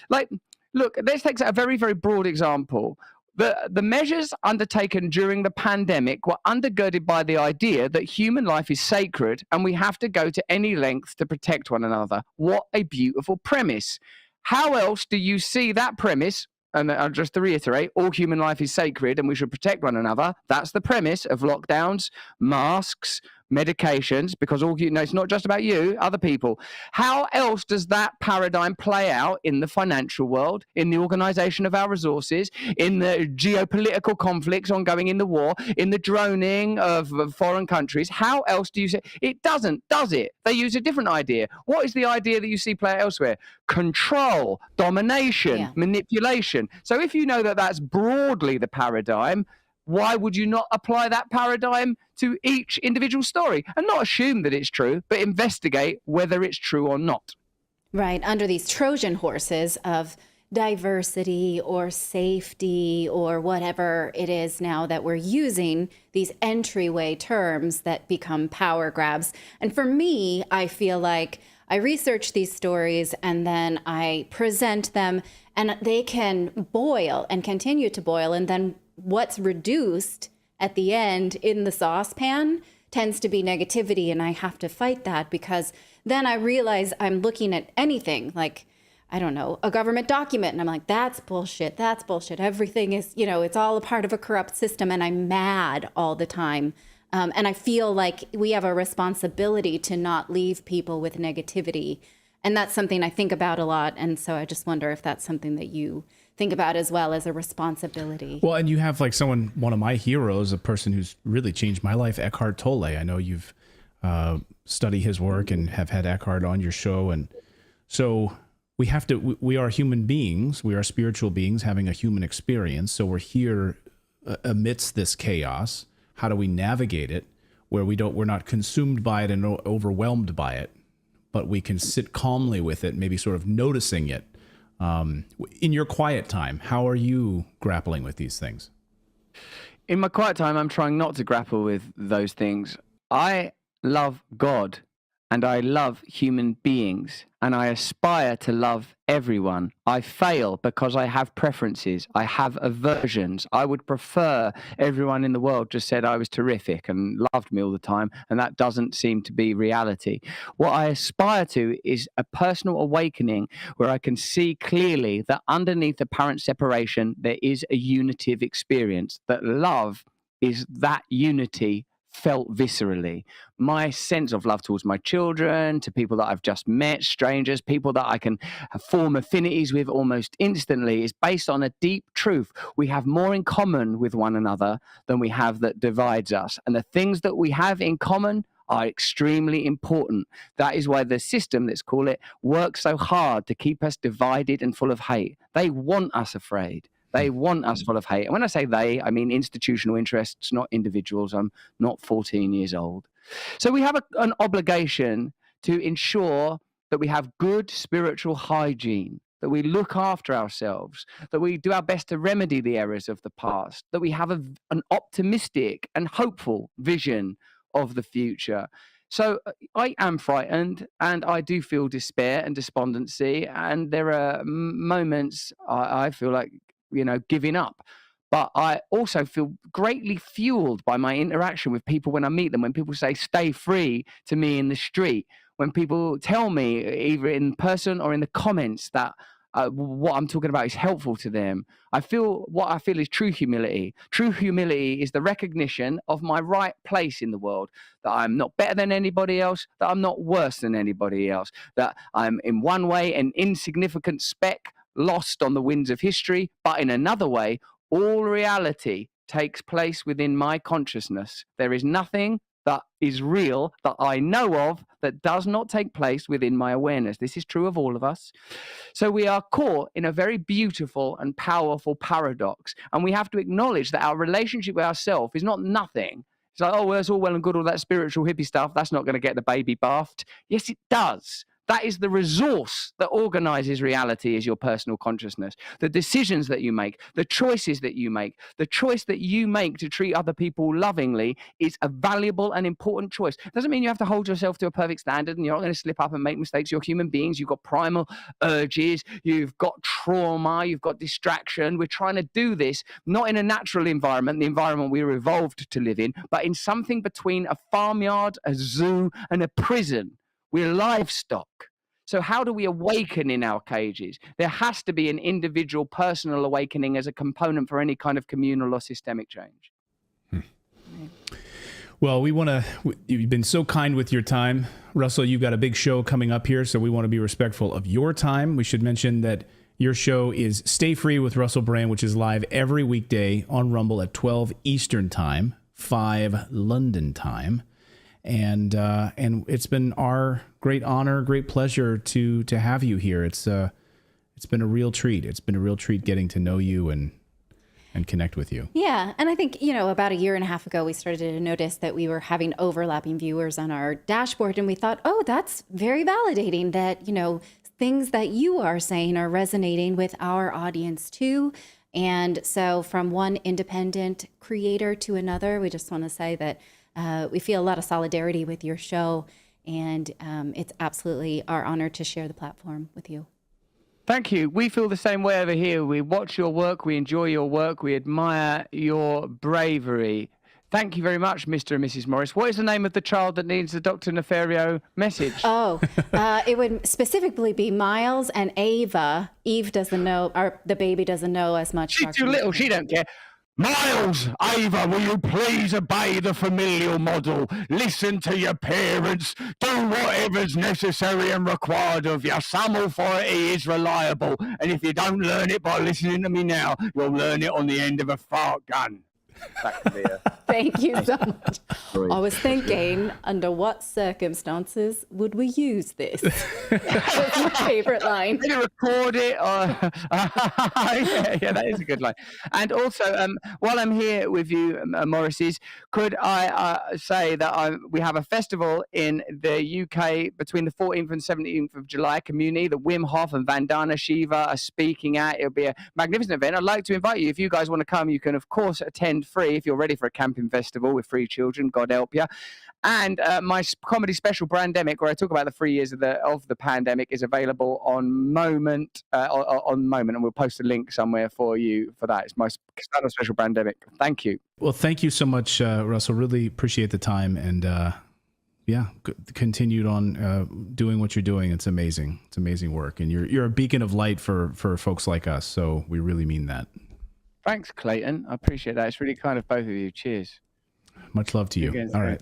Like, look, let's take a very, very broad example. The measures undertaken during the pandemic were undergirded by the idea that human life is sacred and we have to go to any length to protect one another. What a beautiful premise. How else do you see that premise? And just to reiterate, all human life is sacred and we should protect one another. That's the premise of lockdowns, masks, medications, because it's not just about you, other people. How else does that paradigm play out in the financial world, in the organization of our resources, in the geopolitical conflicts ongoing in the war, in the droning of foreign countries? How else do you say it doesn't, does it? They use a different idea. What is the idea that you see play out elsewhere? Control, domination, manipulation. So if you know that that's broadly the paradigm, why would you not apply that paradigm to each individual story and not assume that it's true, but investigate whether it's true or not? Right. Under these Trojan horses of diversity or safety or whatever it is now that we're using, these entryway terms that become power grabs. And for me, I feel like I research these stories and then I present them and they can boil and continue to boil. And then what's reduced at the end in the saucepan tends to be negativity. And I have to fight that because then I realize I'm looking at anything like, I don't know, a government document. And I'm like, that's bullshit. That's bullshit. Everything is, it's all a part of a corrupt system. And I'm mad all the time. And I feel like we have a responsibility to not leave people with negativity. And that's something I think about a lot. And so I just wonder if that's something that you think about as well as a responsibility. Well, and you have like one of my heroes, a person who's really changed my life, Eckhart Tolle. I know you've studied his work and have had Eckhart on your show. And so we are human beings. We are spiritual beings having a human experience. So we're here amidst this chaos. How do we navigate it where we're not consumed by it and overwhelmed by it, but we can sit calmly with it, maybe sort of noticing it. In your quiet time, how are you grappling with these things? In my quiet time, I'm trying not to grapple with those things. I love God and I love human beings, and I aspire to love everyone. I fail because I have preferences. I have aversions. I would prefer everyone in the world just said I was terrific and loved me all the time, and that doesn't seem to be reality. What I aspire to is a personal awakening where I can see clearly that underneath apparent separation, there is a unitive experience, that love is that unity felt viscerally. My sense of love towards my children, to people that I've just met, strangers, people that I can form affinities with almost instantly, is based on a deep truth. We have more in common with one another than we have that divides us. And the things that we have in common are extremely important. That is why the system, let's call it, works so hard to keep us divided and full of hate. They want us afraid. They want us full of hate. And when I say they, I mean institutional interests, not individuals. I'm not 14 years old. So we have an obligation to ensure that we have good spiritual hygiene, that we look after ourselves, that we do our best to remedy the errors of the past, that we have an optimistic and hopeful vision of the future. So I am frightened, and I do feel despair and despondency, and there are moments I feel like, giving up. But I also feel greatly fueled by my interaction with people when I meet them, when people say, stay free to me in the street, when people tell me either in person or in the comments that what I'm talking about is helpful to them. What I feel is true humility. True humility is the recognition of my right place in the world, that I'm not better than anybody else, that I'm not worse than anybody else, that I'm in one way an insignificant speck lost on the winds of history, but in another way, all reality takes place within my consciousness. There is nothing that is real that I know of that does not take place within my awareness. This is true of all of us. So we are caught in a very beautiful and powerful paradox, and we have to acknowledge that our relationship with ourselves is not nothing. It's like, oh, well, it's all well and good, all that spiritual hippie stuff. That's not going to get the baby bathed. Yes, it does. That is the resource that organizes reality, is your personal consciousness. The decisions that you make, the choices that you make, the choice that you make to treat other people lovingly is a valuable and important choice. Doesn't mean you have to hold yourself to a perfect standard and you're not going to slip up and make mistakes. You're human beings. You've got primal urges. You've got trauma. You've got distraction. We're trying to do this not in a natural environment, the environment we were evolved to live in, but in something between a farmyard, a zoo, and a prison. We're livestock. So how do we awaken in our cages? There has to be an individual personal awakening as a component for any kind of communal or systemic change. Well, you've been so kind with your time. Russell, you've got a big show coming up here, so we want to be respectful of your time. We should mention that your show is Stay Free with Russell Brand, which is live every weekday on Rumble at 12 Eastern Time, 5 London Time. And it's been our great honor, great pleasure to have you here. It's been a real treat. It's been a real treat getting to know you and connect with you. Yeah. And I think, about a year and a half ago, we started to notice that we were having overlapping viewers on our dashboard. And we thought, oh, that's very validating that, things that you are saying are resonating with our audience too. And so from one independent creator to another, we just want to say that we feel a lot of solidarity with your show, and it's absolutely our honor to share the platform with you. Thank you. We feel the same way over here. We watch your work, we enjoy your work, we admire your bravery. Thank you very much, Mr. and Mrs. Morris. What is the name of the child that needs the Dr. Nefario message? Oh, it would specifically be Miles and Ava. Eve doesn't know, or the baby doesn't know as much. She's too little, she don't care. Miles, Ava, will you please obey the familial model? Listen to your parents. Do whatever's necessary and required of you. Some authority is reliable. And if you don't learn it by listening to me now, you'll learn it on the end of a fart gun. Thank you so much. I was thinking, under what circumstances would we use this? That's my favorite line. Can you record it? Yeah, that is a good line. And also, while I'm here with you, Morrises, could I say that we have a festival in the UK between the 14th and 17th of July, Community, that Wim Hof and Vandana Shiva are speaking at. It'll be a magnificent event. I'd like to invite you. If you guys want to come, you can, of course, attend free if you're ready for a camping festival with 3 children. God help you. And my comedy special, Brandemic, where I talk about the 3 years of the pandemic, is available on Moment, and we'll post a link somewhere for you for that. It's my stand-up special, Brandemic. Thank you. Well, thank you so much, Russell. Really appreciate the time, and continued on doing what you're doing. It's amazing. It's amazing work, and you're a beacon of light for folks like us. So we really mean that. Thanks, Clayton. I appreciate that. It's really kind of both of you. Cheers. Much love to you. All right.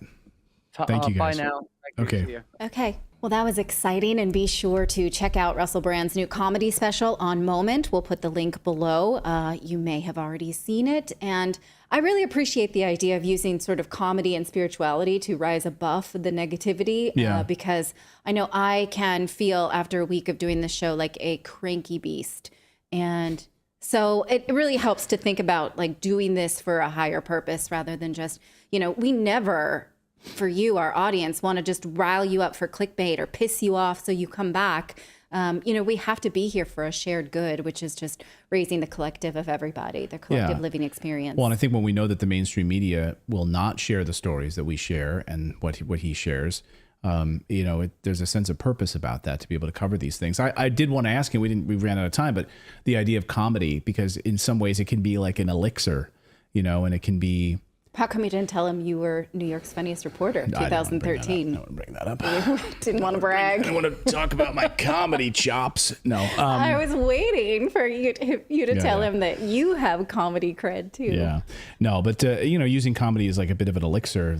Thank you, guys. Bye now. Okay. Okay. Well, that was exciting. And be sure to check out Russell Brand's new comedy special on Moment. We'll put the link below. You may have already seen it. And I really appreciate the idea of using sort of comedy and spirituality to rise above the negativity. Because I know I can feel after a week of doing this show like a cranky beast. And so it really helps to think about like doing this for a higher purpose rather than just, we never, for you, our audience, want to just rile you up for clickbait or piss you off so you come back. We have to be here for a shared good, which is just raising the collective of everybody, the collective living experience. Well, and I think when we know that the mainstream media will not share the stories that we share and what he shares, there's a sense of purpose about that to be able to cover these things. I did want to ask him, we ran out of time, but the idea of comedy, because in some ways it can be like an elixir, and it can be. How come you didn't tell him you were New York's funniest reporter, 2013? I wouldn't bring that up. Didn't want to brag. I want to talk about my comedy chops. No. I was waiting for you to tell him that you have comedy cred too. Yeah. No, but using comedy is like a bit of an elixir,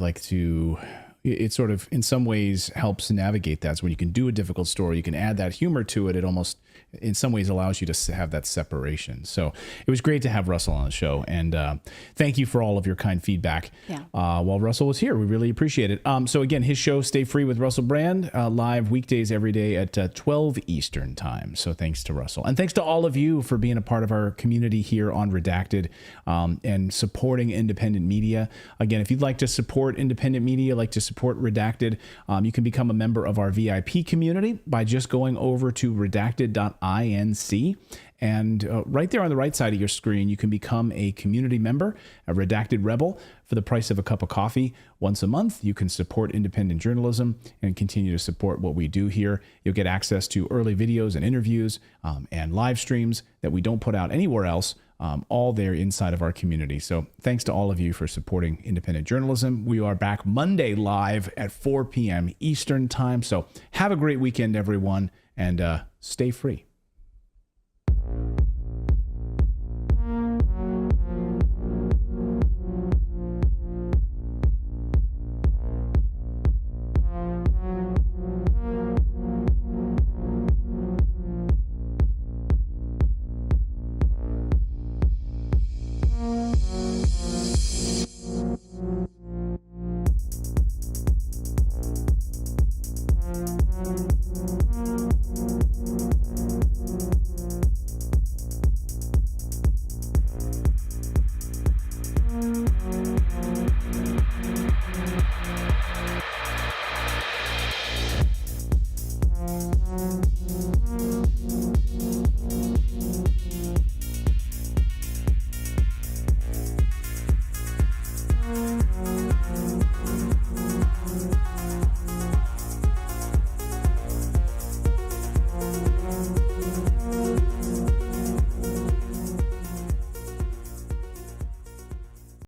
it sort of in some ways helps navigate that. So when you can do a difficult story, you can add that humor to it. It almost in some ways allows you to have that separation. So it was great to have Russell on the show. And thank you for all of your kind feedback while Russell was here. We really appreciate it. So again, his show, Stay Free with Russell Brand, live weekdays every day at 12 Eastern time. So thanks to Russell. And thanks to all of you for being a part of our community here on Redacted and supporting independent media. Again, if you'd like to support independent media, like to support Redacted, you can become a member of our VIP community by just going over to redacted.inc. And right there on the right side of your screen, you can become a community member, a Redacted Rebel, for the price of a cup of coffee once a month. You can support independent journalism and continue to support what we do here. You'll get access to early videos and interviews and live streams that we don't put out anywhere else, all there inside of our community. So thanks to all of you for supporting independent journalism. We are back Monday live at 4 p.m. Eastern time. So have a great weekend, everyone, and stay free.